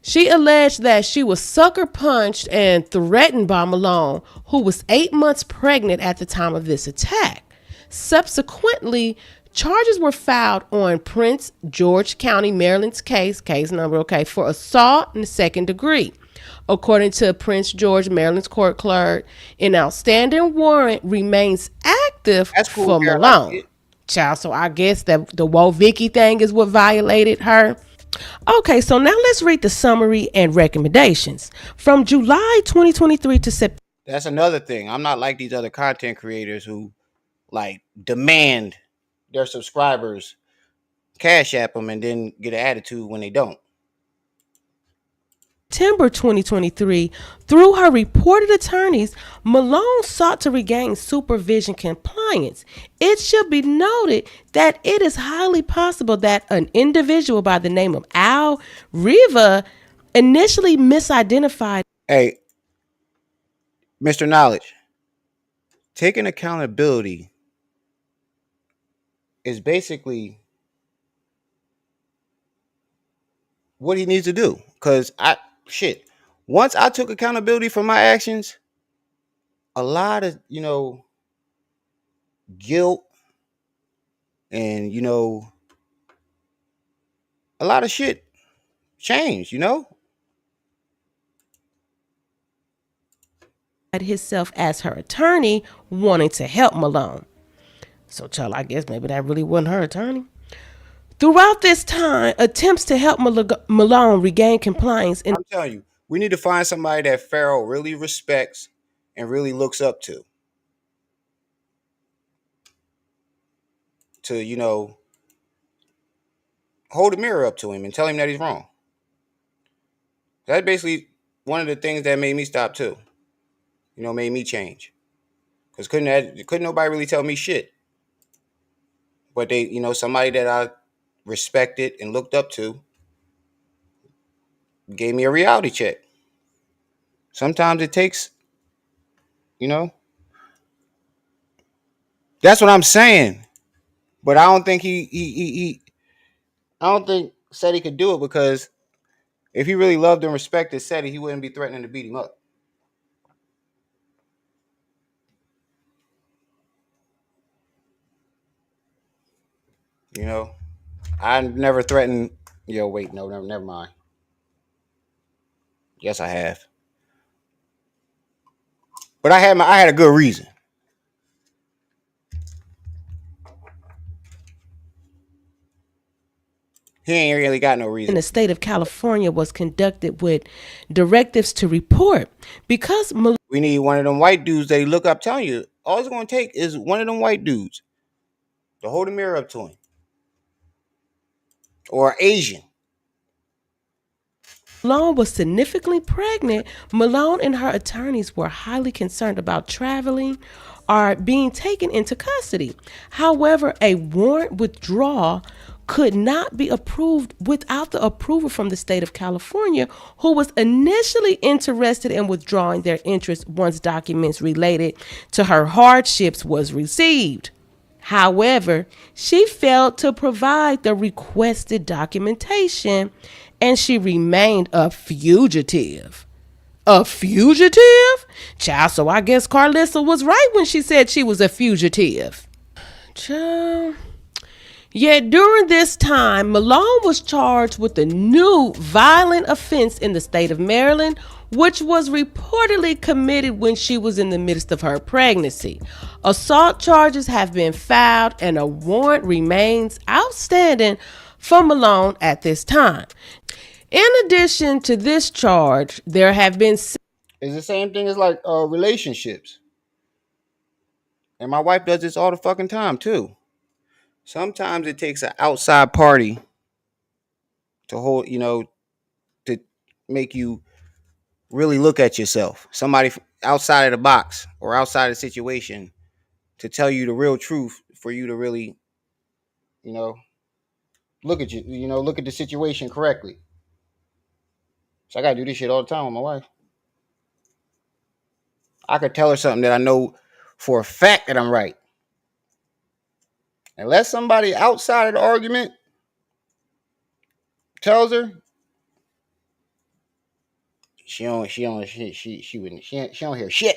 She alleged that she was sucker punched and threatened by Malone, who was 8 months pregnant at the time of this attack. Subsequently, charges were filed on Prince George County, Maryland's case number, for assault in the second degree. According to Prince George, Maryland's court clerk, an outstanding warrant remains active for Malone. Child, so I guess that the Woe Vicky thing is what violated her. Okay, so now let's read the summary and recommendations. From July 2023 to September. That's another thing. I'm not like these other content creators who demand their subscribers cash app them and then get an attitude when they don't. September 2023, through her reported attorneys, Malone sought to regain supervision compliance. It should be noted that it is highly possible that an individual by the name of Al Riva initially misidentified. Hey, Mr. Knowledge, taking accountability is basically what he needs to do. Because once I took accountability for my actions, a lot of, guilt and, a lot of shit changed, Himself as her attorney, wanting to help Malone. So, child, I guess maybe that really wasn't her attorney. Throughout this time, attempts to help Malone regain compliance. I'm telling you, we need to find somebody that Pharaoh really respects and really looks up to. To, hold a mirror up to him and tell him that he's wrong. That's basically one of the things that made me stop too. Made me change. Because couldn't nobody really tell me shit. But they, somebody that I respected and looked up to gave me a reality check. Sometimes it takes, you know, that's what I'm saying. But I don't think I don't think Seti could do it because if he really loved and respected Seti, he wouldn't be threatening to beat him up. I never threatened. Yo, wait, no, never mind. Yes, I have, but I had a good reason. He ain't really got no In reason. the state of California was conducted with directives to report because We need one of them white dudes that he look up telling you. All it's going to take is one of them white dudes to hold a mirror up to him. Or Asian. Malone was significantly pregnant. Malone and her attorneys were highly concerned about traveling or being taken into custody. However, a warrant withdrawal could not be approved without the approval from the state of California, who was initially interested in withdrawing their interest once documents related to her hardships was received. However, she failed to provide the requested documentation and she remained a fugitive. A fugitive? Child, so I guess Carlissa was right when she said she was a fugitive. Child. Yet during this time, Malone was charged with a new violent offense in the state of Maryland, which was reportedly committed when she was in the midst of her pregnancy. Assault charges have been filed and a warrant remains outstanding for Malone at this time. In addition to this charge, there have been... It's the same thing as like relationships. And my wife does this all the fucking time too. Sometimes it takes an outside party to hold, to make you really look at yourself. Somebody outside of the box or outside of the situation to tell you the real truth for you to really, you know, look at look at the situation correctly. So I gotta do this shit all the time with my wife. I could tell her something that I know for a fact that I'm right. Unless somebody outside of the argument tells her, she don't hear shit.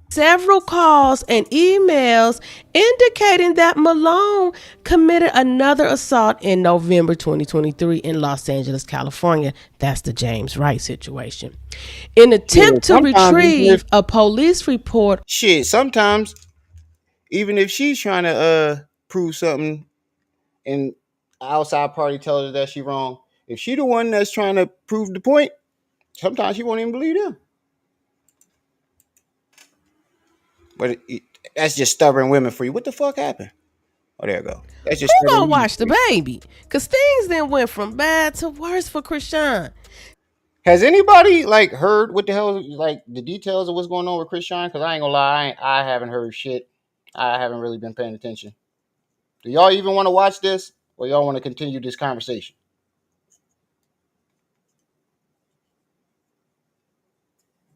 Several calls and emails indicating that Malone committed another assault in November 2023 in Los Angeles, California. That's the James Wright situation. In attempt to retrieve a police report. Shit, sometimes even if she's trying to prove something and an outside party tells her that she's wrong, if she the one that's trying to prove the point, sometimes she won't even believe them. But that's just stubborn women for you. What the fuck happened? Oh, there you go. That's just who gonna watch the baby? Because things then went from bad to worse for Chrisean. Has anybody like heard what the hell, like the details of what's going on with Chrisean? Because I ain't gonna lie, I haven't heard shit. I haven't really been paying attention. Do y'all even want to watch this, or y'all want to continue this conversation?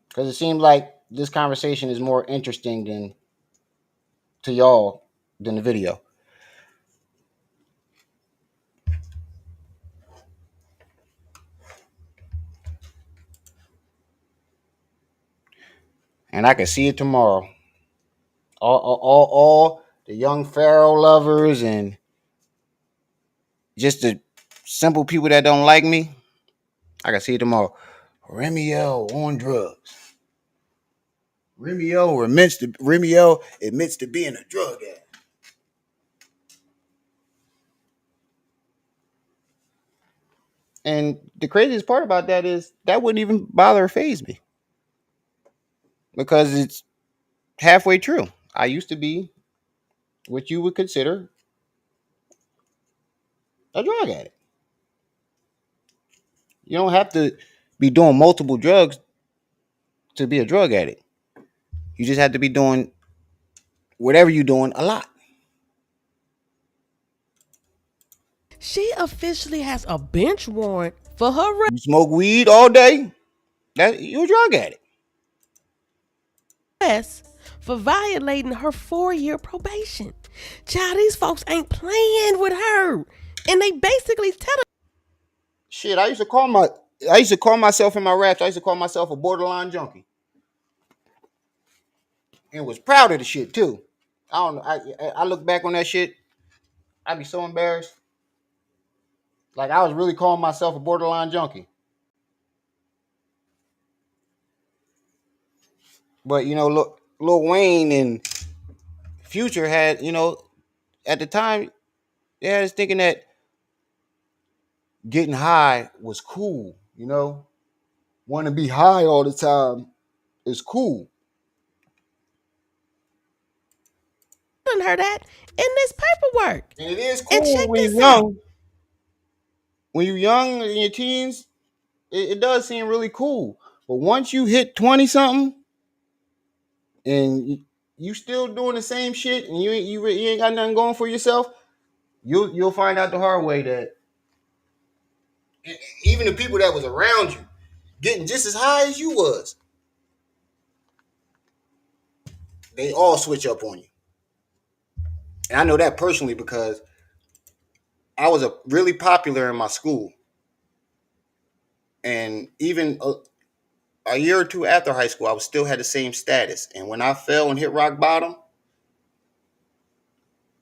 Because it seems like this conversation is more interesting than to y'all than the video. And I can see it tomorrow. All the young Pharaoh lovers and just the simple people that don't like me. I can see it tomorrow. Remiel on drugs. Remiel admits to being a drug addict. And the craziest part about that is that wouldn't even bother or faze me. Because it's halfway true. I used to be what you would consider a drug addict. You don't have to be doing multiple drugs to be a drug addict. You just have to be doing whatever you're doing a lot. She officially has a bench warrant for her You smoke weed all day, that you a drug addict. arrest for violating her 4-year probation. Child, these folks ain't playing with her. And they basically tell her. Shit, I used to call myself in my raps. I used to call myself a borderline junkie, and was proud of the shit too. I don't know. I look back on that shit. I'd be so embarrassed. Like I was really calling myself a borderline junkie. But you know, look, Lil Wayne and Future had, you know, at the time, they had us thinking that getting high was cool. You know, want to be high all the time is cool. Her that in this paperwork. And it is And cool check when you're this out. young. When you're young in your teens, it does seem really cool. But once you hit 20 something and you still doing the same shit and you ain't got nothing going for yourself, you'll find out the hard way that even the people that was around you getting just as high as you was, they all switch up on you. And I know that personally because I was really popular in my school. And even a year or two after high school, I still had the same status. And when I fell and hit rock bottom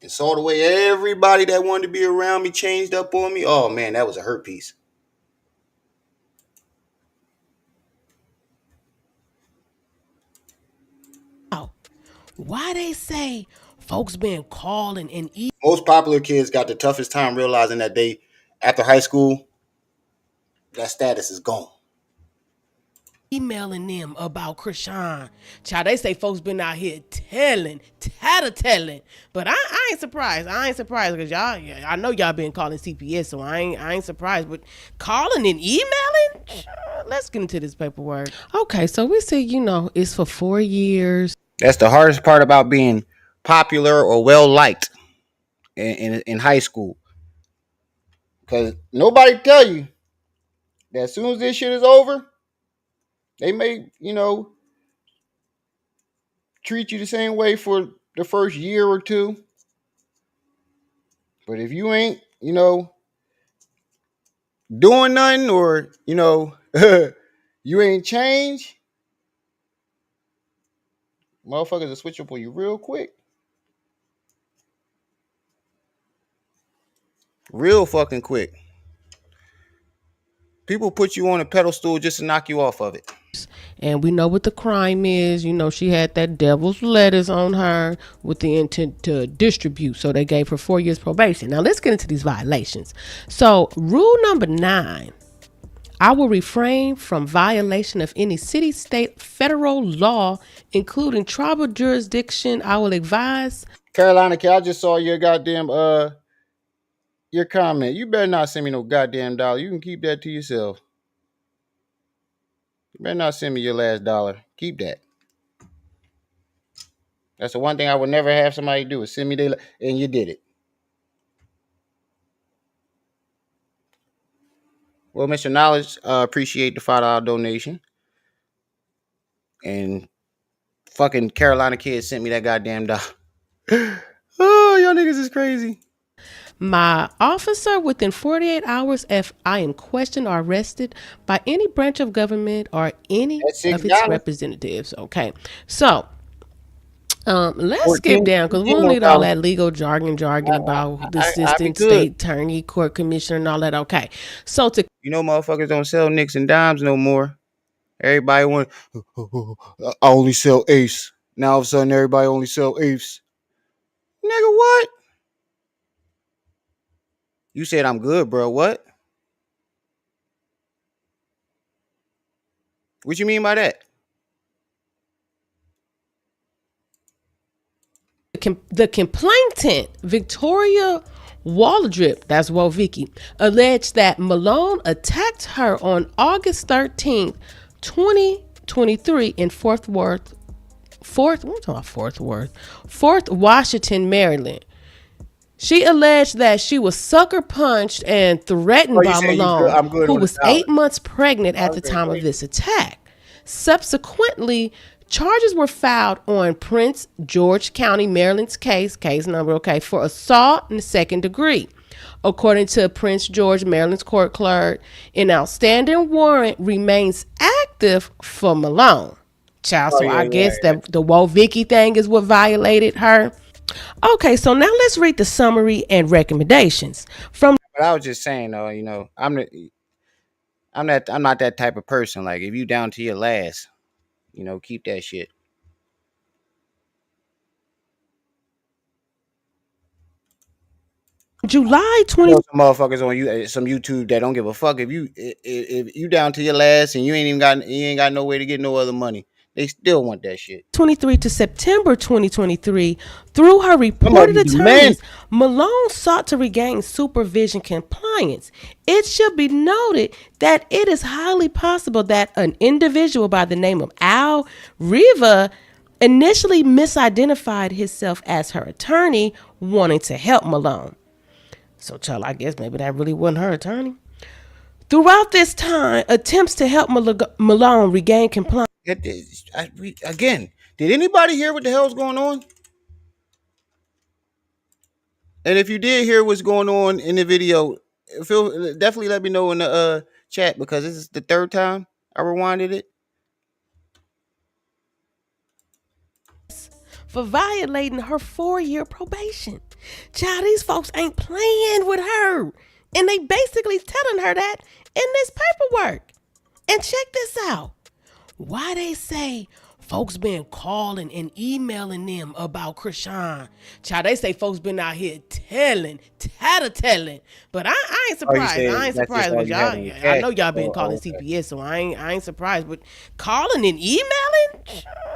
and saw the way everybody that wanted to be around me changed up on me, oh man, that was a hurt piece. Why they say folks been calling and Most popular kids got the toughest time realizing that they, after high school, that status is gone. emailing them about Chrisean. Child, they say folks been out here telling. But I ain't surprised. I ain't surprised because y'all, I know y'all been calling CPS, so I ain't surprised. But calling and emailing? Let's get into this paperwork. Okay, so we see, it's for 4 years. That's the hardest part about being popular or well liked in high school. Because nobody tell you that as soon as this shit is over, they may, treat you the same way for the first year or two. But if you ain't, doing nothing or, you ain't changed, motherfuckers will switch up on you real quick. Real fucking quick. People put you on a pedestal just to knock you off of it. And we know what the crime is. She had that devil's lettuce on her with the intent to distribute. So they gave her 4 years probation. Now let's get into these violations. So rule number 9. I will refrain from violation of any city, state, federal law, including tribal jurisdiction. I will advise. Carolina, I just saw your goddamn your comment. You better not send me no goddamn dollar. You can keep that to yourself. You better not send me your last dollar. Keep that. That's the one thing I would never have somebody do is send me their, and you did it. Well, Mr. Knowledge, appreciate the $5 donation. And fucking Carolina kids sent me that goddamn dollar. Oh, y'all niggas is crazy. My officer within 48 hours if I am questioned or arrested by any branch of government or any of its representatives. Okay. So let's skip down because we don't need all that legal jargon about the assistant state attorney, court commissioner, and all that. Okay. So motherfuckers don't sell nicks and dimes no more. Everybody want I only sell Ace. Now all of a sudden everybody only sell Ace. Nigga, what? You said I'm good, bro. What? What you mean by that? The complainant, Victoria Waldrip, that's Vicky, alleged that Malone attacked her on August 13th, 2023 in Fort Washington, Maryland. She alleged that she was sucker punched and threatened by Malone, I'm good who on the was dollar. 8 months pregnant at the Okay, time go of ahead. this attack. Subsequently, charges were filed on Prince George County, Maryland's case number, for assault in the second degree. According to Prince George, Maryland's court clerk, an outstanding warrant remains active for Malone. Child, Oh so yeah, I yeah, guess yeah. that the Woe Vicky thing is what violated her. Okay, so now let's read the summary and recommendations from. But I was just saying, though, I'm not that type of person. Like, if you down to your last, keep that shit. July I 20. know some motherfuckers on some YouTube that don't give a fuck if you down to your last and you ain't got no way to get no other money. They still want that shit. 23 to September 2023, through her Some of reported them demand. attorneys, Malone sought to regain supervision compliance. It should be noted that it is highly possible that an individual by the name of Al Riva initially misidentified himself as her attorney, wanting to help Malone. So, child, I guess maybe that really wasn't her attorney. Throughout this time, attempts to help Malone regain compliance. Again, did anybody hear what the hell's going on? And if you did hear what's going on in the video, definitely let me know in the chat, because this is the third time I rewinded it. For violating her 4-year probation. Child, these folks ain't playing with her. And they basically telling her that in this paperwork. And check this out. Why they say folks been calling and emailing them about Chrisean. Child, they say folks been out here tattling. But I ain't surprised. I ain't surprised with y'all. I know y'all been calling CPS, so I ain't surprised. But calling and emailing?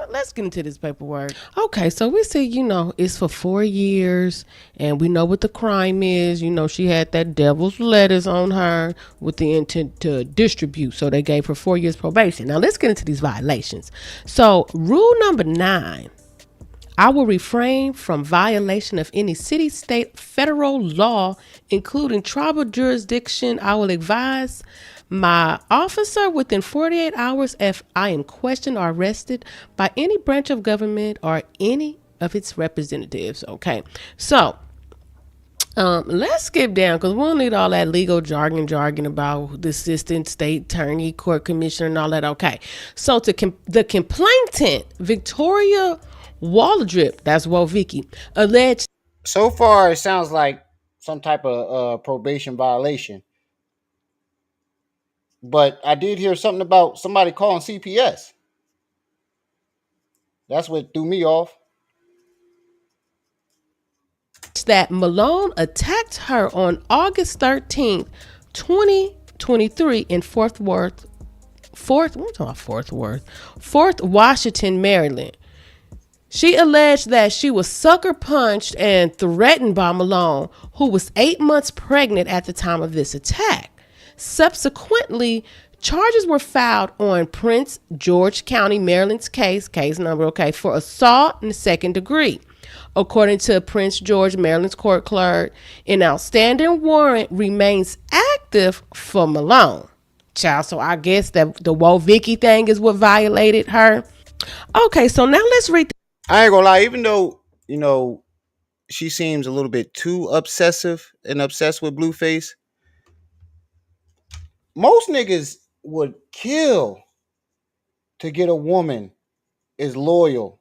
Let's get into this paperwork. Okay, so we see, it's for 4 years, and we know what the crime is. She had that devil's letters on her with the intent to distribute. So they gave her 4 years probation. Now let's get into these violations. So rule number 9. I will refrain from violation of any city, state, federal law, including tribal jurisdiction. I will advise my officer within 48 hours if I am questioned or arrested by any branch of government or any of its representatives. Okay, so let's skip down because we don't need all that legal jargon about the assistant state attorney, court commissioner, and all that. Okay, so the complainant, Victoria Waldrip, that's Vicky, alleged. So far, it sounds like some type of probation violation. But I did hear something about somebody calling CPS. That's what threw me off. That Malone attacked her on August 13th, 2023 in Fort Washington, Maryland. She alleged that she was sucker punched and threatened by Malone, who was 8 months pregnant at the time of this attack. Subsequently, charges were filed on Prince George County, Maryland's case number, for assault in the second degree. According to Prince George, Maryland's court clerk, an outstanding warrant remains active for Malone. Child, so I guess that the Woe Vicky thing is what violated her. Okay, so now let's read. I ain't gonna lie, even though, she seems a little bit too obsessive and obsessed with Blueface, most niggas would kill to get a woman as loyal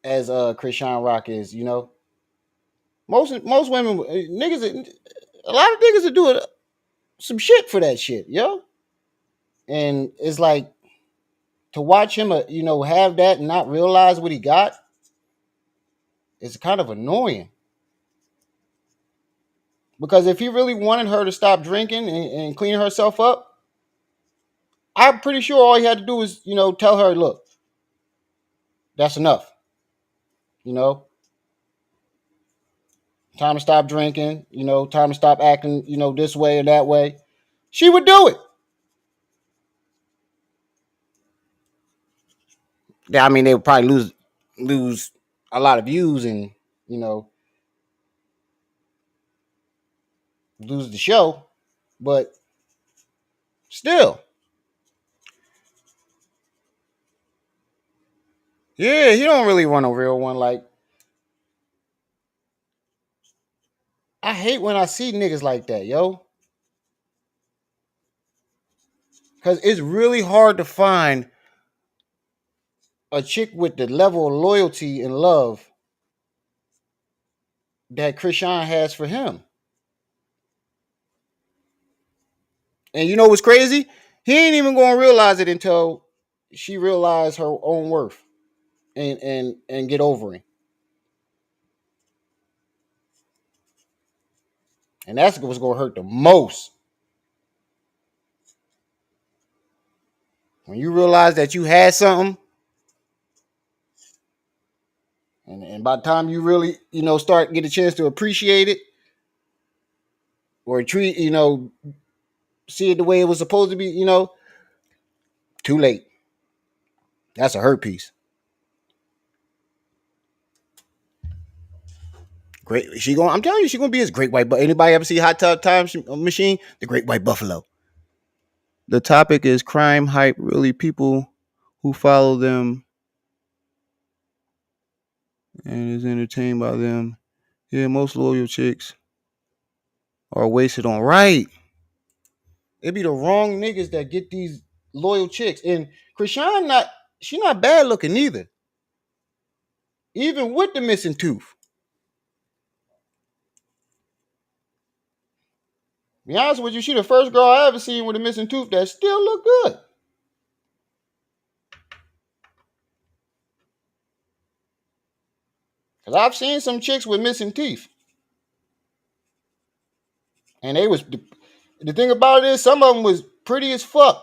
as Chrisean Rock is. Most women, niggas, a lot of niggas are doing some shit for that shit, yo. And it's like, to watch him, have that and not realize what he got is kind of annoying. Because if he really wanted her to stop drinking and clean herself up, I'm pretty sure all he had to do was, tell her, look, that's enough. time to stop drinking, time to stop acting, this way or that way, she would do it. Yeah, I mean, they would probably lose a lot of views and, lose the show, but still. Yeah, he don't really want a real one. Like, I hate when I see niggas like that, yo. Because it's really hard to find a chick with the level of loyalty and love that Chrisean has for him. And you know what's crazy? He ain't even gonna realize it until she realized her own worth and get over him. And that's what's gonna hurt the most. When you realize that you had something, and by the time you really, start get a chance to appreciate it or treat, see it the way it was supposed to be, too late. That's a hurt piece. Great. I'm telling you, she gonna be his great white. But anybody ever see Hot Tub Time Machine? The Great White Buffalo. The topic is crime hype. Really, people who follow them and is entertained by them. Yeah, most loyal chicks are wasted on right. It be the wrong niggas that get these loyal chicks. And Chrisean she not bad looking either. Even with the missing tooth. Be honest with you, she the first girl I ever seen with a missing tooth that still look good. Cause I've seen some chicks with missing teeth. And they was the thing about it is some of them was pretty as fuck.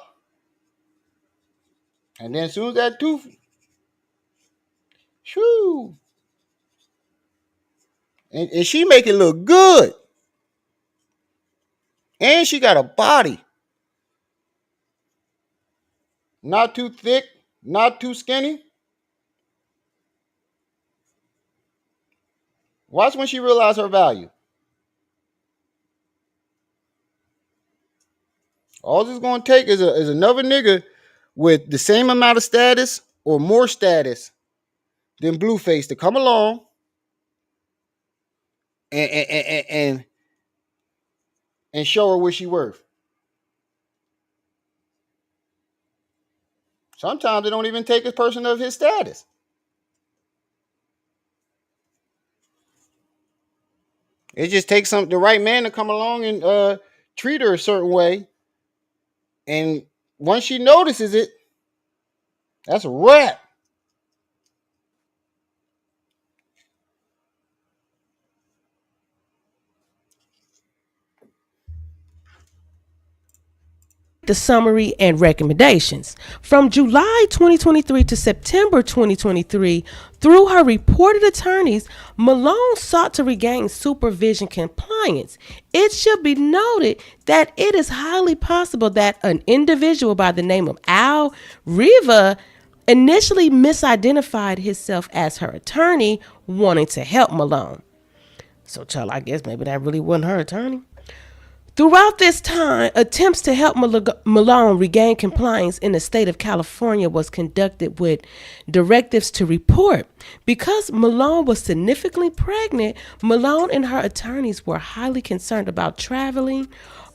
And then as soon as that tooth, shoo. And she make it look good. And she got a body. Not too thick, not too skinny. Watch when she realized her value. All it's gonna take is another nigga with the same amount of status or more status than Blueface to come along and show her what she worth. Sometimes it don't even take a person of his status. It just takes the right man to come along and treat her a certain way. And once she notices it, that's a wrap. The summary and recommendations. From July 2023 to September 2023, through her reported attorneys, Malone sought to regain supervision compliance. It should be noted that it is highly possible that an individual by the name of Al Riva initially misidentified himself as her attorney, wanting to help Malone. So, child, I guess maybe that really wasn't her attorney. Throughout this time, attempts to help Malone regain compliance in the state of California was conducted with directives to report. Because Malone was significantly pregnant, Malone and her attorneys were highly concerned about traveling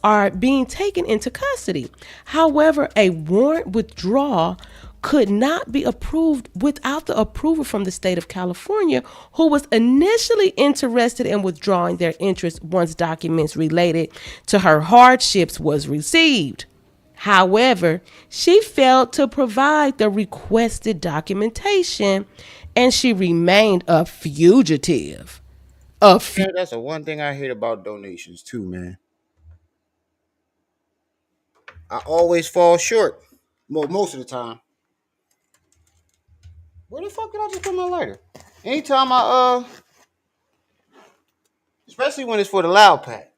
or being taken into custody. However, a warrant withdrawal could not be approved without the approval from the state of California, who was initially interested in withdrawing their interest once documents related to her hardships was received. However, she failed to provide the requested documentation, and she remained a fugitive. That's the one thing I hate about donations too, man. I always fall short. Most of the time. Where the fuck did I just put my lighter? Anytime I especially when it's for the loud pack.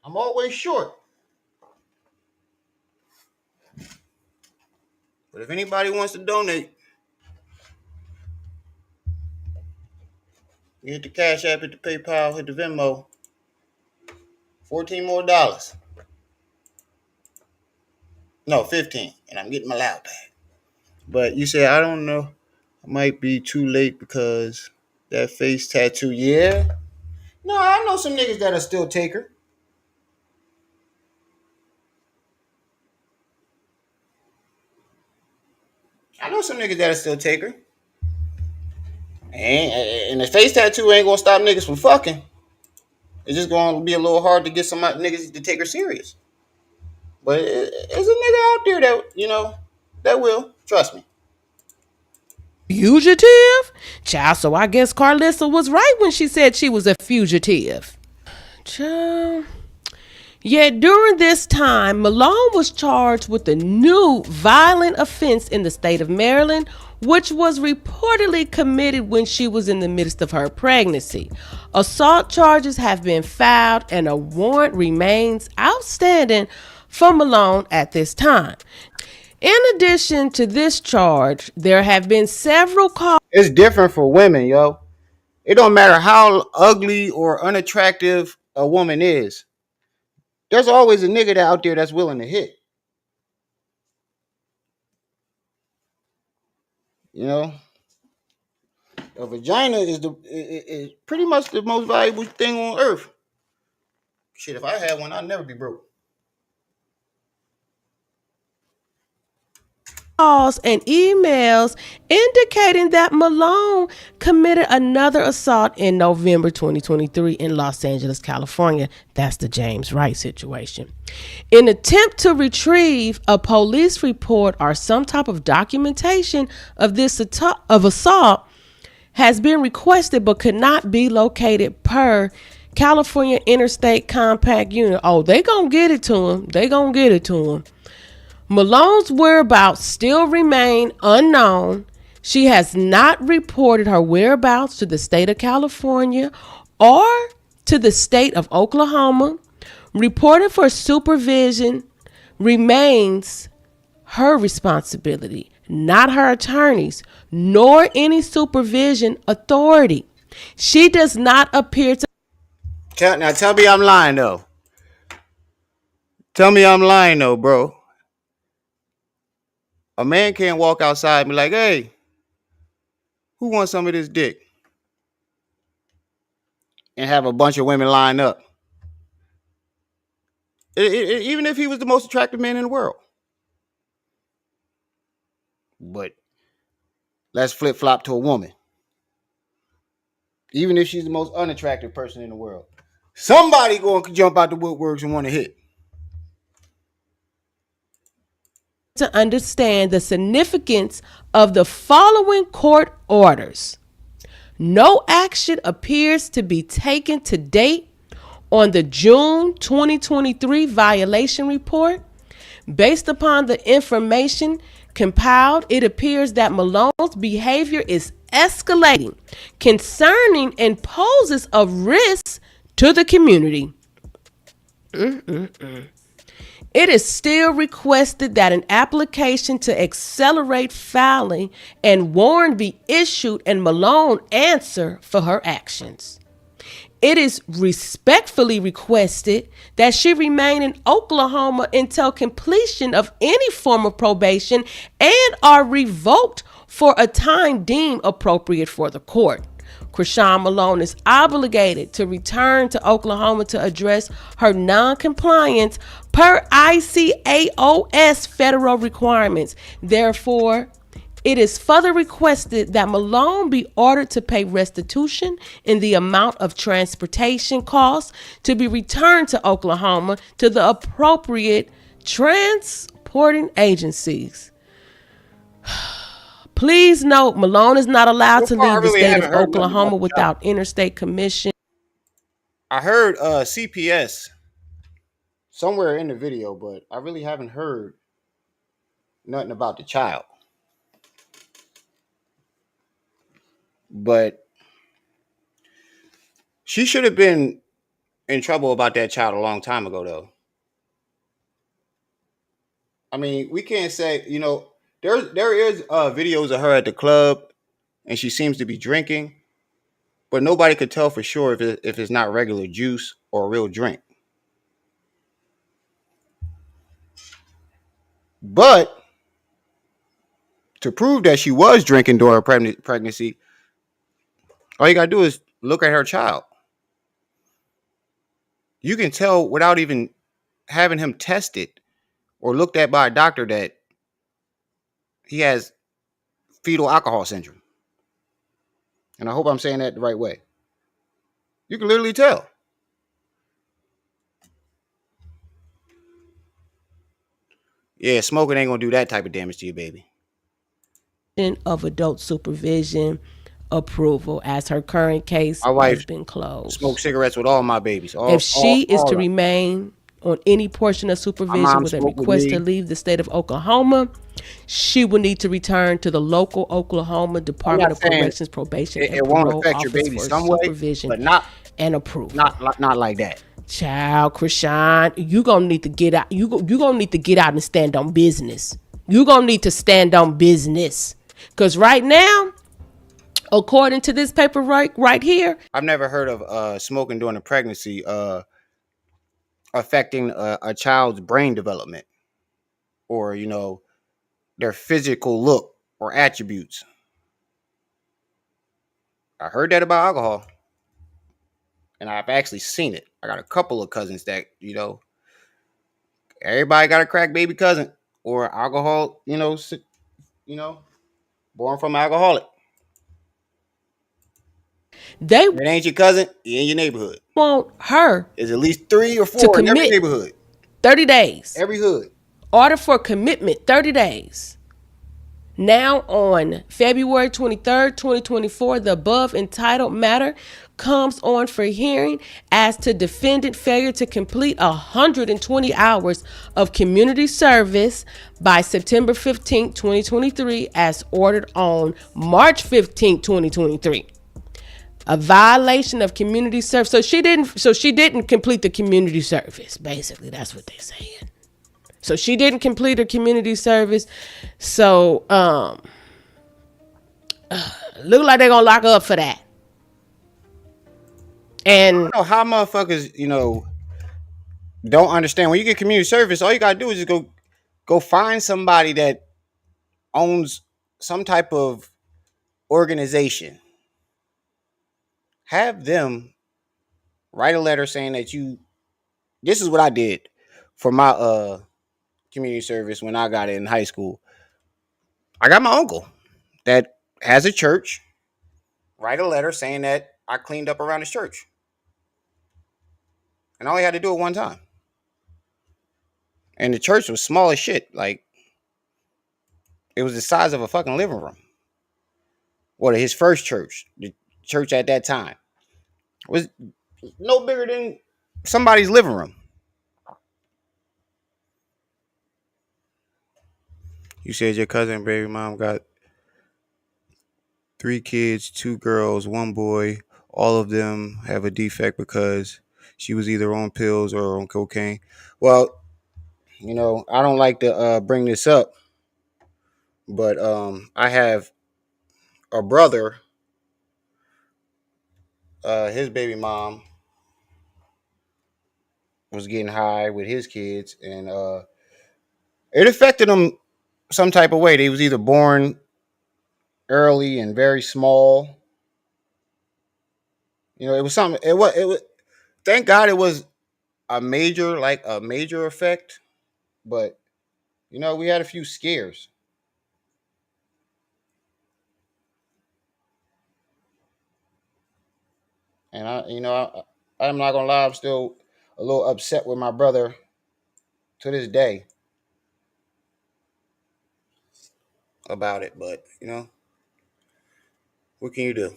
I'm always short. But if anybody wants to donate, you hit the Cash App, hit the PayPal, hit the Venmo. $14 more. No, 15. And I'm getting my loud pack. But you say, I don't know. I might be too late because that face tattoo, yeah. No, I know some niggas that'll still take her. I know some niggas that'll still take her. And the face tattoo ain't gonna stop niggas from fucking. It's just gonna be a little hard to get some niggas to take her serious. But there's a nigga out there that, that will. Trust me. Fugitive? Child, so I guess Carlissa was right when she said she was a fugitive. Child. Yet during this time, Malone was charged with a new violent offense in the state of Maryland, which was reportedly committed when she was in the midst of her pregnancy. Assault charges have been filed and a warrant remains outstanding for Malone at this time. In addition to this charge, there have been several calls. It's different for women, yo. It don't matter how ugly or unattractive a woman is. There's always a nigga out there that's willing to hit. You know? A vagina is pretty much the most valuable thing on earth. Shit, if I had one, I'd never be broke. Calls and emails indicating that Malone committed another assault in November 2023 in Los Angeles, California. That's the James Wright situation. In attempt to retrieve a police report or some type of documentation of this assault has been requested but could not be located per California Interstate Compact Unit. Oh, they gonna get it to him. Malone's whereabouts still remain unknown. She has not reported her whereabouts to the state of California or to the state of Oklahoma. Reporting for supervision remains her responsibility, not her attorneys, nor any supervision authority. She does not appear to... Now tell me I'm lying, though. Tell me I'm lying, though, bro. A man can't walk outside and be like, hey, who wants some of this dick? And have a bunch of women line up. Even if he was the most attractive man in the world. But let's flip-flop to a woman. Even if she's the most unattractive person in the world. Somebody going to jump out the woodworks and want to hit. To understand the significance of the following court orders. No action appears to be taken to date on the June 2023 violation report. Based upon the information compiled, it appears that Malone's behavior is escalating concerning and poses a risk to the community. It is still requested that an application to accelerate filing and warrant be issued and Malone answer for her actions. It is respectfully requested that she remain in Oklahoma until completion of any form of probation and are revoked for a time deemed appropriate for the court. Chrisean Malone is obligated to return to Oklahoma to address her non-compliance per ICAOS federal requirements. Therefore, it is further requested that Malone be ordered to pay restitution in the amount of transportation costs to be returned to Oklahoma to the appropriate transporting agencies. Please note, Malone is not allowed to leave the state of Oklahoma without interstate commission. I heard CPS somewhere in the video, but I really haven't heard nothing about the child. But She should have been in trouble about that child a long time ago, though. I mean, we can't say, there is videos of her at the club, and she seems to be drinking, but nobody could tell for sure if it's not regular juice or a real drink. But to prove that she was drinking during her pregnancy, all you gotta do is look at her child. You can tell without even having him tested or looked at by a doctor that he has fetal alcohol syndrome. And I hope I'm saying that the right way. You can literally tell. Yeah, smoking ain't gonna do that type of damage to your baby. Of adult supervision approval, as her current case My wife has been closed. smoked cigarettes with all my babies. If she is to of them. remain on any portion of My supervision mom with a smoked with request me. to leave the state of Oklahoma, she will need to return to the local Oklahoma Department of saying Corrections, Probation, it and won't Parole affect your Office baby for some way, supervision but not and approval. not like that. Child, Chrisean, you gonna need to get out. You gonna need to get out and stand on business. You gonna need to stand on business, cause right now, according to this paper right here, I've never heard of smoking during a pregnancy affecting a child's brain development or their physical look or attributes. I heard that about alcohol, and I've actually seen it. I got a couple of cousins that everybody got a crack baby cousin or alcohol, born from an alcoholic. they If it ain't your cousin, he in your neighborhood. want her There's at least 3 or to 4 in every commit neighborhood, 30 days. every hood. Order for commitment, 30 days. Now on February 23rd, 2024, the above entitled matter comes on for hearing as to defendant failure to complete 120 hours of community service by September 15th, 2023, as ordered on March 15th, 2023. A violation of community service. So she didn't complete the community service. Basically, that's what they're saying. So she didn't complete her community service. So look like they're gonna lock her up for that. And I don't know how motherfuckers, don't understand. When you get community service, all you gotta do is just go find somebody that owns some type of organization. Have them write a letter saying that this is what I did for my community service when I got it in high school. I got my uncle that has a church. Write a letter saying that I cleaned up around his church. And I only had to do it one time. And the church was small as shit. Like, it was the size of a fucking living room. Well, his first church, the church at that time, was no bigger than somebody's living room. You said your cousin and baby mom got 3 kids, 2 girls, 1 boy. All of them have a defect because she was either on pills or on cocaine. Well, I don't like to bring this up, but I have a brother. His baby mom was getting high with his kids, and it affected them some type of way. They was either born early and very small. It was something. It was. Thank God it was a major effect, but we had a few scares. And I'm not gonna lie, I'm still a little upset with my brother to this day about it. But what can you do?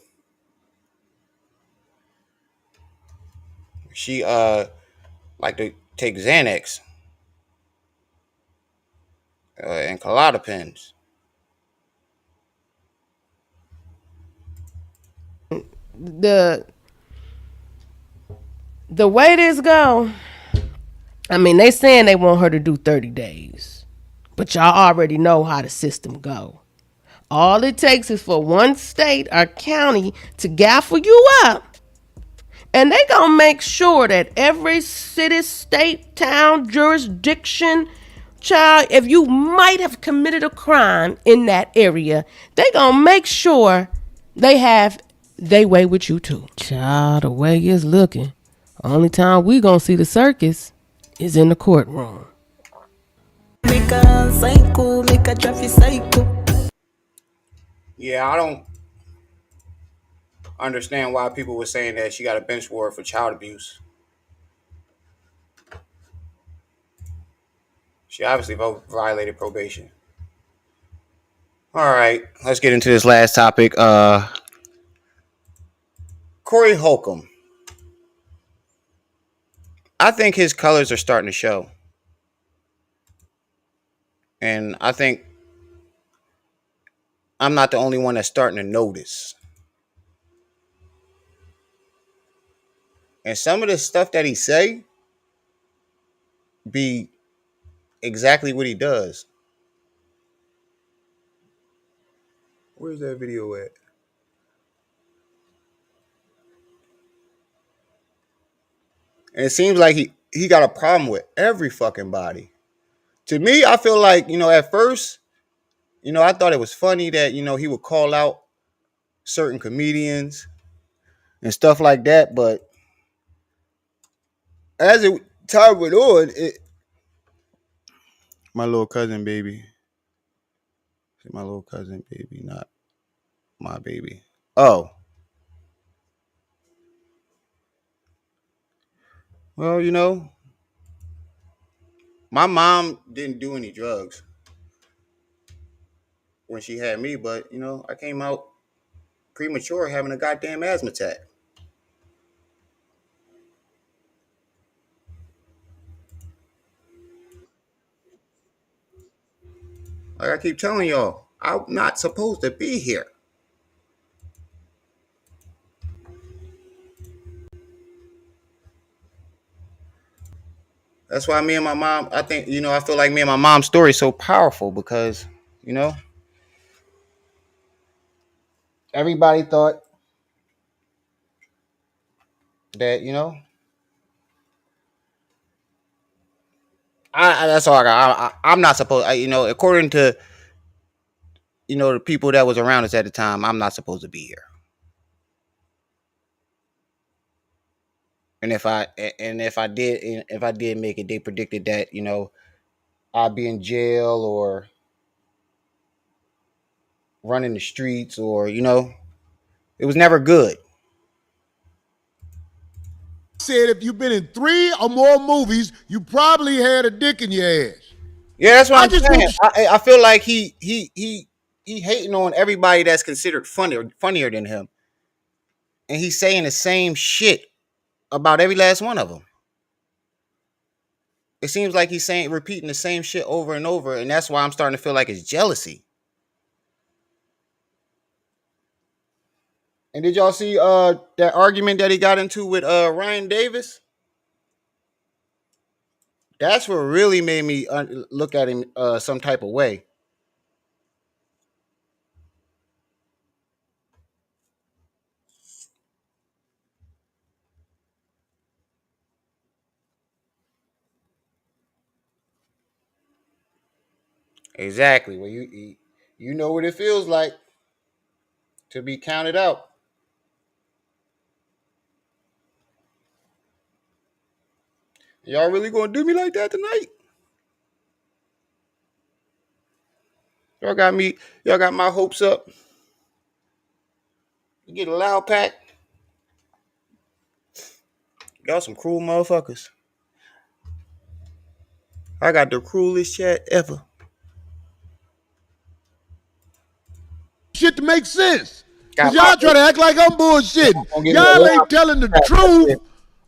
She like to take Xanax and Klonopins. the The way this go, I mean, they saying they want her to do 30 days. But y'all already know how the system go. All it takes is for one state or county to gaffle you up. And they gonna make sure that every city, state, town, jurisdiction, child, if you might have committed a crime in that area, they gonna make sure they have they way with you too. Child, the way it's looking, only time we gonna see the circus is in the courtroom. Make a psycho, make a traffic psycho. Yeah, I don't understand why people were saying that she got a bench warrant for child abuse. She obviously violated probation. All right, let's get into this last topic. Corey Holcomb. I think his colors are starting to show. And I think I'm not the only one that's starting to notice. And some of the stuff that he say be exactly what he does. Where's that video at? And it seems like he got a problem with every fucking body. To me, I feel like, at first, I thought it was funny that, he would call out certain comedians and stuff like that. But as time went on, my little cousin baby. My little cousin baby, not my baby. Oh. Well, my mom didn't do any drugs when she had me, but, I came out premature having a goddamn asthma attack. Like I keep telling y'all, I'm not supposed to be here. That's why me and my mom, I think, I feel like me and my mom's story is so powerful because, everybody thought that, that's all I got. I'm not supposed, according to, the people that was around us at the time, I'm not supposed to be here. And if I did make it, they predicted that, I'd be in jail or running the streets or, it was never good. Said if you've been in 3 or more movies, you probably had a dick in your ass. Yeah, that's what I'm saying. I feel like he hating on everybody that's considered funnier than him. And he's saying the same shit about every last one of them. It seems like he's repeating the same shit over and over, and that's why I'm starting to feel like it's jealousy. And did y'all see that argument that he got into with Ryan Davis? That's what really made me look at him some type of way. Exactly. Well, you know what it feels like to be counted out. Y'all really gonna do me like that tonight? Y'all got my hopes up. You get a loud pack. Y'all some cruel motherfuckers. I got the cruelest chat ever. Shit to make sense. Cause y'all try to act like I'm bullshitting. Y'all ain't telling the truth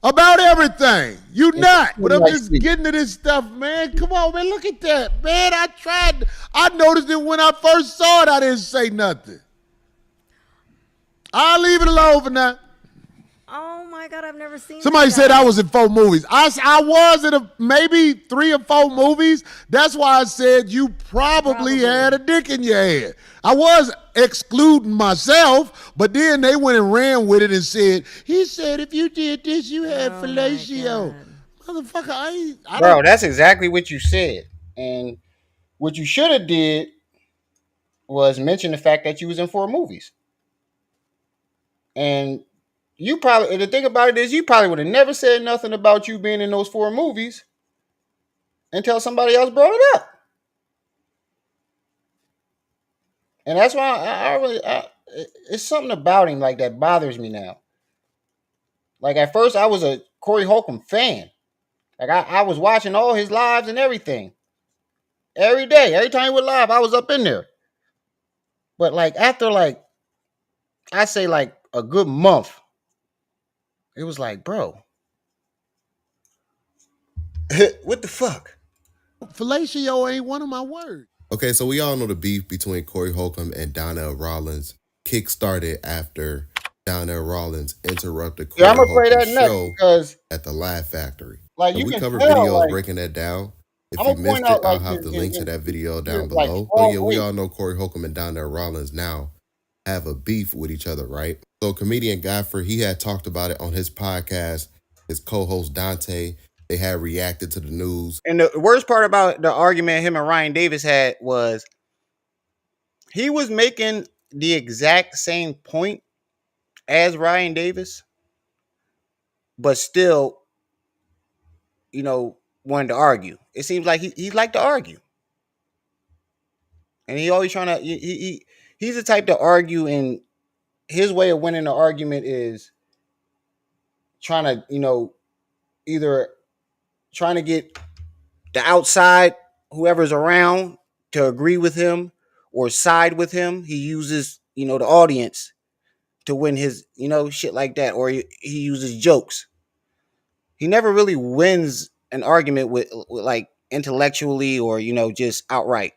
about everything. You not. But I'm just getting to this stuff, man. Come on, man. Look at that, man. I noticed it when I first saw it. I didn't say nothing. I'll leave it alone for now. Oh my God, I've never seen Somebody that said guy. I was in 4 movies. I was in maybe 3 or 4 movies. That's why I said you probably had a dick in your head. I was excluding myself, but then they went and ran with it and said, he said if you did this, you had fellatio. Motherfucker, I Bro, don't. that's exactly what you said. And what you should have did was mention the fact that you was in 4 movies. And you probably, the thing about it is, you probably would have never said nothing about you being in those 4 movies until somebody else brought it up. And that's why it's something about him like that bothers me now. Like at first, I was a Corey Holcomb fan. Like I was watching all his lives and everything. Every day, every time he went live, I was up in there. But like after like I say like a good month, it was like, bro, what the fuck? Fellatio ain't one of my words. Okay, so we all know the beef between Corey Holcomb and Donnell Rawlins kick-started after Donnell Rawlins interrupted Corey I'm gonna play that Holcomb's next show because at the Laugh Factory. like So you we can covered tell, videos like, breaking that down. If I'm you gonna point missed it, out I'll like have the link to that video down like below. small So yeah, we points. all know Corey Holcomb and Donnell Rawlins now have a beef with each other, right? So comedian Godfrey, he had talked about it on his podcast. His co-host Dante, they had reacted to the news. And the worst part about the argument him and Ryan Davis had was he was making the exact same point as Ryan Davis, but still, wanted to argue. It seems like he liked to argue, and he always trying to. He's the type to argue, and his way of winning the argument is trying to, either trying to get the outside, whoever's around, to agree with him or side with him. He uses, the audience to win his, shit like that, or he uses jokes. He never really wins an argument with like intellectually or just outright.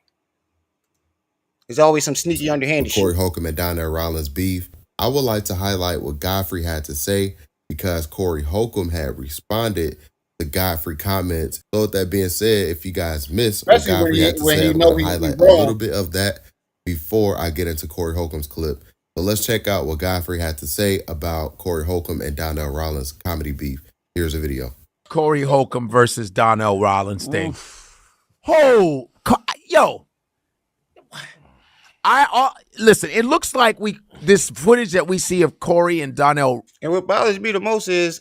There's always some sneaky underhanded Corey shit. Holcomb and Donnell Rawlins beef. I would like to highlight what Godfrey had to say because Corey Holcomb had responded to Godfrey comments. So with that being said, if you guys missed what Godfrey had to say, I'm going to highlight a little bit of that before I get into Corey Holcomb's clip. But let's check out what Godfrey had to say about Corey Holcomb and Donnell Rawlins comedy beef. Here's a video. Corey Holcomb versus Donnell Rawlins thing. Oh, yo. Listen, it looks like this footage that we see of Corey and Donnell. And what bothers me the most is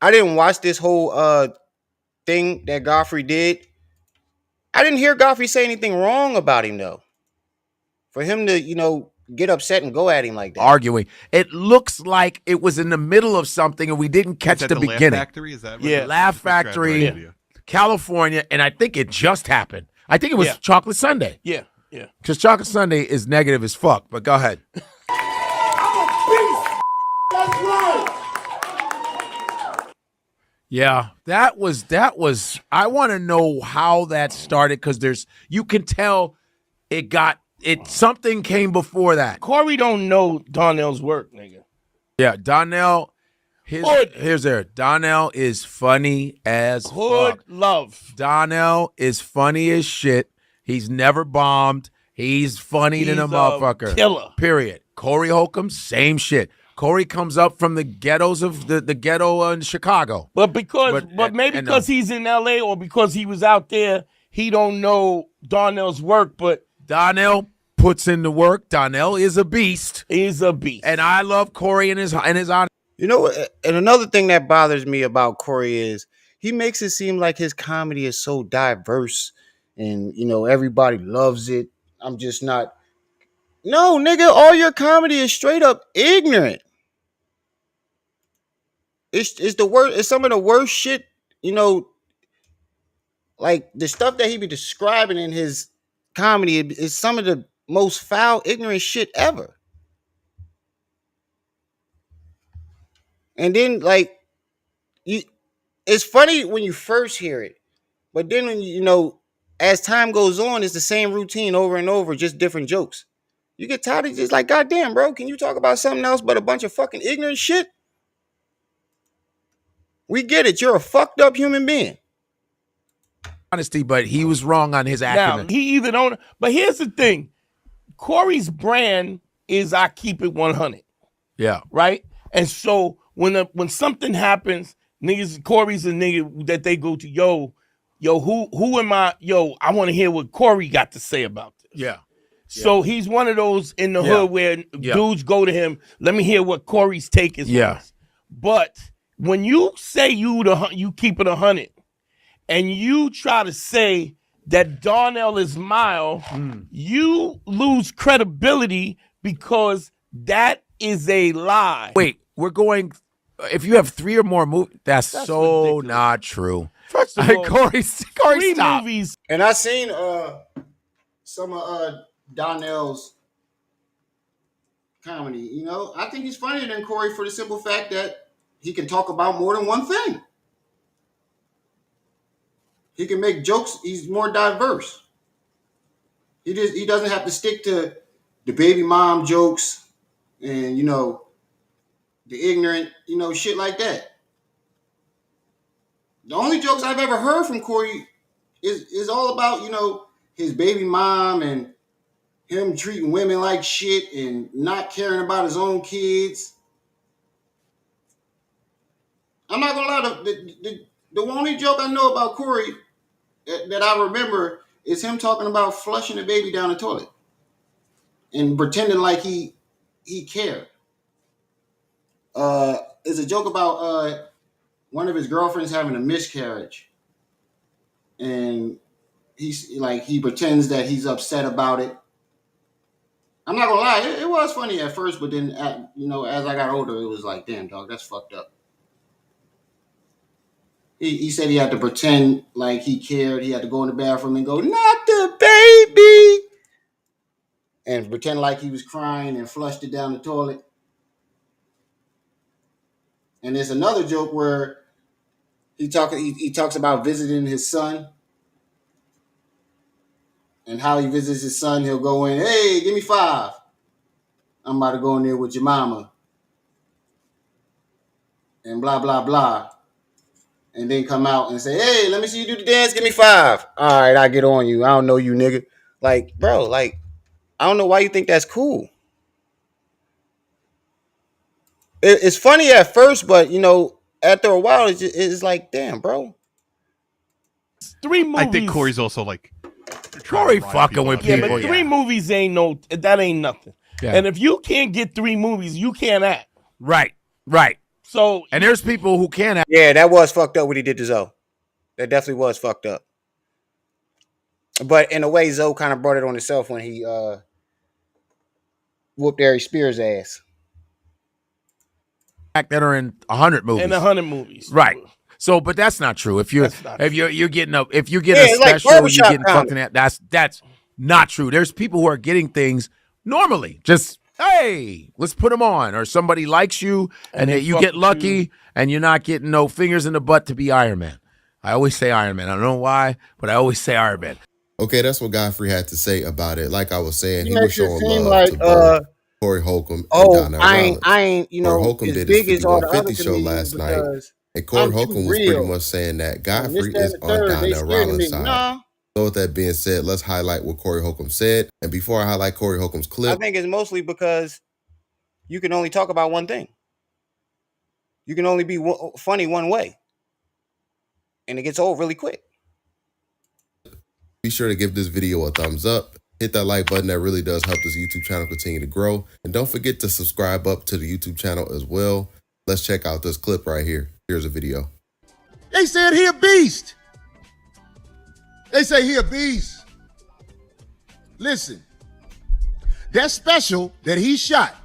I didn't watch this whole thing that Godfrey did. I didn't hear Godfrey say anything wrong about him though. For him to, get upset and go at him like that. Arguing. It looks like it was in the middle of something and we didn't catch the beginning. Laugh Factory? Is that yeah, Laugh Factory, California, and I think it just happened. I think it was Chocolate Sunday. Yeah. Because Chocolate Sunday is negative as fuck, but go ahead. Yeah, that was, I want to know how that started because you can tell something came before that. Corey don't know Donnell's work, nigga. Yeah, Donnell, Donnell is funny as Hood fuck. love. Donnell is funny as shit. He's never bombed. He's funny than a motherfucker. Killer. Period. Corey Holcomb, same shit. Corey comes up from the ghettos of the ghetto in Chicago. But maybe because he's in LA or because he was out there, he don't know Donnell's work, but Donnell puts in the work. Donnell is a beast. He's a beast. And I love Corey and his audience. And another thing that bothers me about Corey is he makes it seem like his comedy is so diverse and, everybody loves it. I'm just not. No, nigga, all your comedy is straight up ignorant. It's the worst. It's some of the worst shit, like the stuff that he be describing in his comedy is some of the most foul, ignorant shit ever. And then, like, it's funny when you first hear it, but then when as time goes on, it's the same routine over and over, just different jokes. You get tired of just like, goddamn, bro, can you talk about something else but a bunch of fucking ignorant shit? We get it. You're a fucked up human being. Honesty, but he was wrong on his acumen. Now, he either don't. But here's the thing. Corey's brand is I keep it 100. Yeah. Right? And so when something happens, Corey's a nigga that they go to, yo, who am I? Yo, I want to hear what Corey got to say about this. Yeah. So he's one of those in the hood where dudes go to him, let me hear what Corey's take is. Yeah. But when you say you keep it 100 and you try to say that Darnell is mild, you lose credibility because that is a lie. Wait, we're going. If you have 3 or more movies, that's so ridiculous. Not true. First of all, Corey, 3 stop. movies. And I seen some of Donnell's comedy. You know, I think he's funnier than Corey for the simple fact that he can talk about more than one thing. He can make jokes. He's more diverse. He doesn't have to stick to the baby mom jokes and, you know, the ignorant, you know, shit like that. The only jokes I've ever heard from Corey is all about, you know, his baby mom and him treating women like shit and not caring about his own kids. I'm not gonna lie, the only joke I know about Corey that I remember is him talking about flushing the baby down the toilet and pretending like he cared. It's a joke about one of his girlfriends having a miscarriage, and he pretends that he's upset about it. I'm not gonna lie, it was funny at first, but then as I got older, it was like, damn, dog, that's fucked up. He said he had to pretend like he cared. He had to go in the bathroom and go, not the baby, and pretend like he was crying and flushed it down the toilet. And there's another joke where he talks about visiting his son and how he visits his son. He'll go in, hey, give me 5. I'm about to go in there with your mama. And blah, blah, blah. And then come out and say, hey, let me see you do the dance. Give me 5. All right, I get on you. I don't know you, nigga. Like, bro, like, I don't know why you think that's cool. It's funny at first, but, you know, after a while, it's like, damn, bro. 3 movies. I think Corey's also like Corey fucking with people. Yeah, but 3 movies ain't nothing. Yeah. And if you can't get 3 movies, you can't act. Right. So, and there's people who can't act. Yeah, that was fucked up what he did to Zoe. That definitely was fucked up. But in a way, Zoe kind of brought it on himself when he whooped Ari Spears' ass. That are in 100 movies. In 100 movies, right? So, but that's not true. If you're getting a special, like you're getting fucked in that. That's not true. There's people who are getting things normally. Just hey, let's put them on, or somebody likes you, and you get lucky, and you're not getting no fingers in the butt to be Iron Man. I always say Iron Man. I don't know why, but I always say Iron Man. Okay, that's what Godfrey had to say about it. Like I was saying, he was makes it showing seem love like, to both Corey Holcomb and Donnell Rollins. I ain't, you know, Corey Holcomb as did big his as all the 50 other show comedians last night, and Corey Holcomb was real. pretty much saying that Godfrey this, is that, on and the third, they Donnell scared Rollins' me. side. Nah. So with that being said, let's highlight what Corey Holcomb said. And before I highlight Corey Holcomb's I clip, think it's mostly because you can only talk about one thing. You can only be funny one way. And it gets old really quick. be sure to give this video a thumbs up. Hit that like button. That really does help this YouTube channel continue to grow. And don't forget to subscribe up to the YouTube channel as well. Let's check out this clip right here. Here's a video. They said he a beast. They say he a beast. Listen, that special that he shot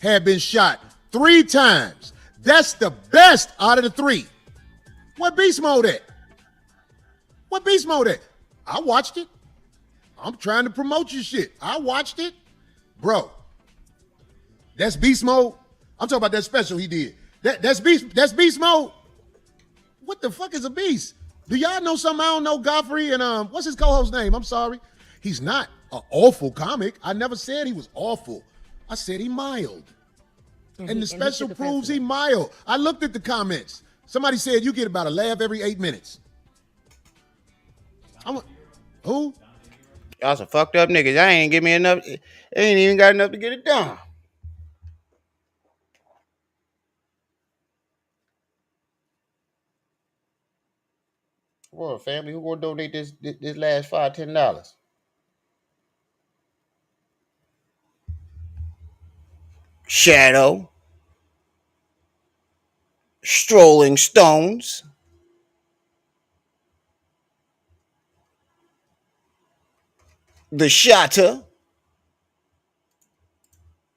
had been shot 3 times. That's the best out of the 3. What beast mode at? What beast mode at? I watched it. I'm trying to promote your shit. I watched it. Bro, that's beast mode. I'm talking about that special he did. That's beast mode. What the fuck is a beast? Do y'all know something I don't know? Godfrey and what's his co-host name? I'm sorry. He's not an awful comic. I never said he was awful. I said he mild. And the special proves he mild. I looked at the comments. Somebody said you get about a laugh every 8 minutes. Who? Y'all some fucked up niggas. I ain't give me enough. Ain't even got enough to get it done. Well, family, who gonna donate this last $5-10? Shadow. Strolling Stones. The Shatter.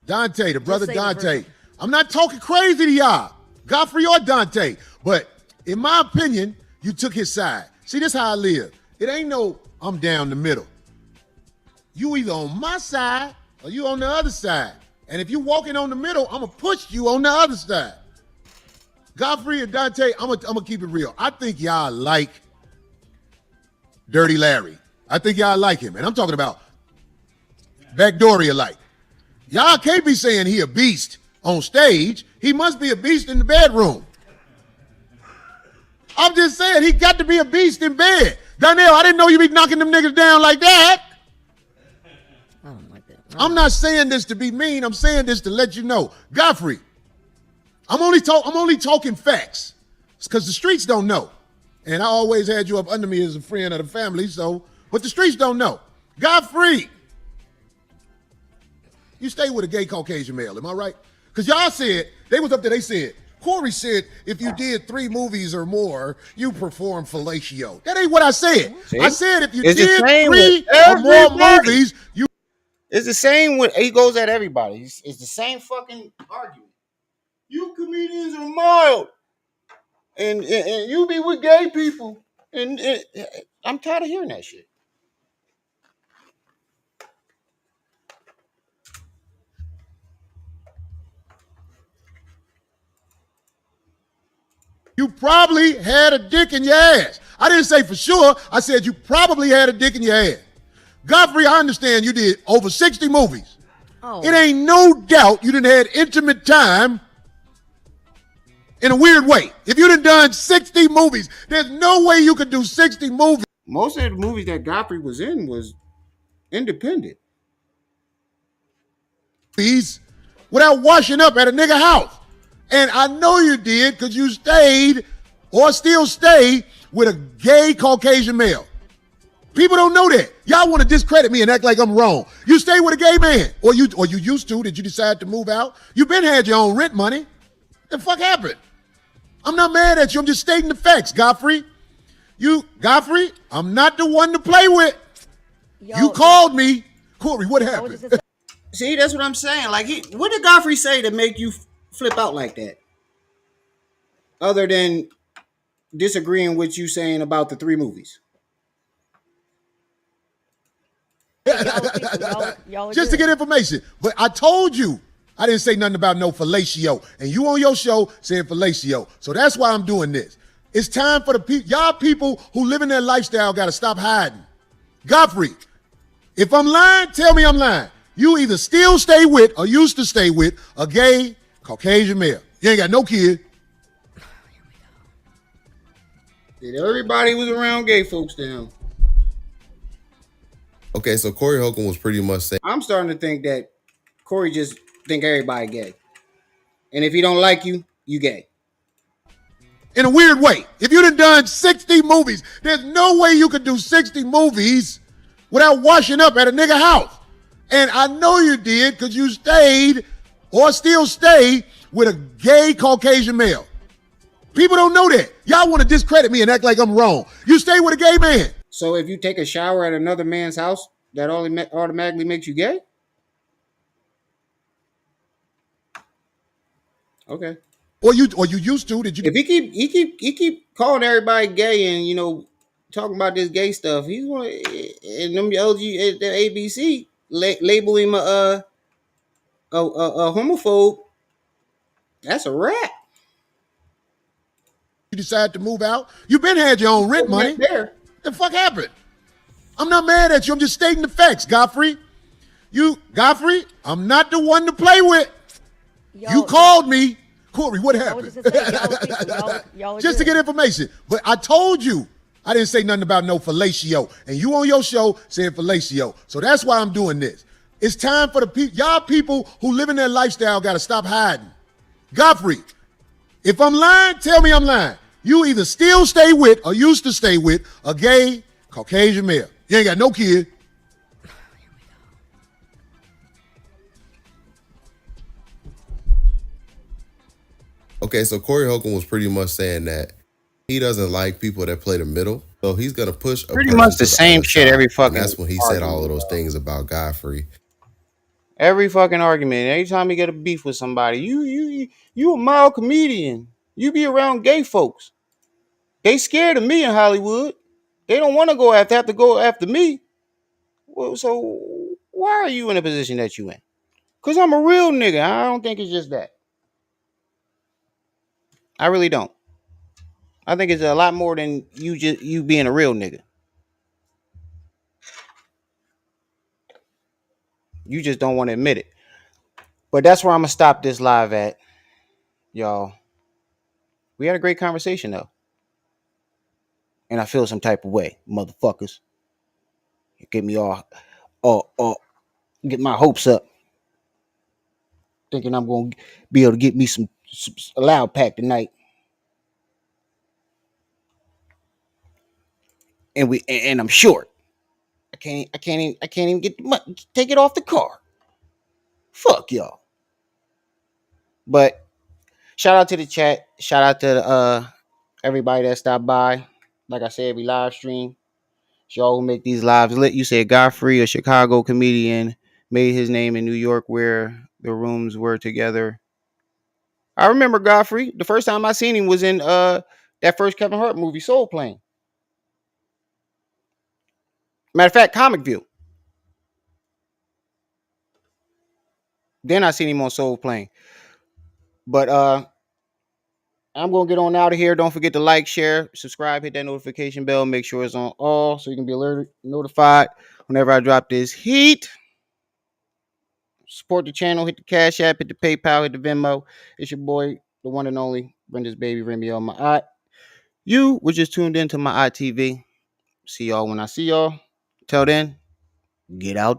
Dante, the brother Dante. I'm not talking crazy to y'all, Godfrey or Dante, but in my opinion, you took his side. See, this is how I live. It ain't no I'm down the middle. You either on my side or you on the other side. And if you walking on the middle, I'm going to push you on the other side. Godfrey and Dante, I'm gonna keep it real. I think y'all like Dirty Larry. I think y'all like him. And I'm talking about Backdooria like. Y'all can't be saying he a beast on stage. He must be a beast in the bedroom. I'm just saying he got to be a beast in bed. Donnell, I didn't know you be knocking them niggas down like that. I don't like that. I'm not saying this to be mean. I'm saying this to let you know. Godfrey, I'm only talking facts. It's because the streets don't know. And I always had you up under me as a friend of the family, but the streets don't know. Godfrey, you stay with a gay Caucasian male, am I right? Because y'all said, they was up there, they said, Corey said, if you did 3 movies or more, you perform fellatio. That ain't what I said. See? I said if you It's did 3 or more everybody. movies, you... It's the same with, he goes at everybody. It's the same fucking argument. You comedians are mild. And you be with gay people. And I'm tired of hearing that shit. You probably had a dick in your ass. I didn't say for sure. I said you probably had a dick in your ass. Godfrey, I understand you did over 60 movies. Oh. It ain't no doubt you done had intimate time in a weird way. If you done 60 movies, there's no way you could do 60 movies. Most of the movies that Godfrey was in was independent. Without washing up at a nigga house. And I know you did because you stayed or still stay with a gay Caucasian male. People don't know that. Y'all want to discredit me and act like I'm wrong. You stay with a gay man, or you used to. Did you decide to move out? You been had your own rent money. The fuck happened? I'm not mad at you. I'm just stating the facts, Godfrey. Godfrey, I'm not the one to play with. You called me. Corey, what happened? See, that's what I'm saying. Like, what did Godfrey say to make you flip out like that? Other than disagreeing with you saying about the 3 movies. Y'all Just to get information. But I told you, I didn't say nothing about no fellatio. And you on your show saying fellatio. So that's why I'm doing this. It's time for the people, y'all people who live in their lifestyle got to stop hiding. Godfrey, if I'm lying, tell me I'm lying. You either still stay with or used to stay with a gay Caucasian male. You ain't got no kid. Everybody was around gay folks down. Okay, so Corey Holcomb was pretty much saying, I'm starting to think that Corey just think everybody gay. And if he don't like you, you gay. In a weird way. If you'd done 60 movies, there's no way you could do 60 movies without washing up at a nigga house. And I know you did because you stayed or still stay with a gay Caucasian male. People don't know that. Y'all want to discredit me and act like I'm wrong. You stay with a gay man. So if you take a shower at another man's house, that automatically makes you gay? Okay. Or you used to? Did you? If he keep calling everybody gay and talking about this gay stuff, he's going and them LG the ABC label him a homophobe. That's a wrap. You decide to move out. You been had your own rent money. There. The fuck happened? I'm not mad at you. I'm just stating the facts, Godfrey. Godfrey, I'm not the one to play with. You called me. Corey, what happened? Just to get information. But I told you, I didn't say nothing about no fellatio. And you on your show said fellatio. So that's why I'm doing this. It's time for y'all people who live in that lifestyle got to stop hiding. Godfrey, if I'm lying, tell me I'm lying. You either still stay with or used to stay with a gay Caucasian male. You ain't got no kid. Okay, so Corey Holcomb was pretty much saying that he doesn't like people that play the middle. So he's going to push pretty much the same shit every fucking. And that's when he said all of those things about Godfrey. Every fucking argument. Anytime you get a beef with somebody, you a mild comedian. You be around gay folks. They scared of me in Hollywood. They don't want to have to go after me. Well, so why are you in the position that you in? Because I'm a real nigga. I don't think it's just that. I really don't. I think it's a lot more than you being a real nigga. You just don't want to admit it. But that's where I'm going to stop this live at, y'all. We had a great conversation, though. And I feel some type of way, motherfuckers. You get me all get my hopes up. Thinking I'm going to be able to get me some a loud pack tonight. And I'm short. I can't even get the money. Take it off the car. Fuck y'all. But shout out to the chat. Shout out to everybody that stopped by. Like I said, we live stream. Y'all who make these lives lit. You said Godfrey, a Chicago comedian, made his name in New York where the rooms were together. I remember Godfrey. The first time I seen him was in that first Kevin Hart movie, Soul Plane. Matter of fact, Comic View. Then I seen him on Soul Plane. But I'm going to get on out of here. Don't forget to like, share, subscribe, hit that notification bell. Make sure it's on all so you can be notified whenever I drop this heat. Support the channel. Hit the Cash App. Hit the PayPal. Hit the Venmo. It's your boy, the one and only Brenda's baby, Remiel. My eye. You were just tuned into my ITV. See y'all when I see y'all. Till then, get out.